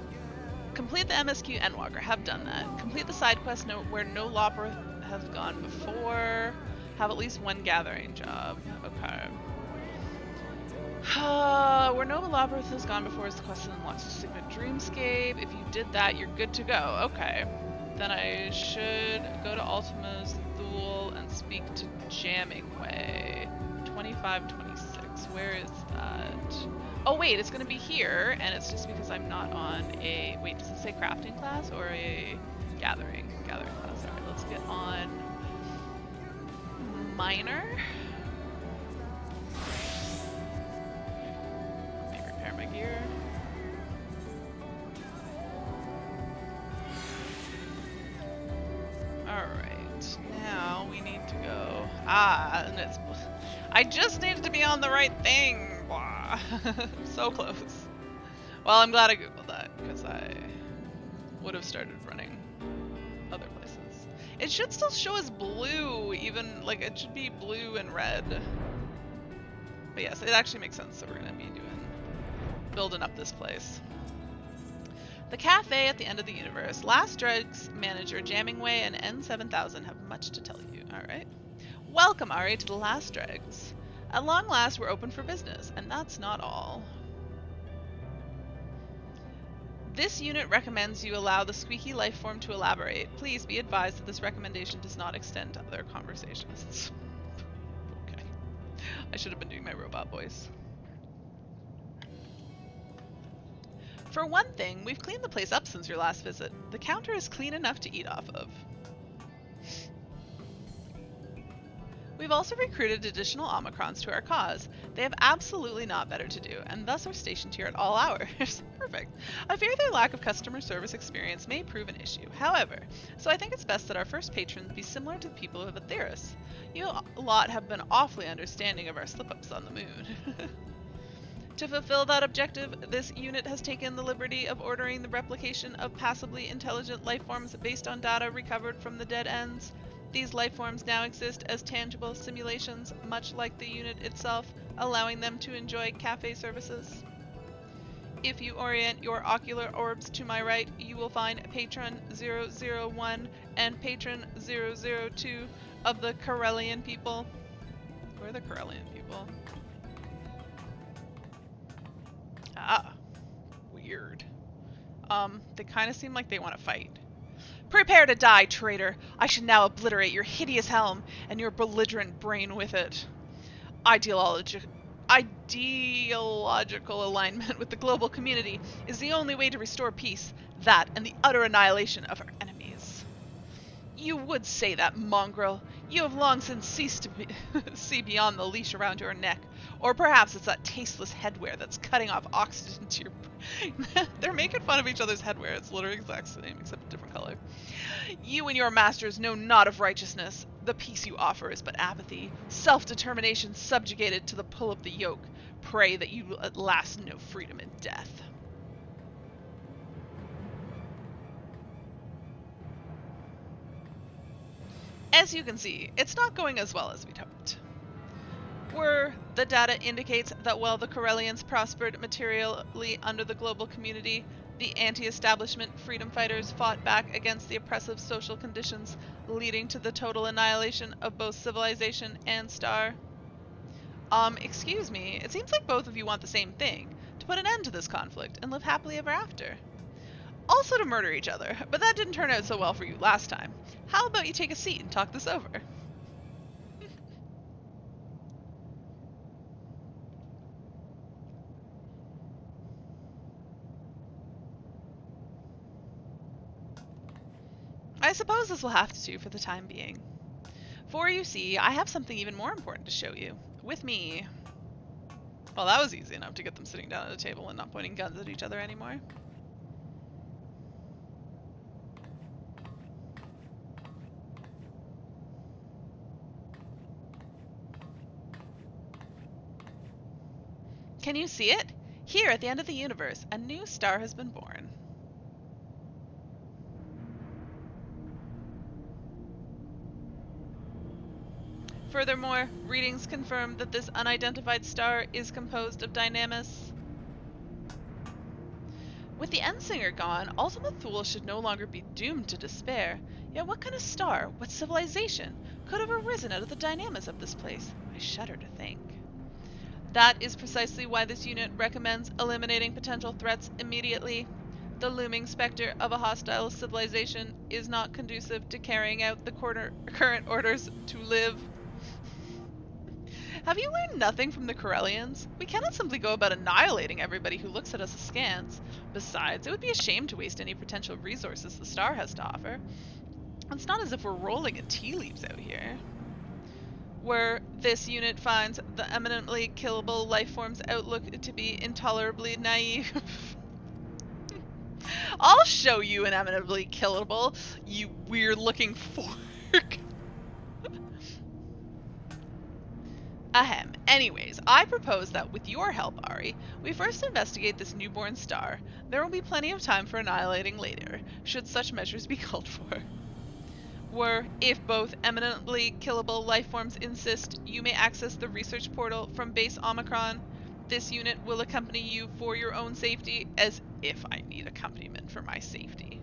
[SPEAKER 4] Complete the MSQ Endwalker. Have done that. Complete the side quest where no Loper has gone before. Have at least one gathering job. Okay. Where no Loper has gone before is the quest that unlocks the Sigma Dreamscape. If you did that, you're good to go. Okay. Then I should go to Ultima's Thule and speak to Jamming Way. 2526. Where is that? Oh wait, it's gonna be here, and it's just because I'm not on a. Wait, does it say crafting class or a gathering class? Alright, let's get on miner. Let me repair my gear. Alright, now we need to go. And it's. I just needed to be on the right thing. Blah. So close. Well, I'm glad I googled that because I would have started running other places. It should still show as blue, even like it should be blue and red. But yes, it actually makes sense that we're gonna be building up this place. The cafe at the end of the universe. Last Drugs manager Jamming Way and N7000 have much to tell you. All right. Welcome, Ari, to the Last Dregs. At long last, we're open for business, and that's not all. This unit recommends you allow the squeaky life form to elaborate. Please be advised that this recommendation does not extend to other conversationists. Okay. I should have been doing my robot voice. For one thing, we've cleaned the place up since your last visit. The counter is clean enough to eat off of. We've also recruited additional Omicrons to our cause. They have absolutely not better to do, and thus are stationed here at all hours. Perfect. I fear their lack of customer service experience may prove an issue. However, so I think it's best that our first patrons be similar to the people of Atheris. You lot have been awfully understanding of our slip-ups on the moon. To fulfill that objective, this unit has taken the liberty of ordering the replication of passively intelligent life forms based on data recovered from the dead ends. These life forms now exist as tangible simulations, much like the unit itself, allowing them to enjoy cafe services. If you orient your ocular orbs to my right, you will find Patron 001 and Patron 002 of the Corellian people. Who are the Corellian people? Ah, weird. They kind of seem like they want to fight. Prepare to die, traitor. I should now obliterate your hideous helm and your belligerent brain with it. Ideological alignment with the global community is the only way to restore peace, that and the utter annihilation of our enemies. You would say that, mongrel. You have long since ceased to see beyond the leash around your neck. Or perhaps it's that tasteless headwear that's cutting off oxygen to your brain. They're making fun of each other's headwear. It's literally the exact same, except a different color. You and your masters know not of righteousness. The peace you offer is but apathy, self-determination subjugated to the pull of the yoke. Pray that you at last know freedom in death. As you can see, it's not going as well as we'd hoped. The data indicates that while the Corellians prospered materially under the global community, the anti-establishment freedom fighters fought back against the oppressive social conditions, leading to the total annihilation of both civilization and Star. Excuse me, it seems like both of you want the same thing, to put an end to this conflict and live happily ever after. Also to murder each other, but that didn't turn out so well for you last time. How about you take a seat and talk this over? I suppose this will have to do for the time being. For you see, I have something even more important to show you. With me. Well, that was easy enough to get them sitting down at a table and not pointing guns at each other anymore. Can you see it? Here, at the end of the universe, a new star has been born. Furthermore, readings confirm that this unidentified star is composed of Dynamis. With the Endsinger gone, Ultima Thule should no longer be doomed to despair. Yet what kind of star, what civilization, could have arisen out of the Dynamis of this place? I shudder to think. That is precisely why this unit recommends eliminating potential threats immediately. The looming specter of a hostile civilization is not conducive to carrying out the current orders to live. Have you learned nothing from the Corellians? We cannot simply go about annihilating everybody who looks at us askance. Besides, it would be a shame to waste any potential resources the star has to offer. It's not as if we're rolling in tea leaves out here. Where this unit finds the eminently killable lifeform's outlook to be intolerably naive. I'll show you an eminently killable, you weird-looking fork. Ahem. Anyways, I propose that with your help, Ari, we first investigate this newborn star. There will be plenty of time for annihilating later, should such measures be called for. If both eminently killable lifeforms insist, you may access the research portal from base Omicron. This unit will accompany you for your own safety, as if I need accompaniment for my safety.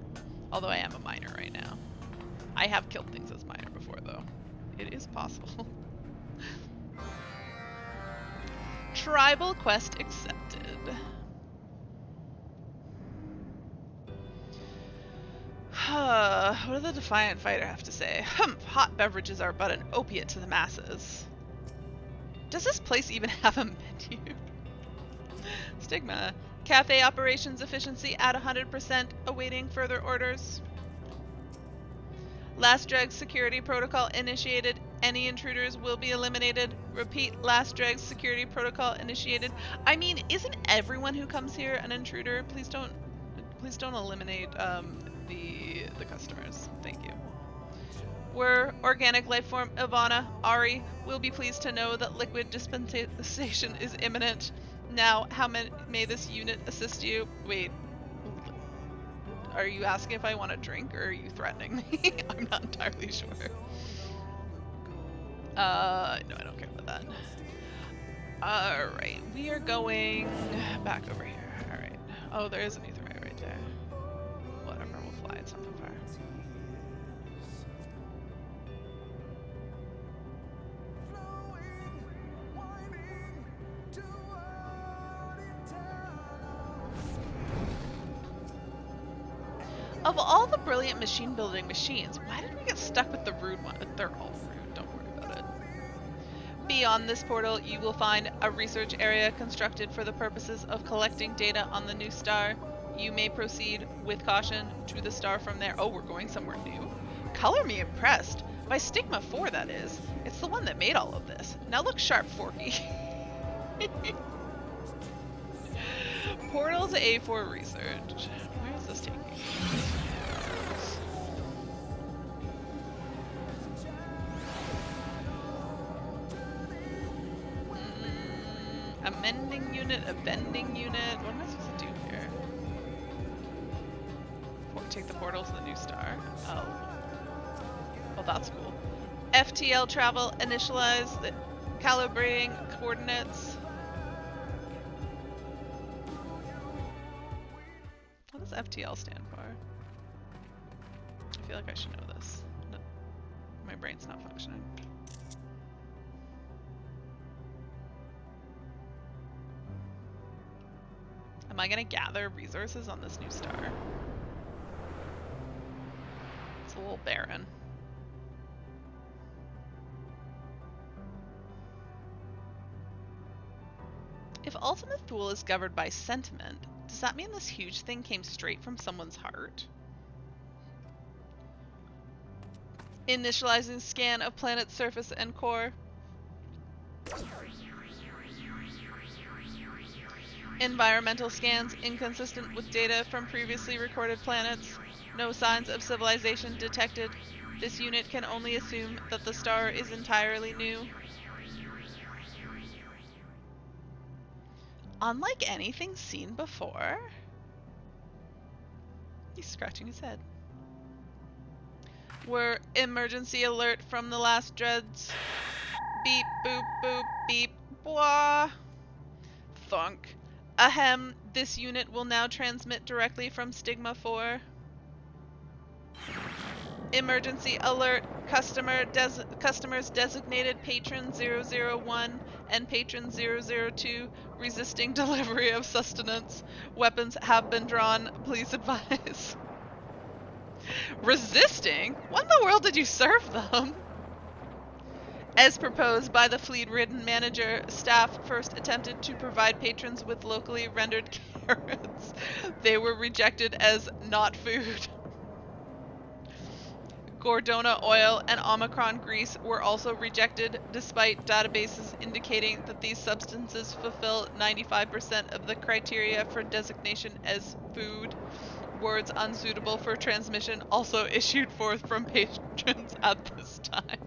[SPEAKER 4] Although I am a minor right now. I have killed things as minor before, though. It is possible. Tribal quest accepted. What does the Defiant Fighter have to say? Hot beverages are but an opiate to the masses. Does this place even have a menu? Stigma. Cafe operations efficiency at 100%, awaiting further orders. Last Drag security protocol initiated. Any intruders will be eliminated. Repeat, Last Drag security protocol initiated. I mean, isn't everyone who comes here an intruder? Please don't eliminate the customers. Thank you. We're organic lifeform Ivana. Ari will be pleased to know that liquid dispensation is imminent. Now, how may this unit assist you? Wait. Are you asking if I want a drink, or are you threatening me? I'm not entirely sure. No, I don't care about that. Alright, we are going back over here. Alright. Oh, there is an ether right there. Whatever, we'll fly at something far. Of all the brilliant machine building machines, why did we get stuck with the rude one? They're all rude, don't worry about it. Beyond this portal, you will find a research area constructed for the purposes of collecting data on the new star. You may proceed with caution to the star from there. Oh, we're going somewhere new? Color me impressed. By Stigma 4, that is. It's the one that made all of this. Now look sharp, Forky. Portals A4 research. Where is this taking me? A mending unit, a bending unit. What am I supposed to do here? Take the portal to the new star. Oh. Well, that's cool. FTL travel, initialize the calibrating coordinates. What does FTL stand for? I feel like I should know this. No, my brain's not functioning. Am I gonna gather resources on this new star? It's a little barren. If Ultimate Thule is governed by sentiment, does that mean this huge thing came straight from someone's heart? Initializing scan of planet's surface and core. Environmental scans inconsistent with data from previously recorded planets. No signs of civilization detected. This unit can only assume that the star is entirely new. Unlike anything seen before. He's scratching his head. Were emergency alert from the last dreads. Beep, boop, boop, beep, blah. Thunk. Ahem, this unit will now transmit directly from Stigma 4. Emergency alert. Customers designated Patron 001 and Patron 002 resisting delivery of sustenance. Weapons have been drawn. Please advise. Resisting? What in the world did you serve them? As proposed by the fleet-ridden manager, staff first attempted to provide patrons with locally rendered carrots. They were rejected as not food. Gordona oil and Omicron grease were also rejected, despite databases indicating that these substances fulfill 95% of the criteria for designation as food. Words unsuitable for transmission also issued forth from patrons at this time.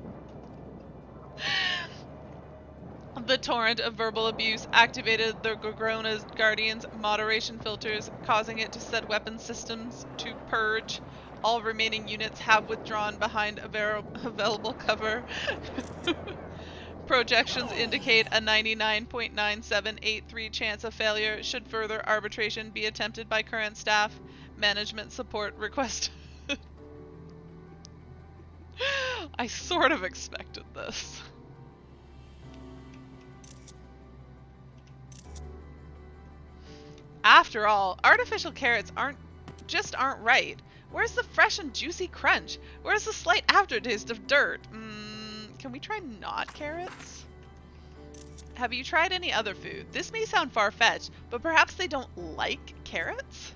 [SPEAKER 4] The torrent of verbal abuse activated the Gorgona's Guardian's moderation filters, causing it to set weapon systems to purge. All remaining units have withdrawn behind available cover. Projections indicate a 99.9783 chance of failure should further arbitration be attempted by current staff. Management support requested. I sort of expected this. After all, artificial carrots aren't right. Where's the fresh and juicy crunch? Where's the slight aftertaste of dirt? Can we try not carrots? Have you tried any other food? This may sound far-fetched, but perhaps they don't like carrots?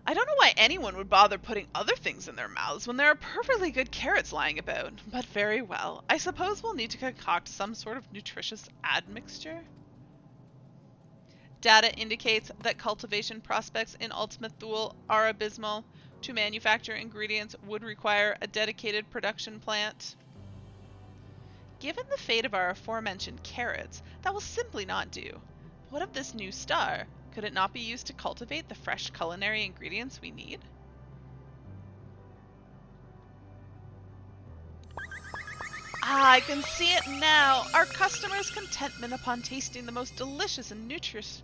[SPEAKER 4] I don't know why anyone would bother putting other things in their mouths when there are perfectly good carrots lying about, but very well. I suppose we'll need to concoct some sort of nutritious admixture. Data indicates that cultivation prospects in Ultimate Thule are abysmal. To manufacture ingredients would require a dedicated production plant. Given the fate of our aforementioned carrots, that will simply not do. What of this new star? Could it not be used to cultivate the fresh culinary ingredients we need? Ah, I can see it now! Our customers' contentment upon tasting the most delicious and nutritious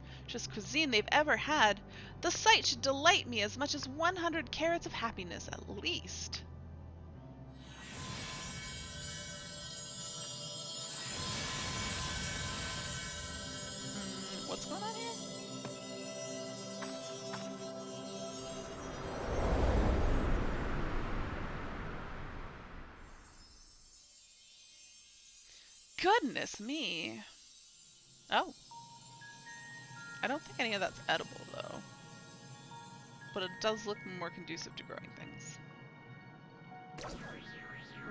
[SPEAKER 4] cuisine they've ever had. The sight should delight me as much as 100 carrots of happiness at least. What's going on here? Goodness me. Oh. I don't think any of that's edible, though. But it does look more conducive to growing things.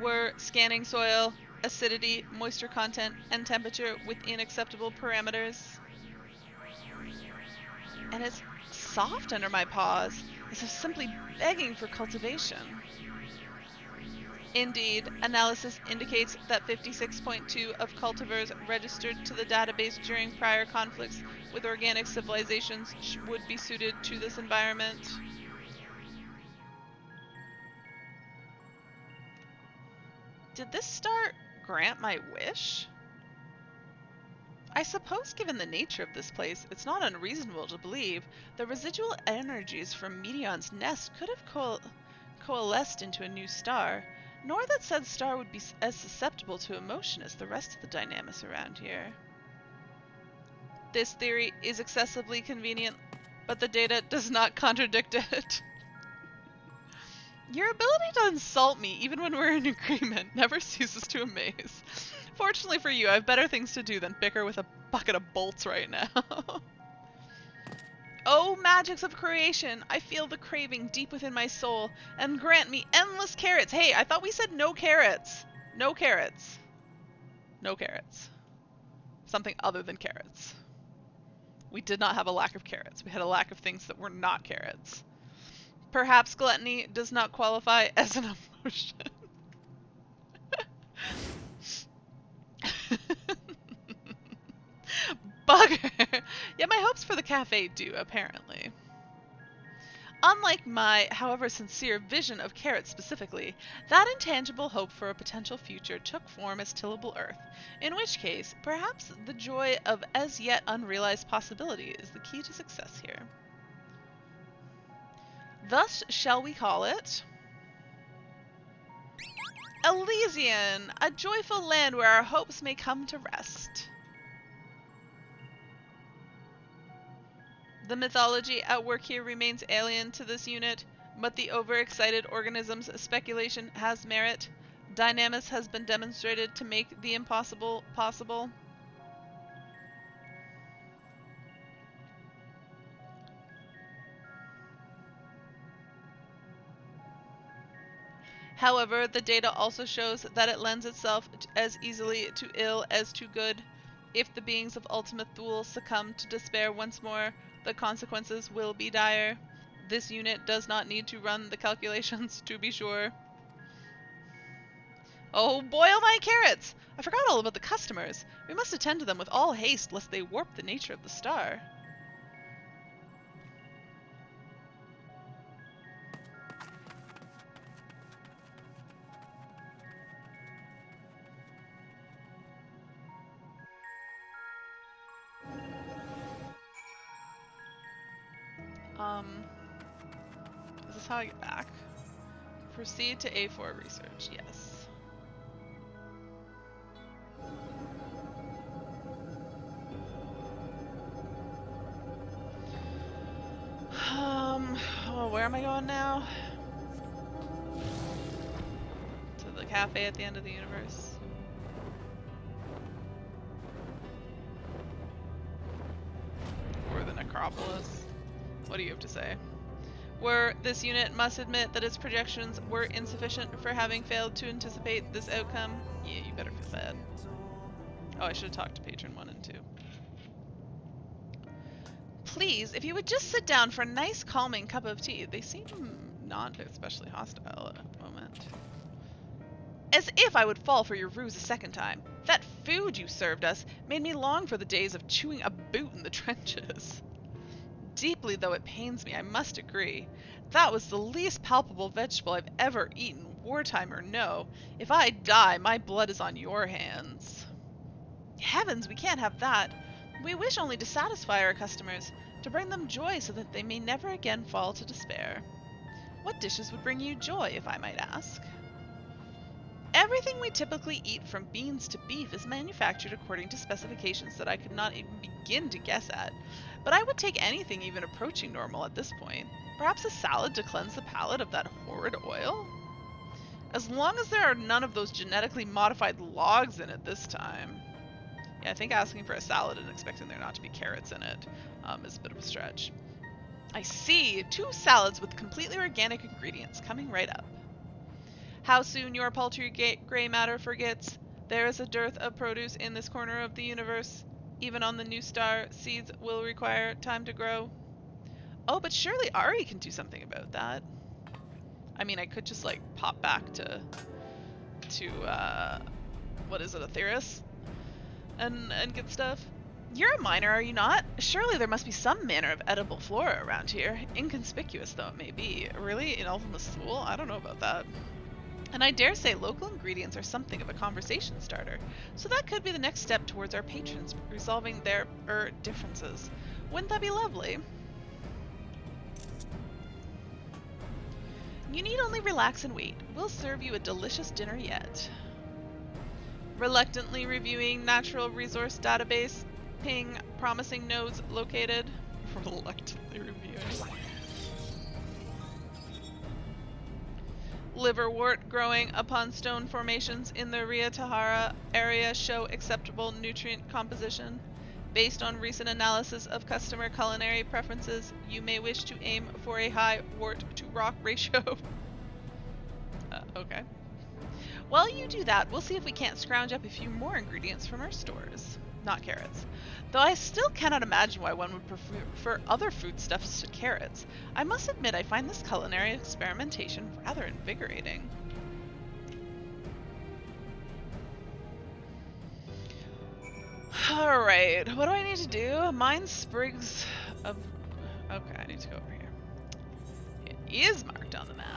[SPEAKER 4] We're scanning soil, acidity, moisture content, and temperature within acceptable parameters. And it's soft under my paws, as if simply begging for cultivation. Indeed, analysis indicates that 56.2 of cultivars registered to the database during prior conflicts with organic civilizations would be suited to this environment. Did this star grant my wish? I suppose given the nature of this place, it's not unreasonable to believe the residual energies from Medion's nest could have coalesced into a new star, nor that said star would be as susceptible to emotion as the rest of the dynamics around here. This theory is excessively convenient, but the data does not contradict it. Your ability to insult me, even when we're in agreement, never ceases to amaze. Fortunately for you, I have better things to do than bicker with a bucket of bolts right now. Oh, magics of creation, I feel the craving deep within my soul, and grant me endless carrots. Hey, I thought we said no carrots. No carrots. No carrots. Something other than carrots. We did not have a lack of carrots. We had a lack of things that were not carrots. Perhaps gluttony does not qualify as an emotion. Bugger! Yet my hopes for the cafe do, apparently. Unlike my, however sincere, vision of carrots specifically, that intangible hope for a potential future took form as tillable earth, in which case, perhaps the joy of as yet unrealized possibility is the key to success here. Thus shall we call it Elysian, a joyful land where our hopes may come to rest. The mythology at work here remains alien to this unit, but the overexcited organism's speculation has merit. Dynamis has been demonstrated to make the impossible possible. However, the data also shows that it lends itself as easily to ill as to good. If the beings of Ultimate Thule succumb to despair once more, the consequences will be dire. This unit does not need to run the calculations, to be sure. Oh, boil my carrots! I forgot all about the customers. We must attend to them with all haste, lest they warp the nature of the star. Is this how I get back? Proceed to A4 research, yes. Oh, where am I going now? To the cafe at the end of the universe. Or the necropolis. What do you have to say? This unit must admit that its projections were insufficient for having failed to anticipate this outcome. Yeah, you better feel bad. Oh, I should have talked to Patron 1 and 2. Please, if you would just sit down for a nice calming cup of tea. They seem not especially hostile at the moment. As if I would fall for your ruse a second time. That food you served us made me long for the days of chewing a boot in the trenches. Deeply though it pains me, I must agree. That was the least palpable vegetable I've ever eaten, wartime or no. If I die, my blood is on your hands. Heavens, we can't have that. We wish only to satisfy our customers, to bring them joy so that they may never again fall to despair. What dishes would bring you joy, if I might ask? Everything we typically eat, from beans to beef, is manufactured according to specifications that I could not even begin to guess at. But I would take anything even approaching normal at this point. Perhaps a salad to cleanse the palate of that horrid oil? As long as there are none of those genetically modified logs in it this time. Yeah, I think asking for a salad and expecting there not to be carrots in it is a bit of a stretch. I see! 2 salads with completely organic ingredients coming right up. How soon your paltry gray matter forgets there is a dearth of produce in this corner of the universe. Even on the new star, seeds will require time to grow. Oh, but surely Ari can do something about that. I mean, I could just like pop back to what is it, Atheris? And get stuff. You're a miner, are you not? Surely there must be some manner of edible flora around here, inconspicuous though it may be. Really? In Ultima Thule? I don't know about that. And I dare say local ingredients are something of a conversation starter, so that could be the next step towards our patrons resolving their differences. Wouldn't that be lovely? You need only relax and wait. We'll serve you a delicious dinner yet. Reluctantly reviewing natural resource database. Ping, promising nodes located. Reluctantly reviewing. Liverwort growing upon stone formations in the Ria Tahara area show acceptable nutrient composition. Based on recent analysis of customer culinary preferences, you may wish to aim for a high wort to rock ratio. Okay. While you do that, we'll see if we can't scrounge up a few more ingredients from our stores. Not carrots. Though I still cannot imagine why one would prefer other foodstuffs to carrots. I must admit I find this culinary experimentation rather invigorating. Alright, what do I need to do? Mine sprigs of... Okay, I need to go over here. It is marked on the map.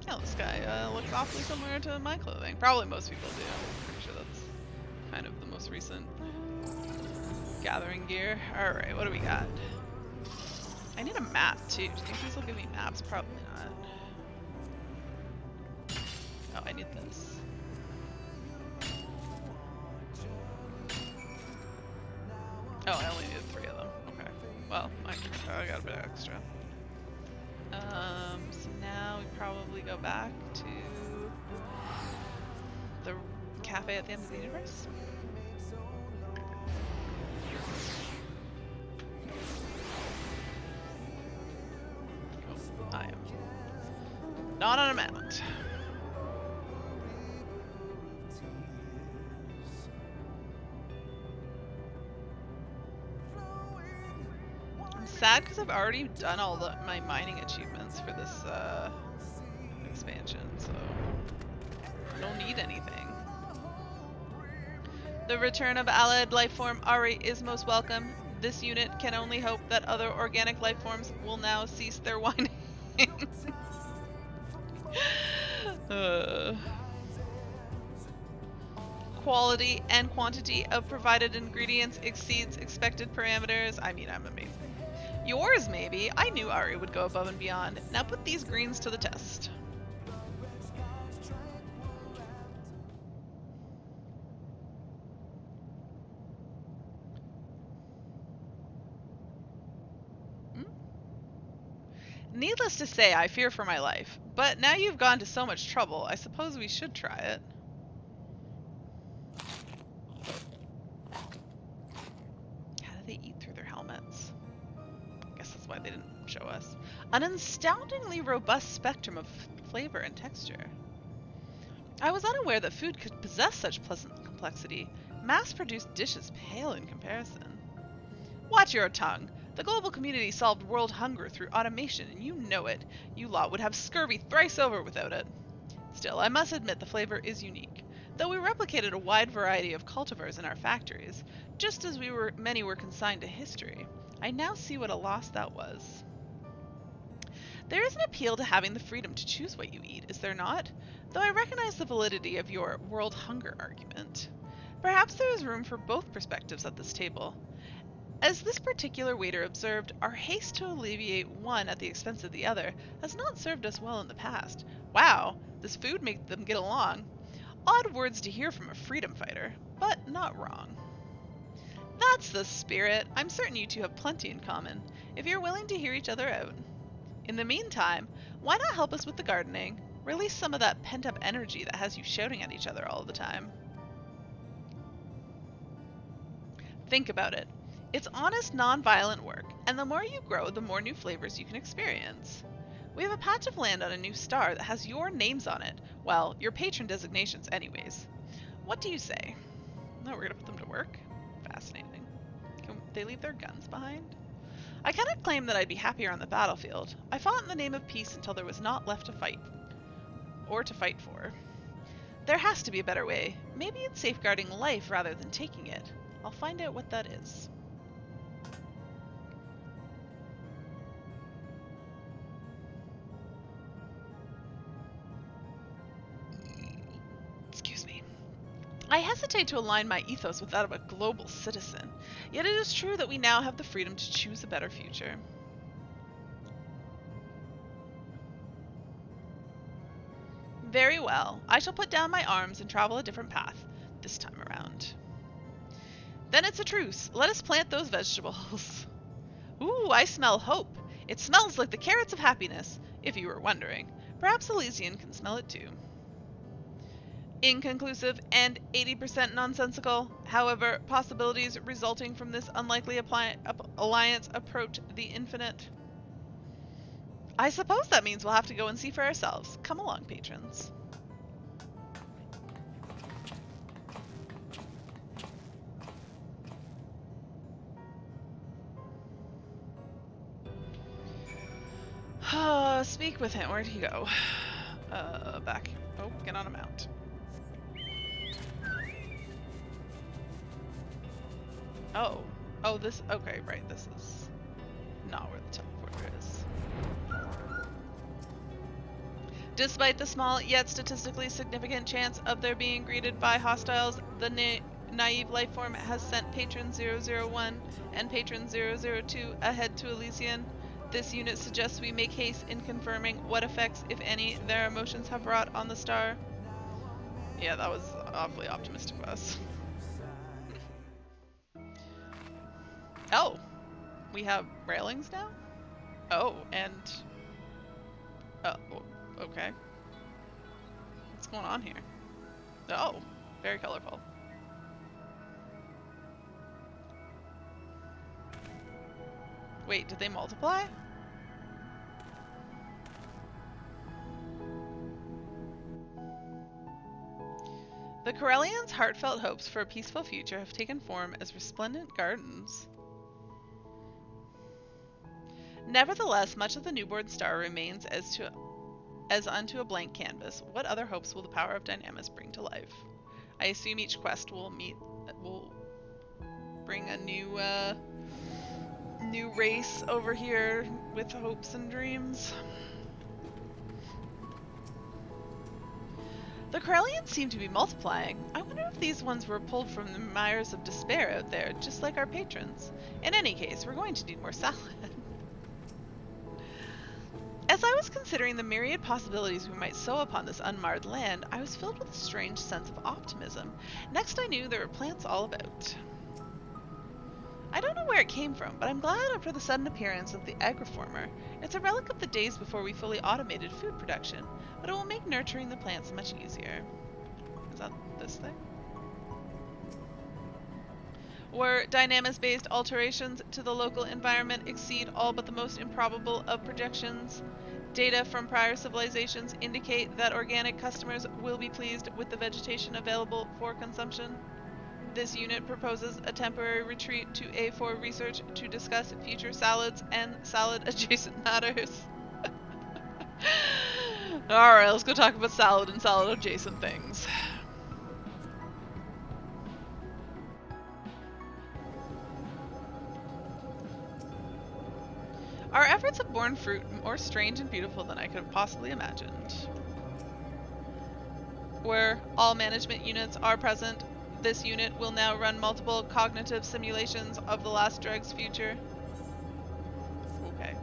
[SPEAKER 4] Yeah, this guy looks awfully similar to my clothing. Probably most people do. I'm pretty sure that's kind of the most recent gathering gear. Alright, what do we got? I need a map too. Do you think these will give me maps? Probably not. Oh, I need this. Oh, I only needed 3 of them. Okay. Well, I got a bit extra. So now we probably go back to the cafe at the end of the universe. Oh, I am not on a mount. Sad because I've already done all my mining achievements for this expansion, so I don't need anything. The return of allied lifeform Ari is most welcome. This unit can only hope that other organic lifeforms will now cease their whining. Quality and quantity of provided ingredients exceeds expected parameters. I mean, I'm amazing. Yours, maybe. I knew Ari would go above and beyond. Now put these greens to the test. Needless to say, I fear for my life. But now you've gone to so much trouble, I suppose we should try it. How do they eat through their helmets? That's why they didn't show us. An astoundingly robust spectrum of flavor and texture. I was unaware that food could possess such pleasant complexity. Mass-produced dishes pale in comparison. Watch your tongue. The global community solved world hunger through automation, and you know it. You lot would have scurvy thrice over without it. Still, I must admit the flavor is unique. Though we replicated a wide variety of cultivars in our factories, just as many were consigned to history, I now see what a loss that was. There is an appeal to having the freedom to choose what you eat, is there not? Though I recognize the validity of your world hunger argument. Perhaps there is room for both perspectives at this table. As this particular waiter observed, our haste to alleviate one at the expense of the other has not served us well in the past. Wow, this food made them get along. Odd words to hear from a freedom fighter, but not wrong. That's the spirit. I'm certain you two have plenty in common, if you're willing to hear each other out. In the meantime, why not help us with the gardening? Release some of that pent-up energy that has you shouting at each other all the time. Think about it. It's honest, non-violent work, and the more you grow, the more new flavors you can experience. We have a patch of land on a new star that has your names on it. Well, your patron designations anyways. What do you say? No, we're gonna put them to work? Fascinating. Can they leave their guns behind? I cannot claim that I'd be happier on the battlefield. I fought in the name of peace until there was naught left to fight. Or to fight for. There has to be a better way. Maybe it's safeguarding life rather than taking it. I'll find out what that is. Excuse me. I hesitate to align my ethos with that of a global citizen, yet it is true that we now have the freedom to choose a better future. Very well. I shall put down my arms and travel a different path, this time around. Then it's a truce. Let us plant those vegetables. Ooh, I smell hope. It smells like the carrots of happiness, if you were wondering. Perhaps Elysian can smell it too. Inconclusive and 80% nonsensical. However, possibilities resulting from this unlikely alliance approach the infinite. I suppose that means we'll have to go and see for ourselves. Come along, patrons. Speak with him. Where'd he go? Back. Oh, get on a mount. Oh. Oh, this... Okay, right. This is not where the teleporter is. Despite the small yet statistically significant chance of their being greeted by hostiles, the naive lifeform has sent Patron 001 and Patron 002 ahead to Elysian. This unit suggests we make haste in confirming what effects, if any, their emotions have wrought on the star. Yeah, that was awfully optimistic of us. Oh, we have railings now? Oh, and... Oh, okay. What's going on here? Oh, very colorful. Wait, did they multiply? The Corellians' heartfelt hopes for a peaceful future have taken form as resplendent gardens. Nevertheless, much of the newborn star remains as unto a blank canvas. What other hopes will the power of Dynamis bring to life? I assume each quest will bring a new race over here with hopes and dreams. The Corellians seem to be multiplying. I wonder if these ones were pulled from the mires of despair out there, just like our patrons. In any case, we're going to need more salad. As I was considering the myriad possibilities we might sow upon this unmarred land, I was filled with a strange sense of optimism. Next I knew there were plants all about. I don't know where it came from, but I'm glad for the sudden appearance of the agriformer. It's a relic of the days before we fully automated food production, but it will make nurturing the plants much easier. Is that this thing? Where Dynamis-based alterations to the local environment exceed all but the most improbable of projections, data from prior civilizations indicate that organic customers will be pleased with the vegetation available for consumption. This unit proposes a temporary retreat to A4 research to discuss future salads and salad-adjacent matters. Alright, let's go talk about salad and salad-adjacent things. Our efforts have borne fruit more strange and beautiful than I could have possibly imagined. Where all management units are present, This unit will now run multiple cognitive simulations of the last drug's future. Okay.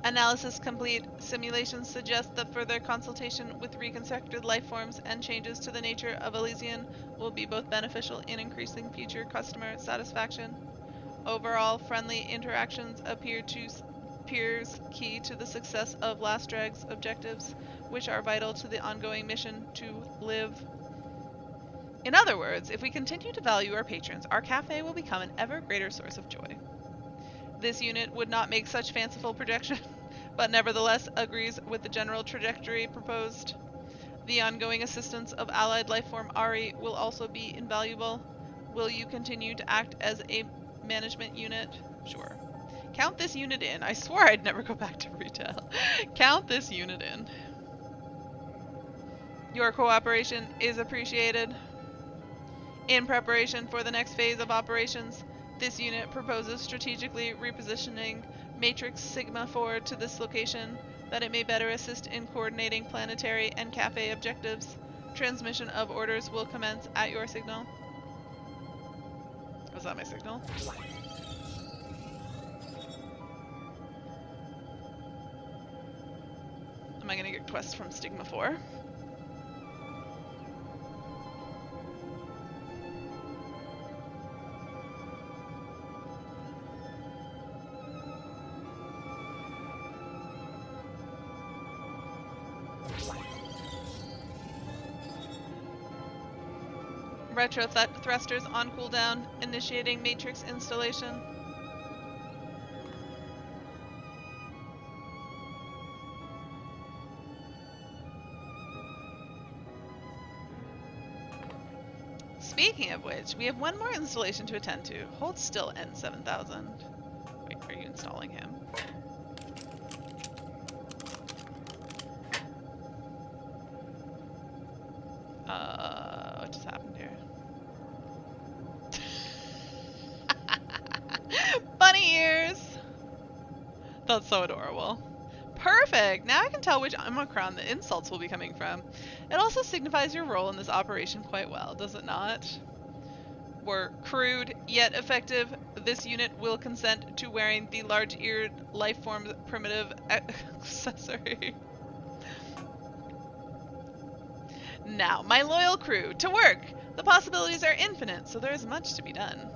[SPEAKER 4] Analysis complete. Simulations suggest that further consultation with reconstructed life forms and changes to the nature of Elysian will be both beneficial in increasing future customer satisfaction. Overall, friendly interactions appears key to the success of Last Drag's objectives, which are vital to the ongoing mission to live. In other words, if we continue to value our patrons, our cafe will become an ever greater source of joy. This unit would not make such fanciful projection, but nevertheless agrees with the general trajectory proposed. The ongoing assistance of allied lifeform Ari will also be invaluable. Will you continue to act as a management unit? Sure. Count this unit in. I swore I'd never go back to retail. Count this unit in. Your cooperation is appreciated. In preparation for the next phase of operations, this unit proposes strategically repositioning Matrix Sigma 4 to this location, that it may better assist in coordinating planetary and cafe objectives. Transmission of orders will commence at your signal. Was that my signal? Am I gonna get quests from Stigma 4? Retro thrusters on cooldown, initiating matrix installation. Speaking of which, we have one more installation to attend to. Hold still, N7000. Wait, are you installing him? What just happened here? Bunny ears! That's so adorable. Perfect! Now I can tell which Omicron the insults will be coming from. It also signifies your role in this operation quite well, does it not? Were crude, yet effective, this unit will consent to wearing the large-eared lifeform's primitive accessory. Now, my loyal crew, to work! The possibilities are infinite, so there is much to be done.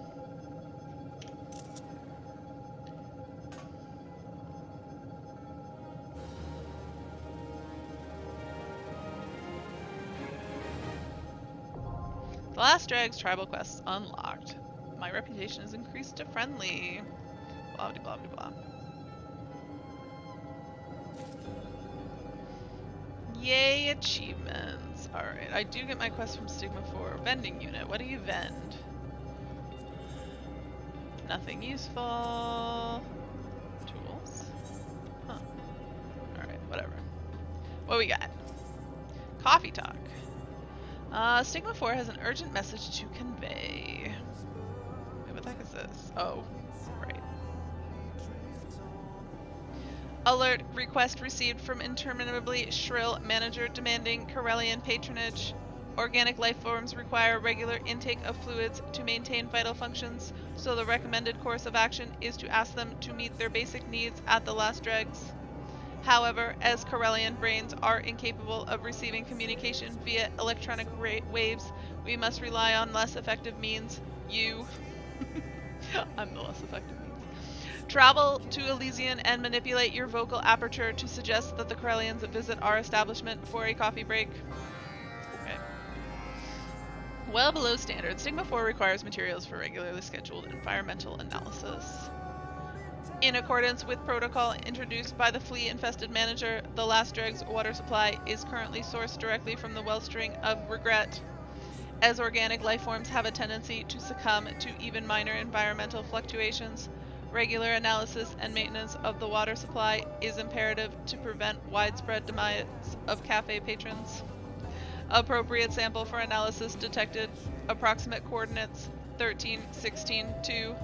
[SPEAKER 4] The Last Drag's tribal quests unlocked. My reputation is increased to friendly. Blah blah blah blah. Yay, achievements. Alright, I do get my quest from Stigma 4. Vending unit. What do you vend? Nothing useful. Tools? Huh. Alright, whatever. What we got? Coffee talk. Stigma 4 has an urgent message to convey. Wait, what the heck is this? Oh, right. Alert request received from interminably shrill manager demanding Corellian patronage. Organic life forms require regular intake of fluids to maintain vital functions, so the recommended course of action is to ask them to meet their basic needs at the last dregs. However, as Corellian brains are incapable of receiving communication via electronic waves, we must rely on less effective means. You. I'm the less effective means. Travel to Elysian and manipulate your vocal aperture to suggest that the Corellians visit our establishment for a coffee break. Okay. Well below standard, Stigma 4 requires materials for regularly scheduled environmental analysis. In accordance with protocol introduced by the flea-infested manager, the Last Dreg's water supply is currently sourced directly from the wellspring of regret. As organic lifeforms have a tendency to succumb to even minor environmental fluctuations, regular analysis and maintenance of the water supply is imperative to prevent widespread demise of cafe patrons. Appropriate sample for analysis detected. Approximate coordinates 13, 16, 2.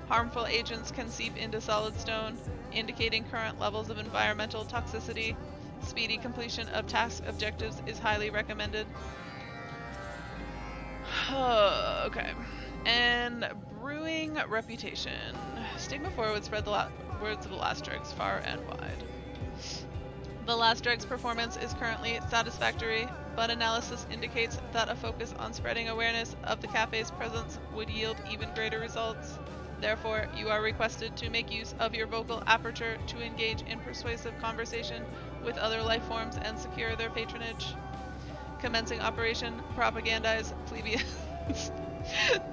[SPEAKER 4] Harmful agents can seep into solid stone, indicating current levels of environmental toxicity. Speedy completion of task objectives is highly recommended. Okay. And brewing reputation. Stigma 4 would spread the words of the last dregs far and wide. The last dregs performance is currently satisfactory, but analysis indicates that a focus on spreading awareness of the cafe's presence would yield even greater results. Therefore, you are requested to make use of your vocal aperture to engage in persuasive conversation with other life forms and secure their patronage. Commencing operation, propagandize plebeians.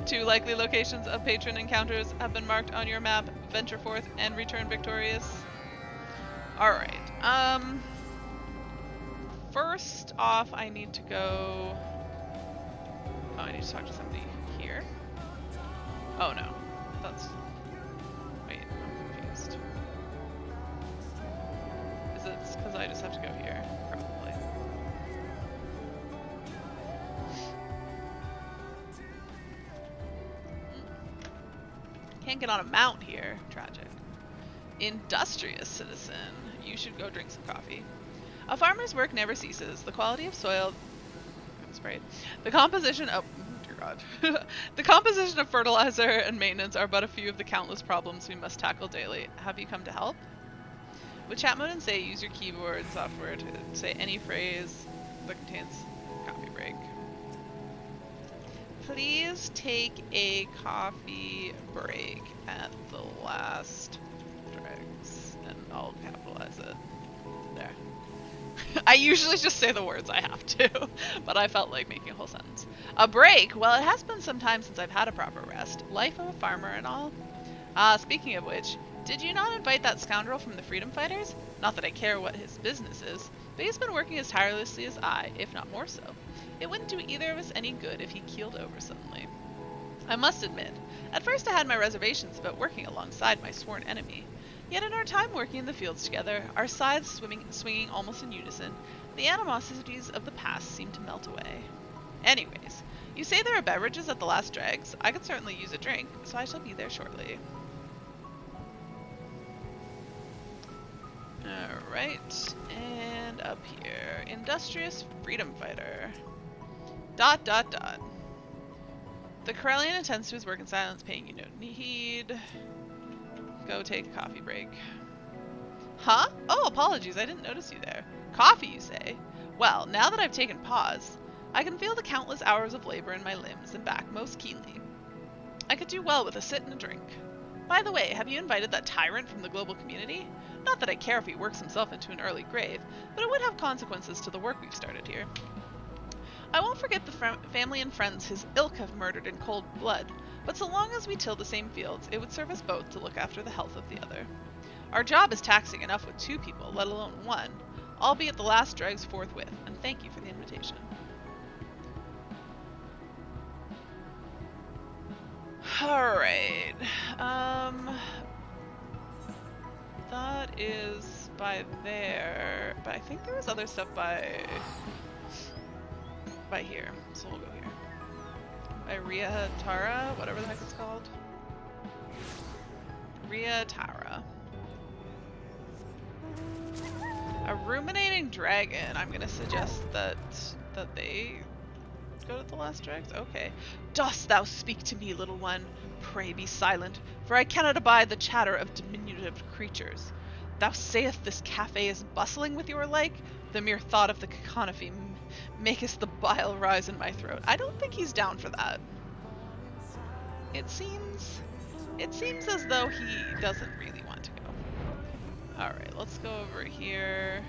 [SPEAKER 4] 2 likely locations of patron encounters have been marked on your map. Venture forth and return victorious. Alright, first off, I need to go... Oh, I need to talk to somebody here. Oh no, that's... Wait, I'm confused. Is it because I just have to go here? Probably. Can't get on a mount here. Tragic. Industrious citizen. You should go drink some coffee. A farmer's work never ceases. The quality of soil... Sprayed. The composition of... Oh, dear God. The composition of fertilizer and maintenance are but a few of the countless problems we must tackle daily. Have you come to help? With chat mode and say, use your keyboard software to say any phrase that contains coffee break. Please take a coffee break at the last dregs. And I'll capitalize it. There. I usually just say the words I have to, but I felt like making a whole sentence. A break? Well, it has been some time since I've had a proper rest. Life of a farmer and all. Speaking of which, did you not invite that scoundrel from the Freedom Fighters? Not that I care what his business is, but he's been working as tirelessly as I, if not more so. It wouldn't do either of us any good if he keeled over suddenly. I must admit, at first I had my reservations about working alongside my sworn enemy. Yet in our time working in the fields together, our scythes swinging almost in unison, the animosities of the past seemed to melt away. Anyways, you say there are beverages at the last dregs. I could certainly use a drink, so I shall be there shortly. Alright, and up here, Industrious Freedom Fighter. ... The Corellian attends to his work in silence, paying you no heed. Go take a coffee break. Huh? Oh, apologies, I didn't notice you there. Coffee, you say? Well, now that I've taken pause, I can feel the countless hours of labor in my limbs and back most keenly. I could do well with a sit and a drink. By the way, have you invited that tyrant from the global community? Not that I care if he works himself into an early grave, but it would have consequences to the work we've started here. I won't forget the family and friends his ilk have murdered in cold blood, but so long as we till the same fields, it would serve us both to look after the health of the other. Our job is taxing enough with 2 people, let alone 1. I'll be at the last dregs forthwith, and thank you for the invitation. Alright, that is by there, but I think there was other stuff by here, so we'll go here. By Ria Tara, whatever the heck it's called. Ria Tara. A ruminating dragon. I'm gonna suggest that they go to the last dregs? Okay. Dost thou speak to me, little one? Pray be silent, for I cannot abide the chatter of diminutive creatures. Thou sayest this cafe is bustling with your like? The mere thought of the cacophony maketh the bile rise in my throat. I don't think he's down for that. It seems as though he doesn't really want to go. Alright, let's go over here.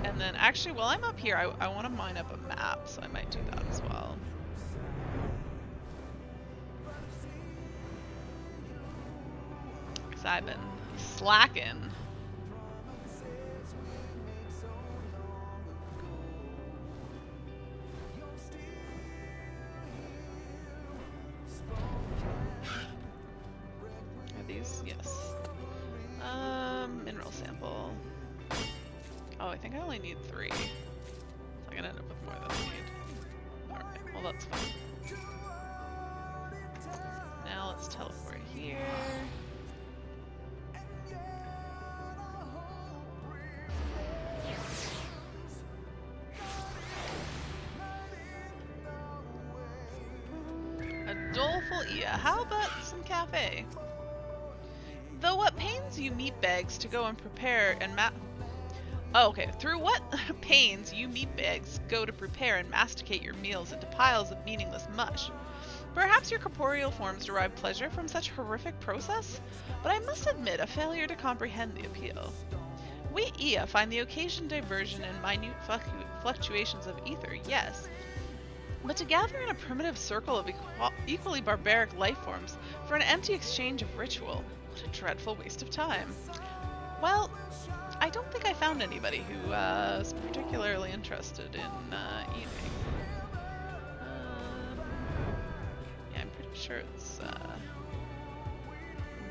[SPEAKER 4] And then actually, while I'm up here, I want to mine up a map, so I might do that as well. Because I've been slacking. Are these? Yes. Mineral sample. Oh, I think I only need 3. So I'm gonna end up with more than I need. Alright, well that's fine. Now let's teleport here. A doleful Ia. How about some cafe? Though what pains you meatbags to go and prepare and through what pains you meatbags go to prepare and masticate your meals into piles of meaningless mush. Perhaps your corporeal forms derive pleasure from such horrific process, but I must admit a failure to comprehend the appeal. We Ia find the occasion diversion and minute fluctuations of ether, yes, but to gather in a primitive circle of equally barbaric life forms for an empty exchange of ritual, what a dreadful waste of time. Well, I don't think I found anybody who is particularly interested in eating. Yeah, I'm pretty sure it's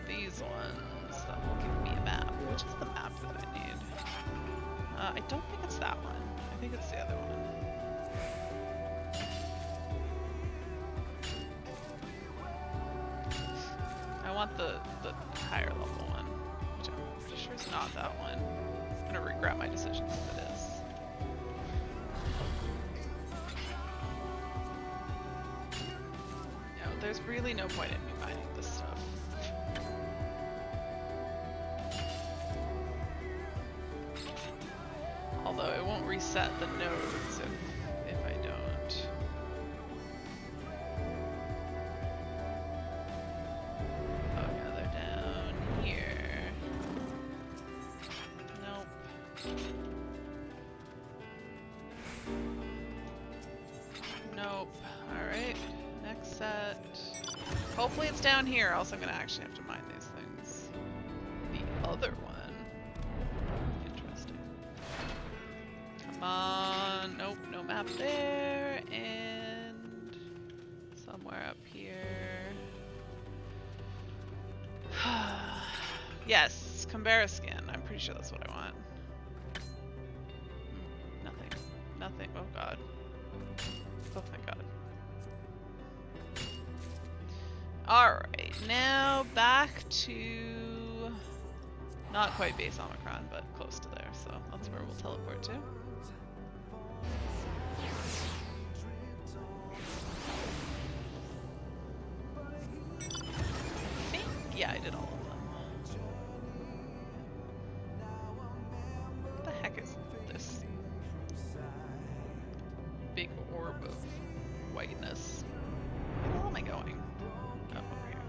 [SPEAKER 4] these ones that will give me a map. Which is the map that I need? I don't think it's that one. I think it's the other one. I want the higher level one, which I'm pretty sure is not that one. I'm gonna regret my decision if it is. No, there's really no point in me mining this stuff. Although it won't reset the nodes if I don't. Oh yeah, they're down here. Nope. Nope. Alright, next set. Hopefully it's down here, else I'm gonna actually have to mine these things. The other one. Interesting. Come on. Nope, no map there. And somewhere up here. Yes, Canberra skin. I'm pretty sure that's what I want. Nothing. Nothing. Oh god. Oh thank god. Alright, now back to not quite base Omicron, but close to there, so that's where we'll teleport to. I think, yeah, I did all of them. What the heck is this big orb of whiteness? Where the hell am I going? Oh, over here.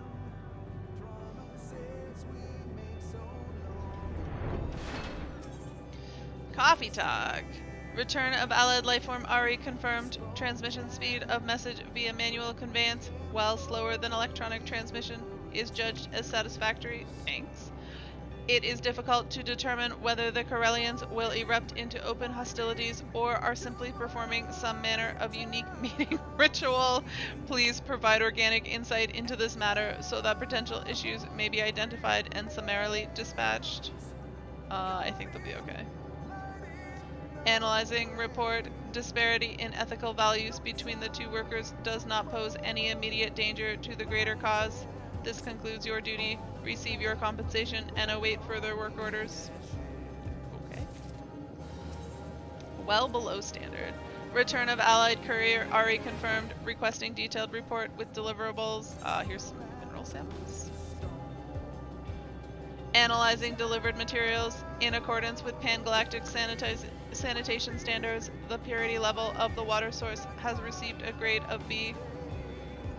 [SPEAKER 4] Coffee talk. Return of allied lifeform Ari confirmed. Transmission speed of message via manual conveyance, while slower than electronic transmission, is judged as satisfactory. Thanks. It is difficult to determine whether the Corellians will erupt into open hostilities or are simply performing some manner of unique meeting ritual. Please provide organic insight into this matter so that potential issues may be identified and summarily dispatched. I think they'll be okay. Analyzing report. Disparity in ethical values between the two workers does not pose any immediate danger to the greater cause. This concludes your duty. Receive your compensation and await further work orders. Okay. Well below standard. Return of allied courier Ari confirmed. Requesting detailed report with deliverables. Here's some mineral samples. Analyzing delivered materials in accordance with pan-galactic sanitation standards. The purity level of the water source has received a grade of B.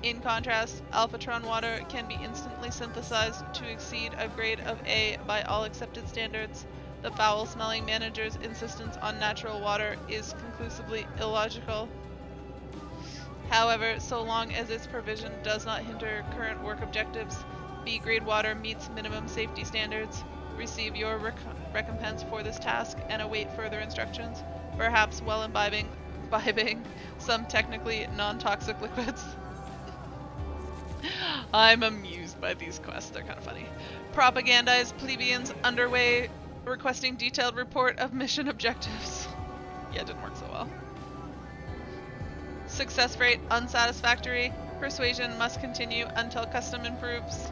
[SPEAKER 4] In contrast, Alphatron water can be instantly synthesized to exceed a grade of A by all accepted standards. The foul-smelling manager's insistence on natural water is conclusively illogical. However, so long as its provision does not hinder current work objectives, B-grade water meets minimum safety standards. Receive your recompense for this task and await further instructions, perhaps while imbibing some technically non-toxic liquids. I'm amused by these quests, they're kind of funny. Propagandize plebeians underway, requesting detailed report of mission objectives. Yeah, it didn't work so well. Success rate unsatisfactory. Persuasion must continue until custom improves.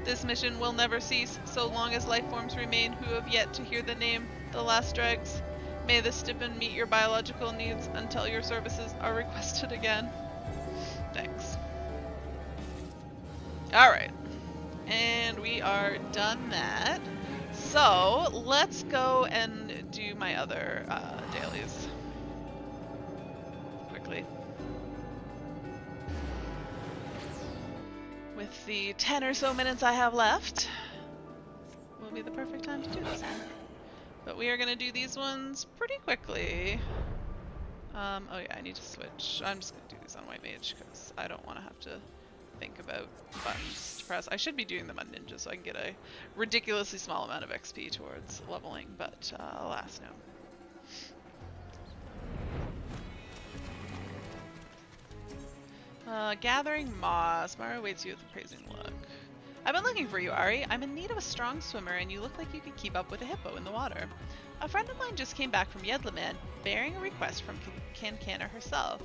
[SPEAKER 4] This mission will never cease so long as life forms remain who have yet to hear the name, the last dregs. May the stipend meet your biological needs until your services are requested again. Thanks. Alright. And we are done that. So, let's go and do my other dailies. Quickly. With the 10 or so minutes I have left, will be the perfect time to do this one. But we are going to do these ones pretty quickly. Oh yeah, I need to switch. I'm just going to do these on White Mage because I don't want to have to think about buttons to press. I should be doing them on Ninja so I can get a ridiculously small amount of XP towards leveling, but alas no. Gathering moss. Mara awaits you with a praising look. I've been looking for you, Ari. I'm in need of a strong swimmer, and you look like you could keep up with a hippo in the water. A friend of mine just came back from Yedlaman, bearing a request from Kankana herself.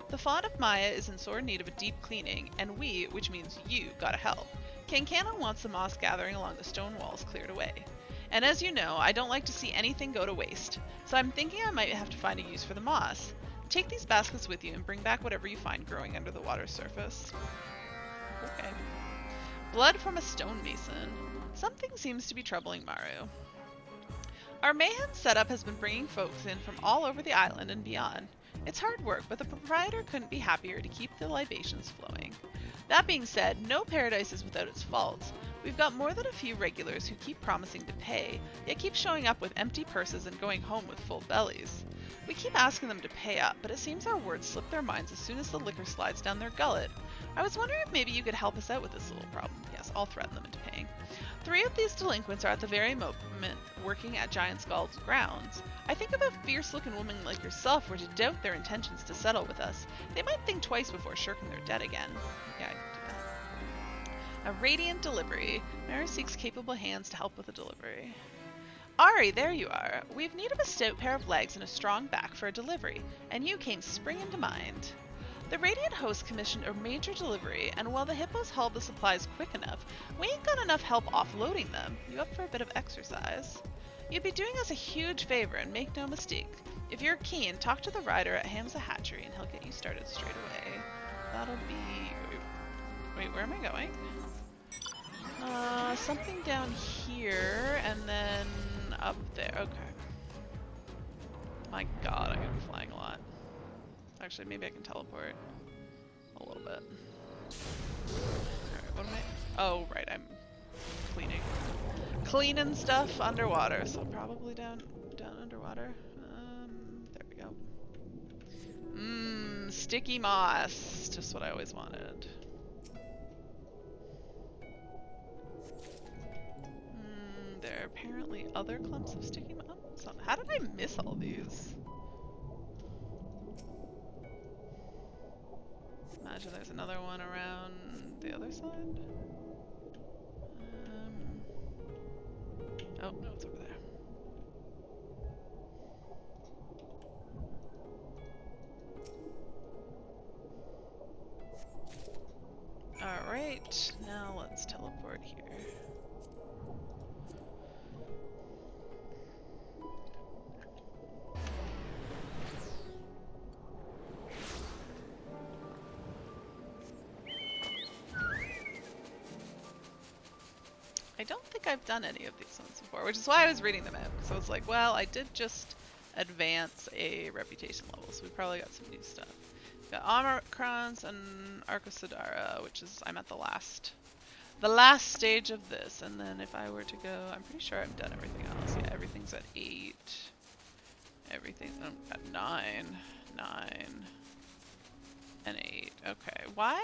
[SPEAKER 4] The fawn of Maya is in sore need of a deep cleaning, and we, which means you, gotta help. Kankana wants the moss gathering along the stone walls cleared away. And as you know, I don't like to see anything go to waste, so I'm thinking I might have to find a use for the moss. Take these baskets with you and bring back whatever you find growing under the water's surface. Okay. Blood from a stonemason. Something seems to be troubling Maru. Our mayhem setup has been bringing folks in from all over the island and beyond. It's hard work, but the proprietor couldn't be happier to keep the libations flowing. That being said, no paradise is without its faults. We've got more than a few regulars who keep promising to pay, yet keep showing up with empty purses and going home with full bellies. We keep asking them to pay up, but it seems our words slip their minds as soon as the liquor slides down their gullet. I was wondering if maybe you could help us out with this little problem. Yes, I'll threaten them into paying. 3 of these delinquents are at the very moment working at Giant Skull's grounds. I think if a fierce-looking woman like yourself were to doubt their intentions to settle with us, they might think twice before shirking their debt again. Yeah, I can do that. A radiant delivery. Mara seeks capable hands to help with the delivery. Ari, there you are. We've need of a stout pair of legs and a strong back for a delivery, and you came springing to mind. The Radiant host commissioned a major delivery, and while the hippos hauled the supplies quick enough, we ain't got enough help offloading them. You up for a bit of exercise? You'd be doing us a huge favor, and make no mistake. If you're keen, talk to the rider at Hamza Hatchery, and he'll get you started straight away. That'll be... Wait, where am I going? Something down here, and then up there. Okay. My god, I'm gonna be flying a lot. Actually, maybe I can teleport a little bit. Alright, what am I... Oh, right, I'm cleaning. Cleaning stuff underwater, so probably down underwater. There we go. Sticky moss. Just what I always wanted. There are apparently other clumps of sticky moss. So how did I miss all these? Imagine there's another one around the other side. Oh, no, it's over there. Alright, now let's teleport here. I don't think I've done any of these ones before, which is why I was reading them out. So I was like, well, I did just advance a reputation level, so we probably got some new stuff. We've got Omicrons and Arcosadara, which is, I'm at the last stage of this. And then if I were to go, I'm pretty sure I've done everything else. Yeah, everything's at 8. Everything at 9, and 8. Okay, why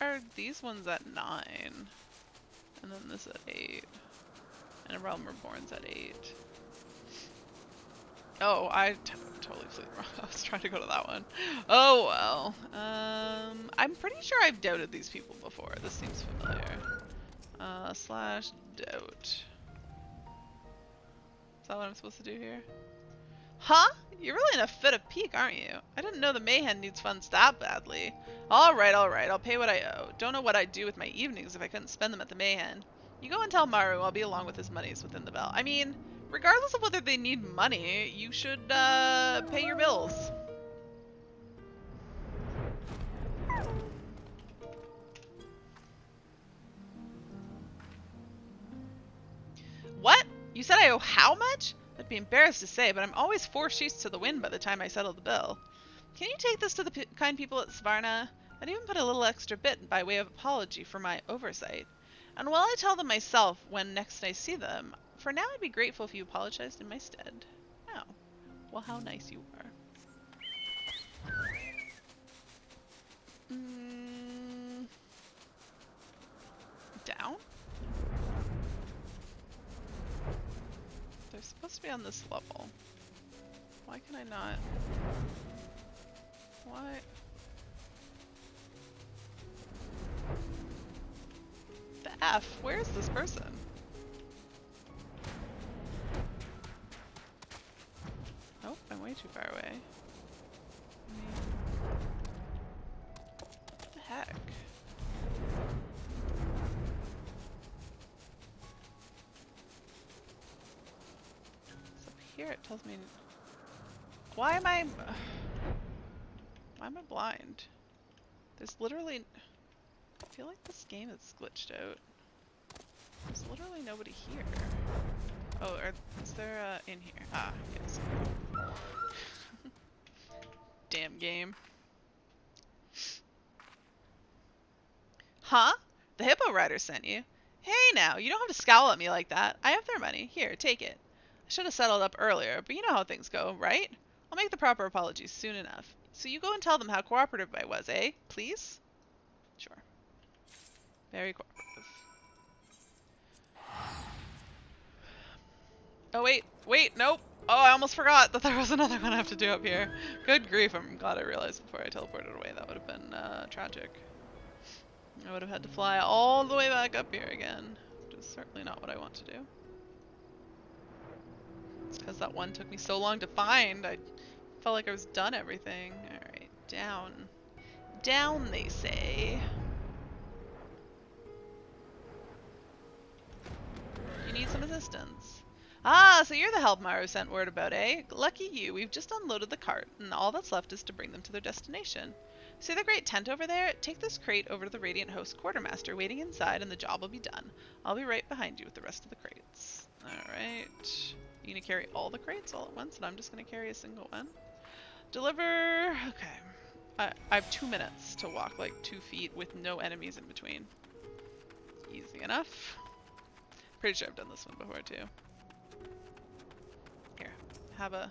[SPEAKER 4] are these ones at 9? And then this at 8. And Realm Reborn's at 8. Oh, I totally flew wrong. I was trying to go to that one. Oh well. I'm pretty sure I've doubted these people before. This seems familiar. Slash doubt. Is that what I'm supposed to do here? Huh? You're really in a fit of pique, aren't you? I didn't know the Mayhem needs funds that badly. Alright, I'll pay what I owe. Don't know what I'd do with my evenings if I couldn't spend them at the Mayhem. You go and tell Maru I'll be along with his monies within the bell. I mean, regardless of whether they need money, you should, pay your bills. What? You said I owe how much? I'd be embarrassed to say, but I'm always 4 sheets to the wind by the time I settle the bill. Can you take this to the kind people at Svarna? I'd even put a little extra bit by way of apology for my oversight. And while I tell them myself when next I see them, for now I'd be grateful if you apologized in my stead. Oh. Well, how nice you are. Down? They're supposed to be on this level. Why can I not? Why? The F? Where is this person? Oh, I'm way too far away. I mean, what the heck? It's up here, it tells me... Why am I blind? There's literally... I feel like this game is glitched out. There's literally nobody here. Oh, is there in here? Ah, yes. Damn game. Huh? The Hippo Rider sent you? Hey now, you don't have to scowl at me like that. I have their money. Here, take it. I should have settled up earlier, but you know how things go, right? I'll make the proper apologies soon enough. So you go and tell them how cooperative I was, eh? Please? Sure. Very cooperative. Oh wait, nope. Oh, I almost forgot that there was another one I have to do up here. Good grief, I'm glad I realized before I teleported away. That would have been tragic. I would have had to fly all the way back up here again, which is certainly not what I want to do. It's because that one took me so long to find. I felt like I was done everything. Alright, down. Down, they say. You need some assistance. Ah, so you're the help Maru sent word about, eh? Lucky you, we've just unloaded the cart, and all that's left is to bring them to their destination. See the great tent over there? Take this crate over to the Radiant Host Quartermaster waiting inside, and the job will be done. I'll be right behind you with the rest of the crates. Alright. You gonna carry all the crates all at once, and I'm just gonna carry a single one? Deliver... Okay. I have 2 minutes to walk like 2 feet with no enemies in between. Easy enough. Pretty sure I've done this one before too. Here, have a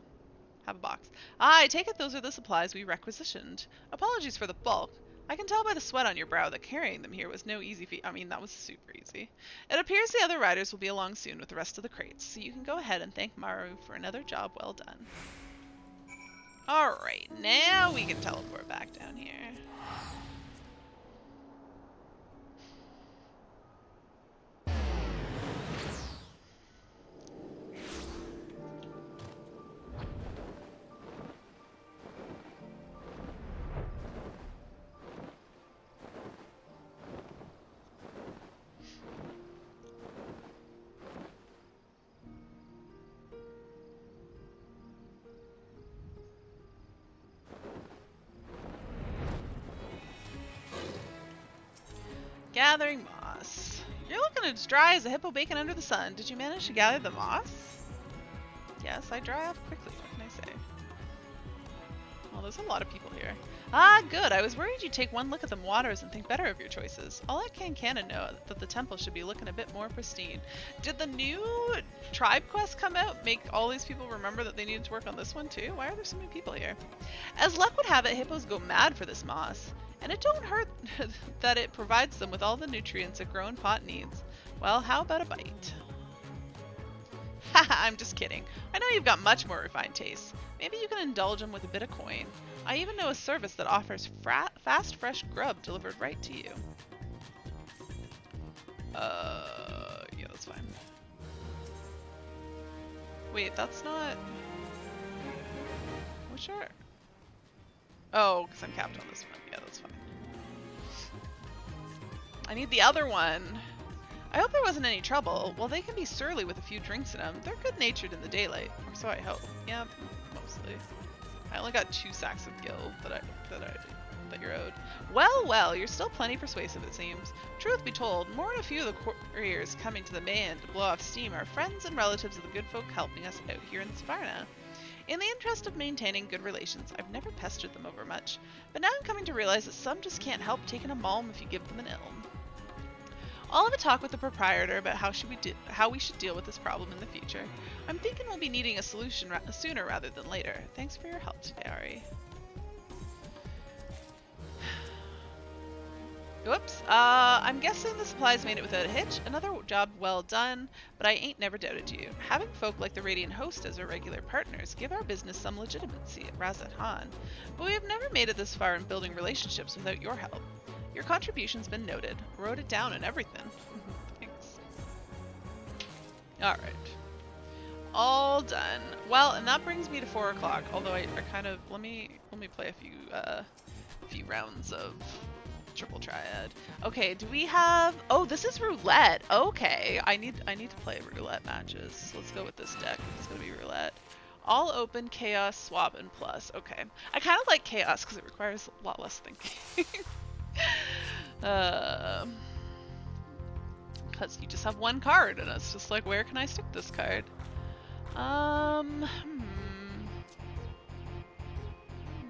[SPEAKER 4] box. Ah, I take it those are the supplies we requisitioned. Apologies for the bulk. I can tell by the sweat on your brow that carrying them here was no easy feat. I mean, that was super easy. It appears the other riders will be along soon with the rest of the crates, so you can go ahead and thank Maru for another job well done. Alright, now we can teleport back down here. Gathering moss. You're looking as dry as a hippo bacon under the sun. Did you manage to gather the moss? Yes, I dry off quickly. What can I say? Well, there's a lot of people here. Ah, good. I was worried you'd take one look at the waters and think better of your choices. I'll let Kankana know that the temple should be looking a bit more pristine. Did the new tribe quest come out make all these people remember that they needed to work on this one too? Why are there so many people here? As luck would have it, hippos go mad for this moss. And it don't hurt that it provides them with all the nutrients a growing pot needs. Well, how about a bite? Haha, I'm just kidding. I know you've got much more refined tastes. Maybe you can indulge them with a bit of coin. I even know a service that offers fast, fresh grub delivered right to you. Yeah, that's fine. Wait, that's not... Sure. Oh, because I'm capped on this one. Yeah, that's fine. I need the other one. I hope there wasn't any trouble. Well, they can be surly with a few drinks in them. They're good-natured in the daylight, or so I hope. Yeah, mostly. I only got 2 sacks of gill that you're owed. Well, well, you're still plenty persuasive, it seems. Truth be told, more than a few of the couriers coming to the main to blow off steam are friends and relatives of the good folk helping us out here in Sparna. In the interest of maintaining good relations, I've never pestered them over much, but now I'm coming to realize that some just can't help taking a malm if you give them an ilm. I'll have a talk with the proprietor about how we should deal with this problem in the future. I'm thinking we'll be needing a solution sooner rather than later. Thanks for your help today, Ari. Whoops. I'm guessing the supplies made it without a hitch. Another job well done, but I ain't never doubted you. Having folk like the Radiant Host as our regular partners give our business some legitimacy at Razat Han, but we have never made it this far in building relationships without your help. Your contribution's been noted. Wrote it down and everything. Thanks. Alright. All done. Well, and that brings me to 4 o'clock, although I kind of... Let me play a few rounds of triple triad. Okay, do we have... Oh, this is roulette. Okay, I need to play roulette matches. Let's go with this deck. It's gonna be roulette. All open, chaos, swap, and plus. Okay. I kind of like chaos because it requires a lot less thinking. Because you just have one card, and it's just like, where can I stick this card? I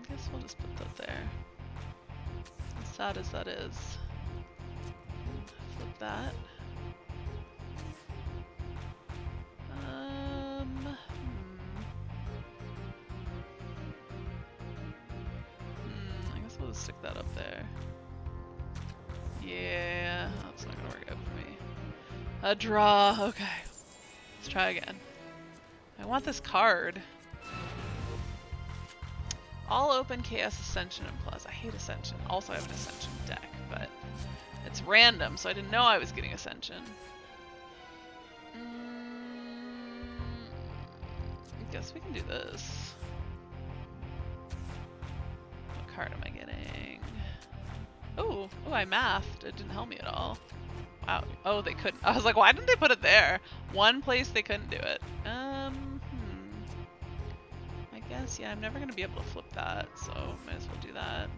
[SPEAKER 4] guess we'll just put that there. As sad as that is. Flip that. I guess we'll just stick that up there. Yeah, that's not gonna work out for me. A draw, okay. Let's try again. I want this card. All open, chaos, ascension, and plus. I hate ascension. Also, I have an ascension deck, but it's random, so I didn't know I was getting ascension. I guess we can do this. What card am I getting? Oh, I mathed. It didn't help me at all. Wow. Oh, they couldn't. I was like, why didn't they put it there? One place they couldn't do it. I guess, yeah, I'm never going to be able to flip that, so might as well do that.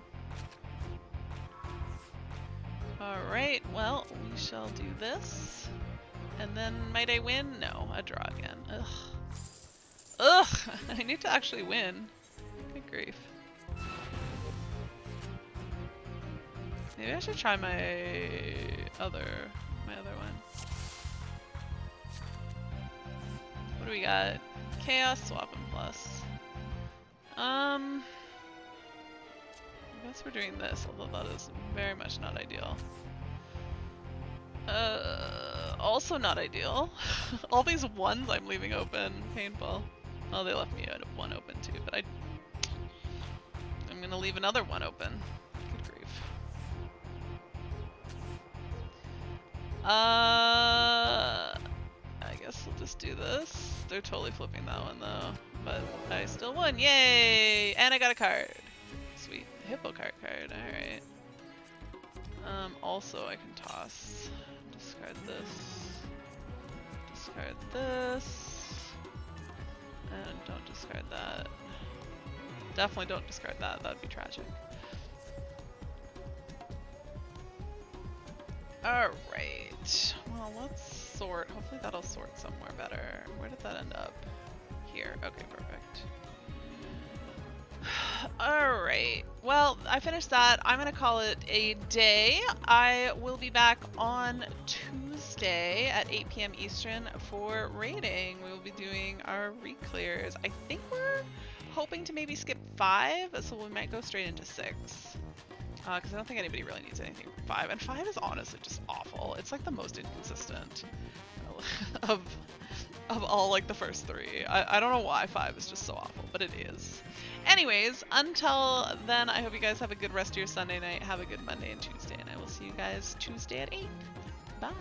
[SPEAKER 4] Alright, well, we shall do this. And then, might I win? No, a draw again. Ugh. Ugh! I need to actually win. Good grief. Maybe I should try my other one. What do we got? Chaos, swap, and plus. I guess we're doing this, although that is very much not ideal. Also not ideal. All these ones I'm leaving open. Painful. Oh, they left me one open too, but I'm gonna leave another one open. Good grief. I guess we'll just do this. They're totally flipping that one though, but I still won. Yay! And I got a card. Sweet. Hippo card. Alright. Also I can toss. Discard this. Discard this. And don't discard that. Definitely don't discard that. That'd be tragic. Alright. Well, let's sort. Hopefully that'll sort somewhere better. Where did that end up? Here. Okay, perfect. Alright. Well, I finished that. I'm going to call it a day. I will be back on Tuesday at 8 p.m. Eastern for raiding. We will be doing our re-clears. I think we're hoping to maybe skip 5, so we might go straight into 6. Because I don't think anybody really needs anything from 5. And 5 is honestly just awful. It's like the most inconsistent of all like the first 3. I don't know why 5 is just so awful, but it is. Anyways, until then, I hope you guys have a good rest of your Sunday night. Have a good Monday and Tuesday, and I will see you guys Tuesday at 8. Bye!